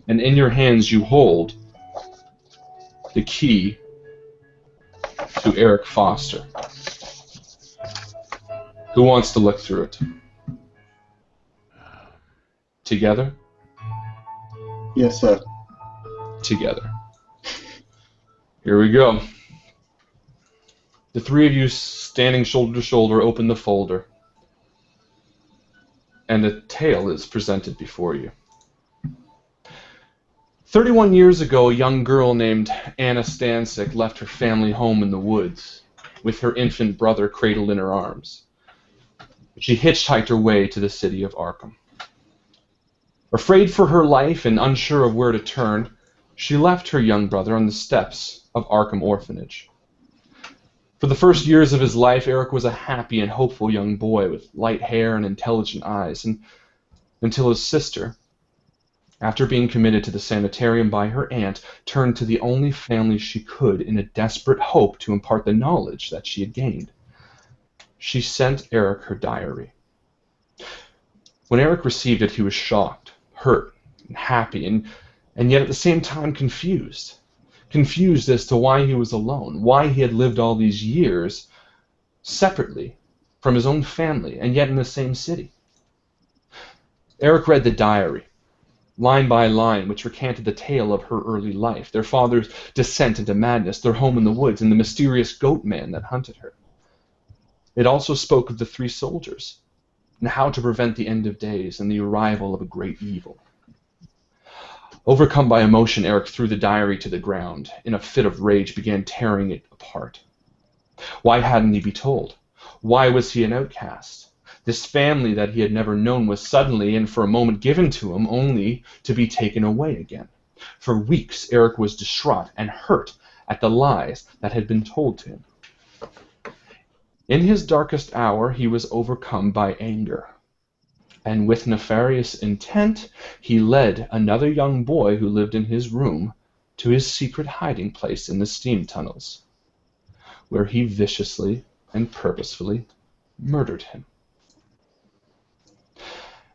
And in your hands, you hold the key to Eric Foster. Who wants to look through it? Together? Yes, sir. Together. Here we go. The three of you standing shoulder to shoulder open the folder, and a tale is presented before you. 31 years ago, a young girl named Anna Stancic left her family home in the woods with her infant brother cradled in her arms. She hitchhiked her way to the city of Arkham. Afraid for her life and unsure of where to turn, she left her young brother on the steps of Arkham Orphanage. For the first years of his life, Eric was a happy and hopeful young boy with light hair and intelligent eyes, and until his sister, after being committed to the sanitarium by her aunt, turned to the only family she could in a desperate hope to impart the knowledge that she had gained. She sent Eric her diary. When Eric received it, he was shocked, hurt, and happy, and yet at the same time confused. Confused as to why he was alone, why he had lived all these years separately from his own family, and yet in the same city. Eric read the diary, line by line, which recanted the tale of her early life, their father's descent into madness, their home in the woods, and the mysterious goat man that hunted her. It also spoke of the three soldiers, and how to prevent the end of days and the arrival of a great evil. Overcome by emotion, Eric threw the diary to the ground. In a fit of rage, began tearing it apart. Why hadn't he been told? Why was he an outcast? This family that he had never known was suddenly and for a moment given to him, only to be taken away again. For weeks, Eric was distraught and hurt at the lies that had been told to him. In his darkest hour, he was overcome by anger. And with nefarious intent, he led another young boy who lived in his room to his secret hiding place in the steam tunnels, where he viciously and purposefully murdered him.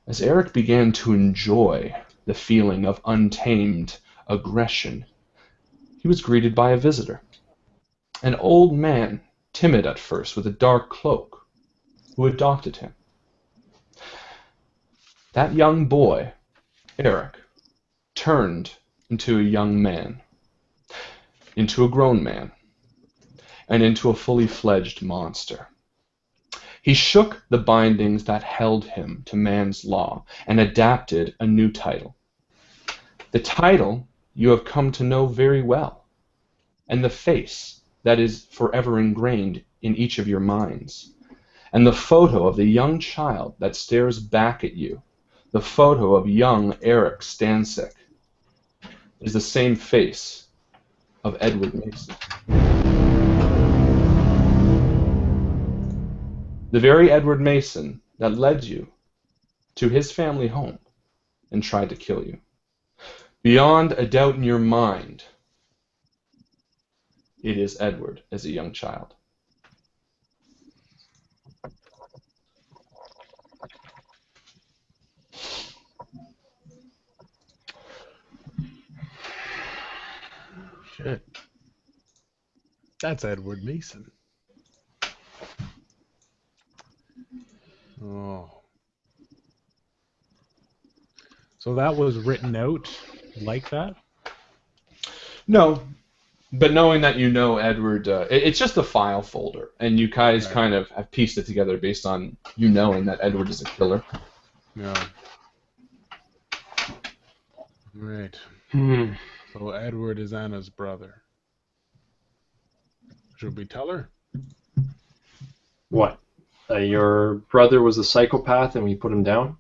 As Eric began to enjoy the feeling of untamed aggression, he he was greeted by a visitor, an old man, timid at first, with a dark cloak, who adopted him. That young boy, Eric, turned into a young man, into a grown man, and into a fully fledged monster. He shook the bindings that held him to man's law and adapted a new title. The title you have come to know very well, and the face that is forever ingrained in each of your minds, and the photo of the young child that stares back at you, the photo of young Eric Stansick, is the same face of Edward Mason. The very Edward Mason that led you to his family home and tried to kill you. Beyond a doubt in your mind, it is Edward as a young child. Shit. That's Edward Mason. Oh. So that was written out like that? No, but knowing that you know Edward, it's just a file folder, and you guys kind of have pieced it together based on you knowing that Edward is a killer. Yeah. Right. So Edward is Anna's brother. Should we tell her? What? Your brother was a psychopath and we put him down?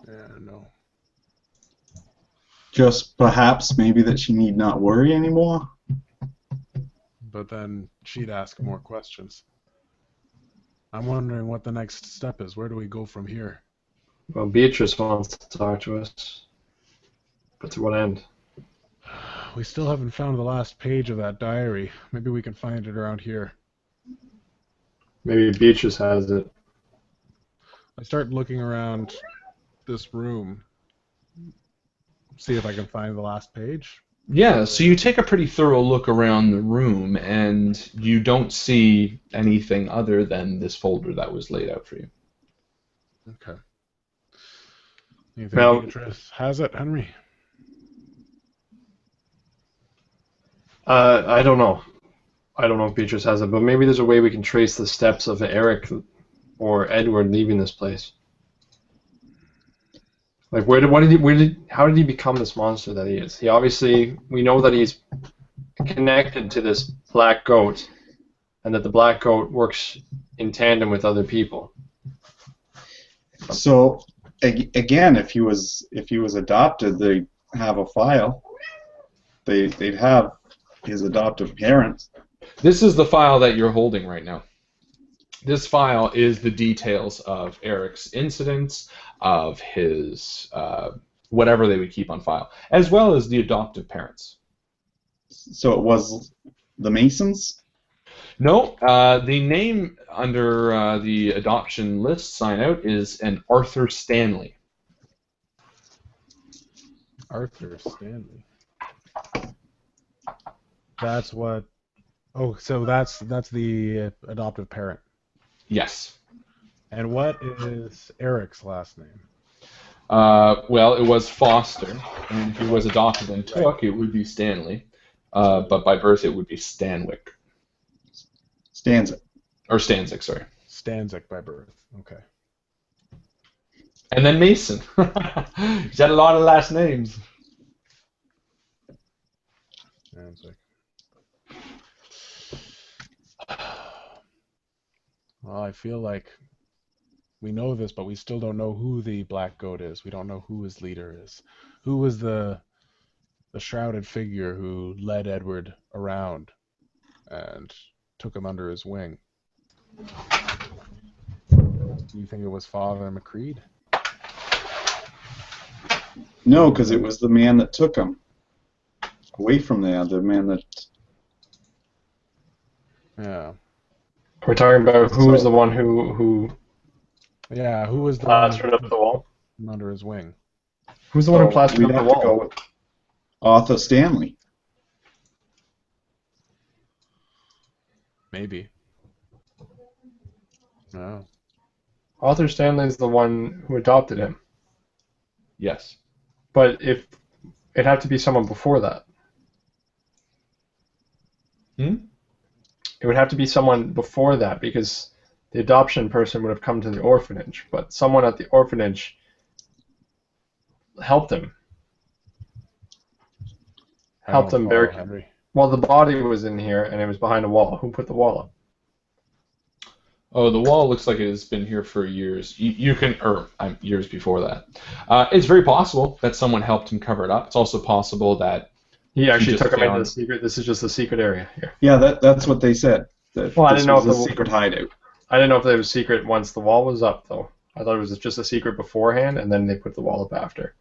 Yeah, no. Just perhaps maybe that she need not worry anymore? But then she'd ask more questions. I'm wondering what the next step is. Where do we go from here? Well, Beatrice wants to talk to us. But to what end? We still haven't found the last page of that diary. Maybe we can find it around here. Maybe Beatrice has it. I start looking around this room. See if I can find the last page. Yeah, so you take a pretty thorough look around the room, and you don't see anything other than this folder that was laid out for you. Okay. You think Well, Beatrice has it, Henry? I don't know. I don't know if Beatrice has it, but maybe there's a way we can trace the steps of Eric or Edward leaving this place. Like, how did he become this monster that he is? He obviously, we know that he's connected to this black goat, and that the black goat works in tandem with other people. So again, if he was adopted, they'd have a file. They'd have his adoptive parents. This is the file that you're holding right now. This file is the details of Eric's incidents, of his whatever they would keep on file, as well as the adoptive parents. So it was the Masons? No, the name under the adoption list sign out is an Arthur Stanley. Arthur Stanley. That's what. Oh, so that's the adoptive parent. Yes. And what is Eric's last name? Well, it was Foster, and if he was adopted and took, it would be Stanley. But by birth, it would be Stanwick. Stanzik. Or Stanzik, sorry. Stanzik by birth. Okay. And then Mason. He's had a lot of last names. Stanzik. Well, I feel like we know this, but we still don't know who the Black Goat is. We don't know who his leader is. Who was the shrouded figure who led Edward around and took him under his wing? Do you think it was Father McCreed? No, because it was the man that took him away from there. The man that. Yeah. We're talking about who was the one who Yeah, who was the plastered up the wall? under his wing? Who's the one who plastered we'd up the have to wall? go with Arthur Stanley. Maybe. Oh. Arthur Stanley's the one who adopted him. Yes. But if it'd have to be someone before that. Hmm? It would have to be someone before that because the adoption person would have come to the orphanage, but someone at the orphanage helped him. Helped him bury. Henry. Well, the body was in here and it was behind a wall. Who put the wall up? Oh, the wall looks like it has been here for years. You can, or years before that. It's very possible that someone helped him cover it up. It's also possible that He actually just took him into found- the secret. This is just the secret area here. Yeah, that's what they said. That Well, I this didn't know was if a the- secret hideout. I didn't know if it was secret once the wall was up, though. I thought it was just a secret beforehand, and then they put the wall up after.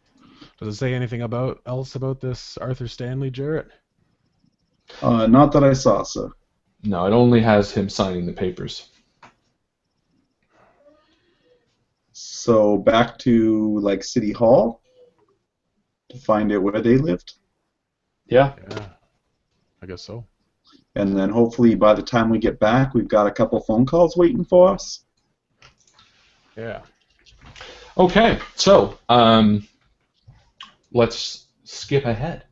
Does it say anything else about this Arthur Stanley, Jarrett? Not that I saw, sir. no, it only has him signing the papers. So back to like City Hall to find out where they lived, Yeah. Yeah. I guess so. and then hopefully by the time we get back, we've got a couple phone calls waiting for us. Yeah. Okay, so let's skip ahead.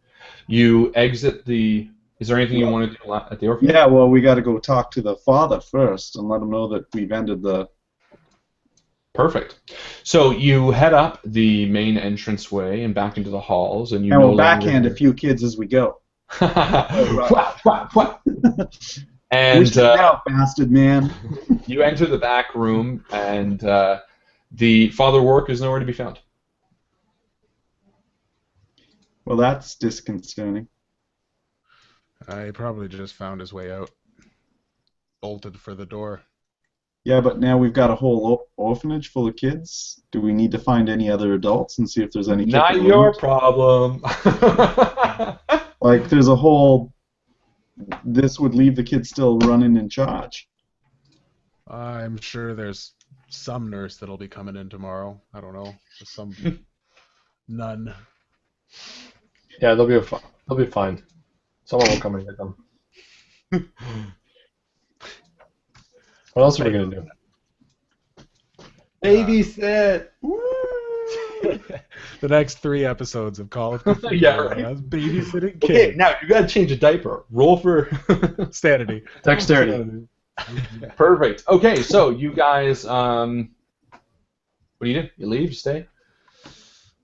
You exit the. Is there anything you want to do at the orphanage? Yeah, well, we got to go talk to the father first and let him know that we've ended the. Perfect. So you head up the main entranceway and back into the halls, and you And no we'll backhand a longer... few kids as we go. Wha, wha, wha. And Wish it now, bastard man. you enter the back room, and the Father Rourke is nowhere to be found. Well, that's disconcerting. He probably just found his way out. Bolted for the door. Yeah, but now we've got a whole orphanage full of kids. Do we need to find any other adults and see if there's any kids Not around? your problem. Like, there's a whole. This would leave the kids still running in charge. I'm sure there's some nurse that'll be coming in tomorrow. I don't know. Just some nun. Yeah, they'll be fine. Someone will come and get them. What else are we gonna do? Babysit. The next 3 episodes of Call of Cthulhu. Yeah, right. That's babysitting Okay, kids. now you gotta change a diaper. Roll for Sanity. Dexterity. Perfect. Okay, so you guys, what do you do? You leave? You stay?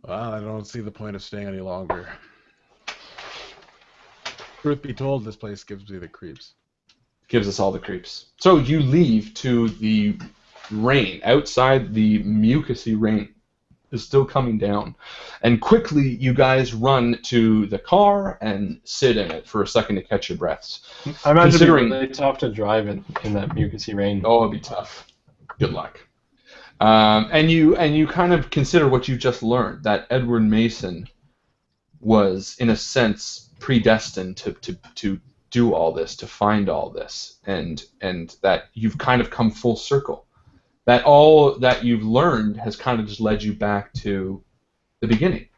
Well, I don't see the point of staying any longer. Truth be told, this place gives me the creeps. Gives us all the creeps. So you leave to the rain. Outside, the mucousy rain is still coming down. And quickly, you guys run to the car and sit in it for a second to catch your breaths. I imagine it'd be Considering- really tough to drive in that mucousy rain. Oh, it'd be tough. Good luck. And you kind of consider what you just learned, that Edward Mason was, in a sense, predestined to do all this, to find all this, and that you've kind of come full circle. That all that you've learned has kind of just led you back to the beginning,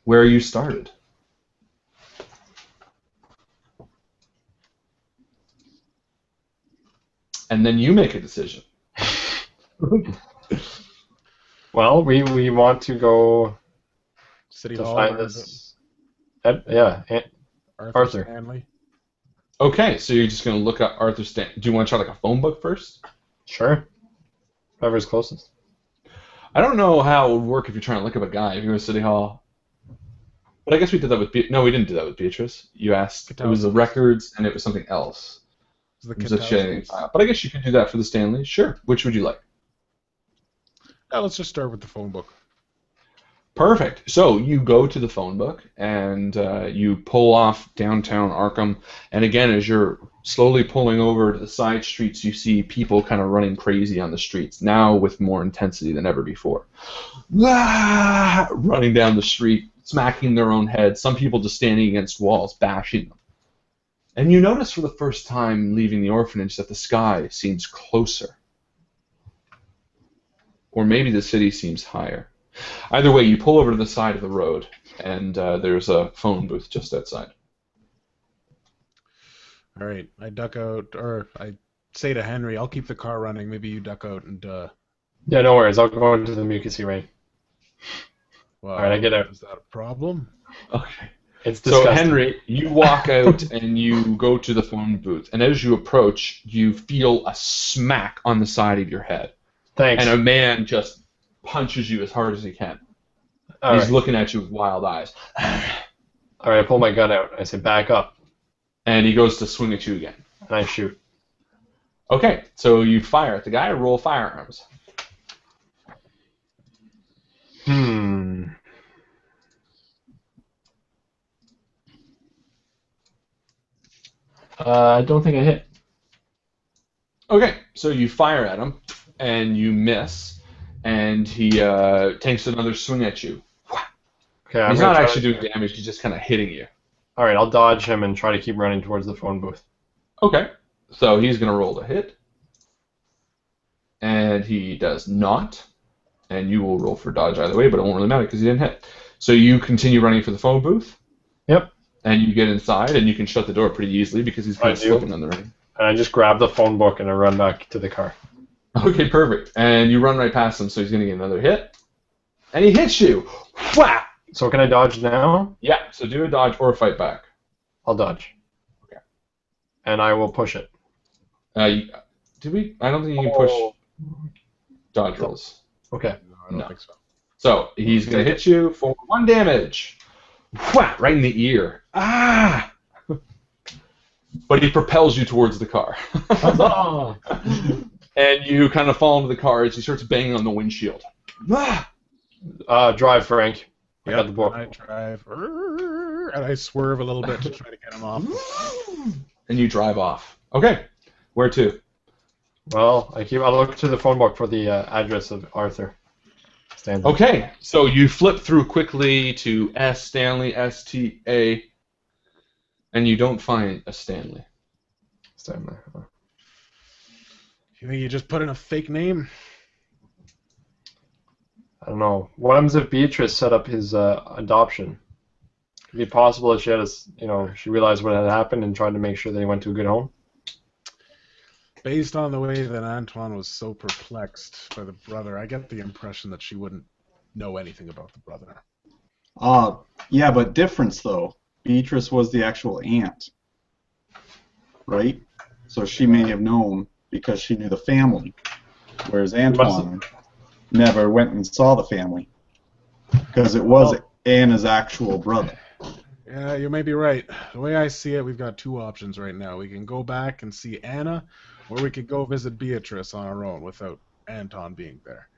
where you started. And then you make a decision. Well, we want to go City to Hall. find or is this. Arthur. Arthur Stanley. Okay, so you're just going to look up Arthur Stan. Do you want to try like a phone book first? Sure. Whoever's closest. I don't know how it would work if you're trying to look up a guy if you go to City Hall. But I guess we did that with no, we didn't do that with Beatrice. You asked. It was the records and it was something else. The It was a shading file. But I guess you could do that for the Stanley. Sure. Which would you like? Let's just start with the phone book. Perfect. So you go to the phone book and you pull off downtown Arkham. And again, as you're slowly pulling over to the side streets, you see people kind of running crazy on the streets, now with more intensity than ever before. Ah! Running down the street, smacking their own heads. Some people just standing against walls, bashing them. And you notice for the first time leaving the orphanage that the sky seems closer. Or maybe the city seems higher. Either way, you pull over to the side of the road, and there's a phone booth just outside. All right, I duck out, or I say to Henry, "I'll keep the car running. Maybe you duck out and." Yeah, no worries. I'll go into the mucusy rain. Well, All right, I get out. Is that a problem? Okay. It's disgusting. So Henry, you walk out and you go to the phone booth, and as you approach, you feel a smack on the side of your head, Thanks. and a man just punches you as hard as he can. All He's right. looking at you with wild eyes. All right, I pull my gun out. I say, back up, And he goes to swing at you again. and I shoot. Okay, so you fire at the guy. Roll firearms. I don't think I hit. Okay, so you fire at him, and you miss, and he takes another swing at you. Okay, He's not actually doing damage, he's just kind of hitting you. All right, I'll dodge him and try to keep running towards the phone booth. Okay, so he's going to roll to hit, and he does not, and you will roll for dodge either way, but it won't really matter because he didn't hit. So you continue running for the phone booth. Yep. And you get inside, and you can shut the door pretty easily because he's kind of slipping on the ring. And I just grab the phone book and I run back to the car. Okay, perfect. And you run right past him, so he's going to get another hit. And he hits you. Whap! So can I dodge now? Yeah, so do a dodge or a fight back. I'll dodge. Okay. And I will push it. Did we? I don't think you can push dodge rolls. Okay. No, I don't think so. So he's going to hit you for 1 damage. Whap! Right in the ear. Ah! But he propels you towards the car. And you kind of fall into the car as he starts banging on the windshield. Ah! Drive, Frank. I got the book. I drive, and I swerve a little bit to try to get him off. And you drive off. Okay. Where to? Well, I look to the phone book for the address of Arthur. Stanley. Okay. So you flip through quickly to S. Stanley, S-T-A, and you don't find a Stanley. Stanley. You think you just put in a fake name? I don't know. What happens if Beatrice set up his adoption? Could it be possible that she had she realized what had happened and tried to make sure that he went to a good home? Based on the way that Antoine was so perplexed by the brother, I get the impression that she wouldn't know anything about the brother. Yeah, but difference though. Beatrice was the actual aunt, right? So she may have known because she knew the family, whereas Antoine never went and saw the family because it was Anna's actual brother. Yeah, you may be right. The way I see it, we've got two options right now. We can go back and see Anna, or we could go visit Beatrice on our own without Anton being there.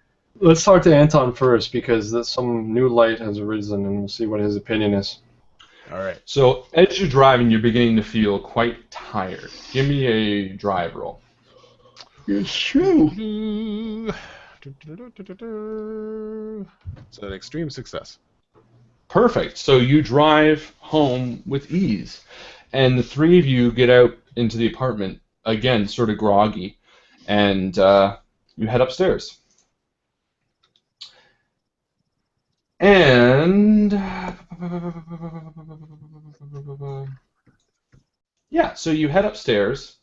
Let's talk to Anton first because some new light has arisen and we'll see what his opinion is. All right. So as you're driving, you're beginning to feel quite tired. Give me a drive roll. It's true. It's an extreme success. Perfect. So you drive home with ease. And the three of you get out into the apartment, again, sort of groggy, and you head upstairs. And yeah, so you head upstairs,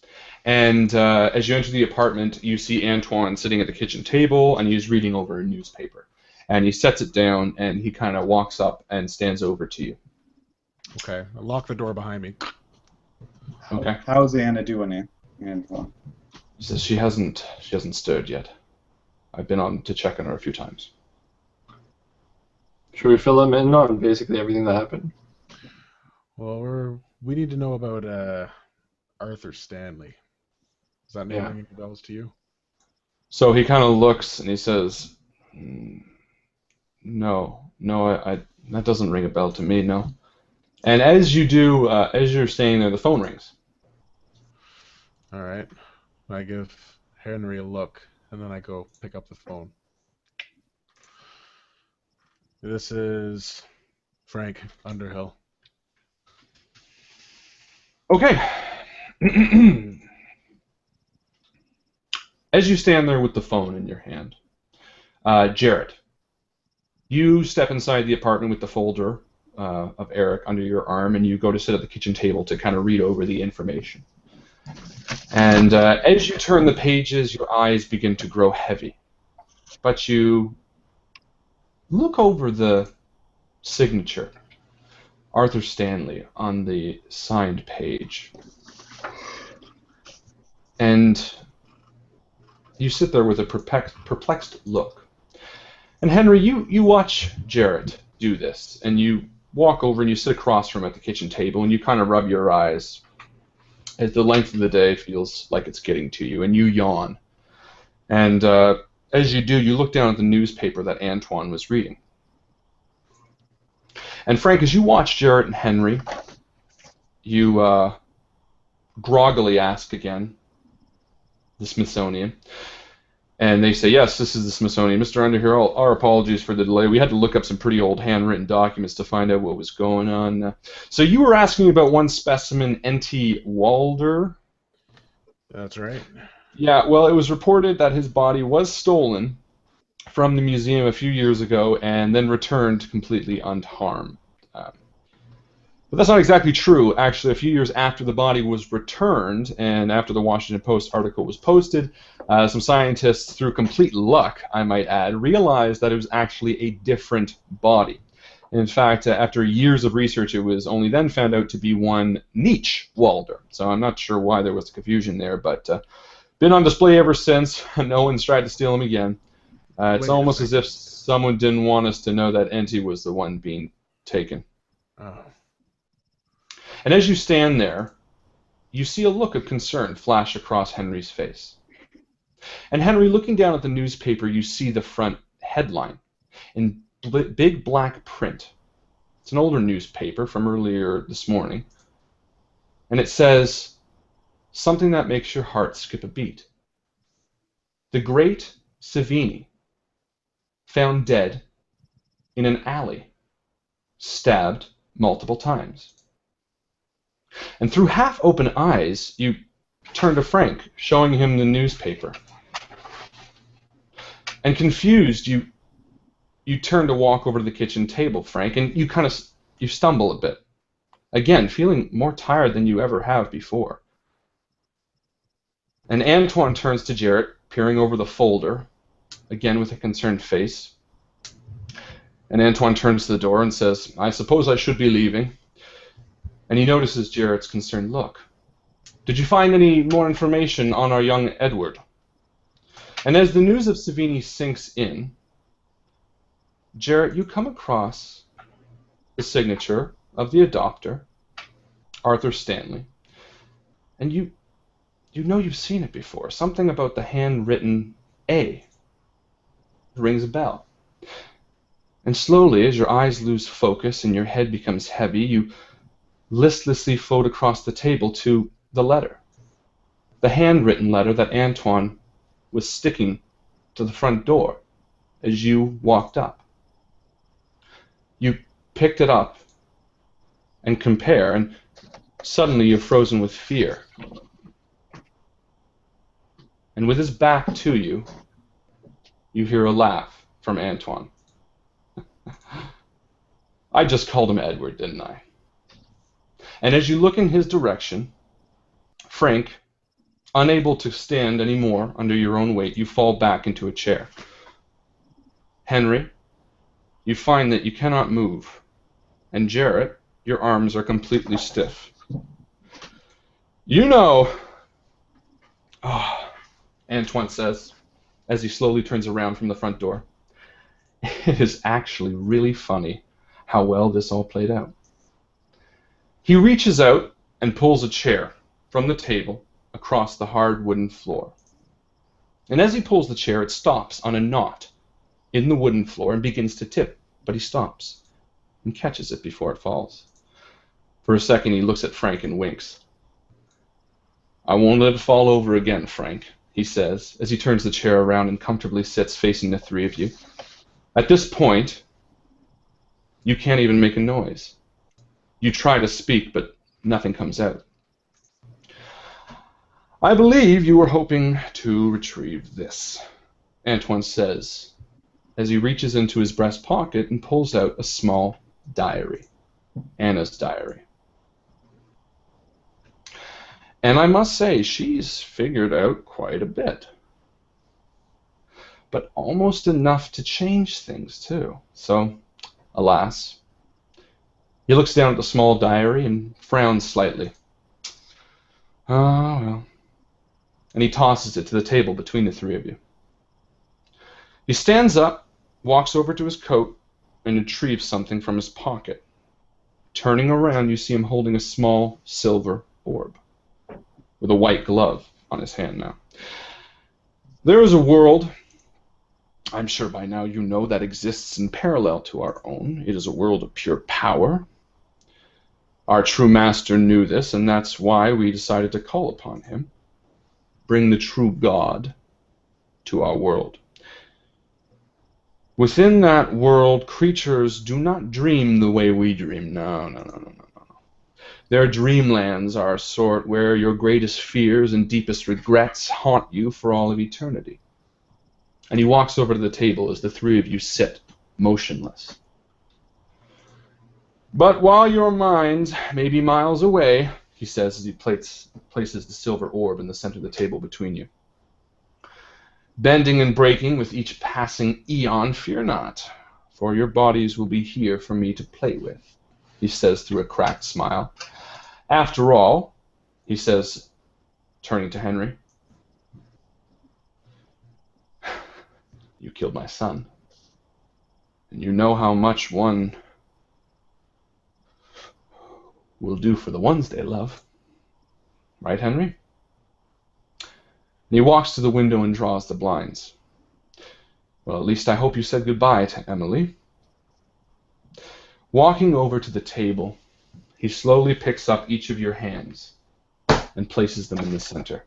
and as you enter the apartment, you see Antoine sitting at the kitchen table, and he's reading over a newspaper. And he sets it down, and he kind of walks up and stands over to you. Okay, I'll lock the door behind me. Okay. How's Anna doing, Antoine? He says she hasn't stirred yet. I've been on to check on her a few times. Should we fill him in on basically everything that happened? Well, we need to know about Arthur Stanley. Does that name ring any bells to you? So he kind of looks and he says, No, that doesn't ring a bell to me, no. And as you do, as you're staying there, the phone rings. All right. I give Henry a look, and then I go pick up the phone. This is Frank Underhill. Okay. As you stand there with the phone in your hand, Jared, you step inside the apartment with the folder of Eric under your arm, and you go to sit at the kitchen table to kind of read over the information. And as you turn the pages, your eyes begin to grow heavy. But you look over the signature, Arthur Stanley, on the signed page. And you sit there with a perplexed look. And Henry, you watch Jarrett do this, and you walk over and you sit across from him at the kitchen table, and you kind of rub your eyes as the length of the day feels like it's getting to you, and you yawn. And as you do, you look down at the newspaper that Antoine was reading. And Frank, as you watch Jarrett and Henry, you groggily ask again, the Smithsonian. And they say, yes, this is the Smithsonian. Mr. Underhill, our apologies for the delay. We had to look up some pretty old handwritten documents to find out what was going on. So you were asking about one specimen, N.T. Walder? That's right. Yeah, well, it was reported that his body was stolen from the museum a few years ago and then returned completely unharmed. But that's not exactly true. Actually, a few years after the body was returned and after the Washington Post article was posted, some scientists, through complete luck, I might add, realized that it was actually a different body. In fact, after years of research, it was only then found out to be one Nietzsche Walder. So I'm not sure why there was confusion there, but been on display ever since. No one's tried to steal him again. It's almost as if someone didn't want us to know that Enty was the one being taken. Oh. And as you stand there, you see a look of concern flash across Henry's face. And Henry, looking down at the newspaper, you see the front headline in big black print. It's an older newspaper from earlier this morning. And it says, something that makes your heart skip a beat. The great Savini, found dead in an alley, stabbed multiple times. And through half-open eyes, you turn to Frank, showing him the newspaper. And confused, you turn to walk over to the kitchen table, Frank, and you stumble a bit. Again, feeling more tired than you ever have before. And Antoine turns to Jarrett, peering over the folder, again with a concerned face. And Antoine turns to the door and says, I suppose I should be leaving. And he notices Jarrett's concerned look. Did you find any more information on our young Edward? And as the news of Savini sinks in, Jarrett, you come across the signature of the adopter, Arthur Stanley. And you know you've seen it before. Something about the handwritten A. It rings a bell. And slowly, as your eyes lose focus and your head becomes heavy, you listlessly float across the table to the letter. The handwritten letter that Antoine was sticking to the front door as you walked up. You picked it up and compare, and suddenly you're frozen with fear. And with his back to you, you hear a laugh from Antoine. I just called him Edward, didn't I? And as you look in his direction, Frank, unable to stand anymore under your own weight, you fall back into a chair. Henry, you find that you cannot move. And Jarrett, your arms are completely stiff. You know, Antoine says, as he slowly turns around from the front door, it is actually really funny how well this all played out. He reaches out and pulls a chair from the table across the hard wooden floor. And as he pulls the chair, it stops on a knot in the wooden floor and begins to tip, but he stops and catches it before it falls. For a second, he looks at Frank and winks. I won't let it fall over again, Frank, he says, as he turns the chair around and comfortably sits facing the three of you. At this point, you can't even make a noise. You try to speak, but nothing comes out. I believe you were hoping to retrieve this, Antoine says, as he reaches into his breast pocket and pulls out a small diary. Anna's diary. And I must say, she's figured out quite a bit. But almost enough to change things, too. So, alas. He looks down at the small diary and frowns slightly. Oh, well. And he tosses it to the table between the three of you. He stands up, walks over to his coat, and retrieves something from his pocket. Turning around, you see him holding a small silver orb, with a white glove on his hand now. There is a world, I'm sure by now you know, that exists in parallel to our own. It is a world of pure power. Our true master knew this, and that's why we decided to call upon him. Bring the true God to our world. Within that world, creatures do not dream the way we dream. No. Their dreamlands are a sort where your greatest fears and deepest regrets haunt you for all of eternity. And he walks over to the table as the three of you sit, motionless. But while your minds may be miles away, he says as he places the silver orb in the center of the table between you. Bending and breaking with each passing eon, fear not, for your bodies will be here for me to play with, he says through a cracked smile. After all, he says, turning to Henry, you killed my son, and you know how much one will do for the ones they love. Right, Henry? And he walks to the window and draws the blinds. Well, at least I hope you said goodbye to Emily. Walking over to the table, he slowly picks up each of your hands and places them in the center,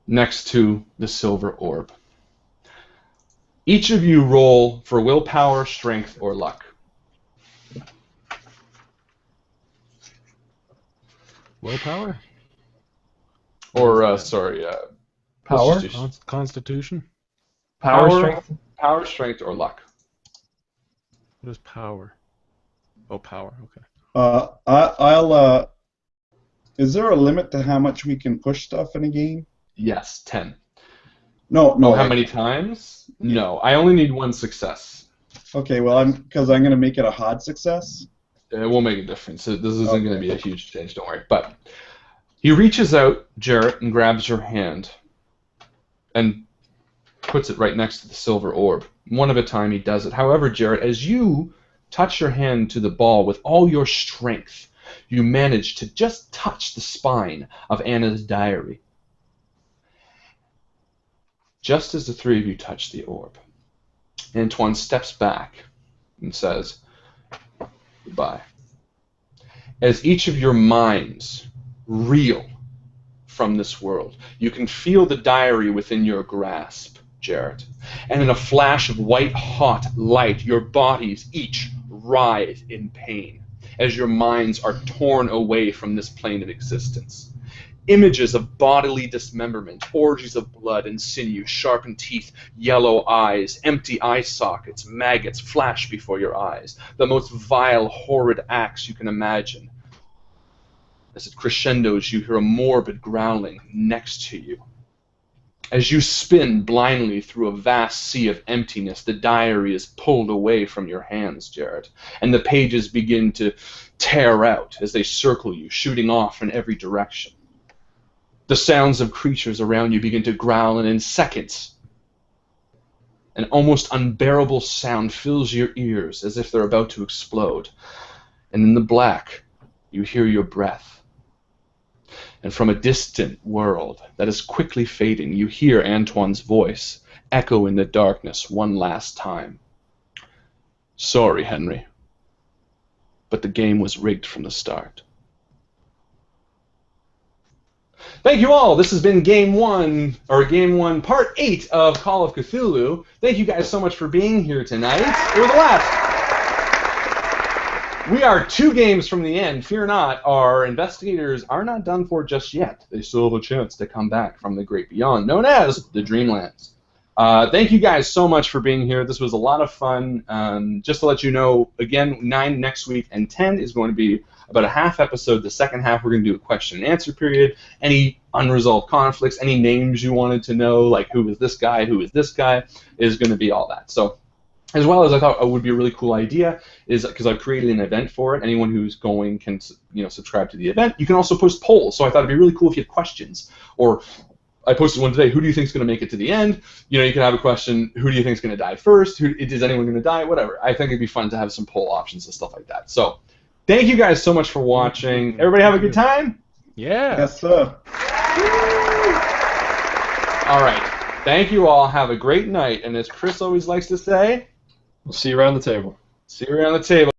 next to the silver orb. Each of you roll for willpower, strength, or luck. Willpower? Or, Power? Constitution? Power, strength, or luck. What is power? Oh, power, okay. Is there a limit to how much we can push stuff in a game? Yes, 10. No. Oh, how many times? No, I only need one success. Okay, well, because I'm going to make it a hard success. It won't make a difference. This isn't going to be a huge change, don't worry. But he reaches out, Jarrett, and grabs your hand and puts it right next to the silver orb. One at a time he does it. However, Jarrett, as you touch your hand to the ball with all your strength, you manage to just touch the spine of Anna's diary. Just as the three of you touch the orb, Antoine steps back and says, goodbye. As each of your minds reel from this world, you can feel the diary within your grasp, Jarrett. And in a flash of white-hot light, your bodies each writhe in pain as your minds are torn away from this plane of existence. Images of bodily dismemberment, orgies of blood and sinew, sharpened teeth, yellow eyes, empty eye sockets, maggots flash before your eyes. The most vile, horrid acts you can imagine. As it crescendos, you hear a morbid growling next to you. As you spin blindly through a vast sea of emptiness, the diary is pulled away from your hands, Jarrett, and the pages begin to tear out as they circle you, shooting off in every direction. The sounds of creatures around you begin to growl, and in seconds, an almost unbearable sound fills your ears as if they're about to explode. And in the black, you hear your breath. And from a distant world that is quickly fading, you hear Antoine's voice echo in the darkness one last time. Sorry, Henry, but the game was rigged from the start. Thank you all. This has been Game 1, Part 8 of Call of Cthulhu. Thank you guys so much for being here tonight. It was a blast. We are 2 games from the end. Fear not, our investigators are not done for just yet. They still have a chance to come back from the great beyond, known as the Dreamlands. Thank you guys so much for being here. This was a lot of fun. Just to let you know, again, 9 next week and 10 is going to be about a half episode. The second half, we're going to do a question and answer period. Any unresolved conflicts, any names you wanted to know, like who is this guy, who is this guy, is going to be all that. So, as well as I thought it would be a really cool idea, is because I've created an event for it. Anyone who's going can subscribe to the event. You can also post polls. So I thought it'd be really cool if you had questions. Or I posted one today. Who do you think is going to make it to the end? You can have a question. Who do you think is going to die first? Is anyone going to die? Whatever. I think it'd be fun to have some poll options and stuff like that. So, thank you guys so much for watching. Everybody have a good time? Yeah. Yes, sir. All right. Thank you all. Have a great night. And as Chris always likes to say, We'll see you around the table. see you around the table.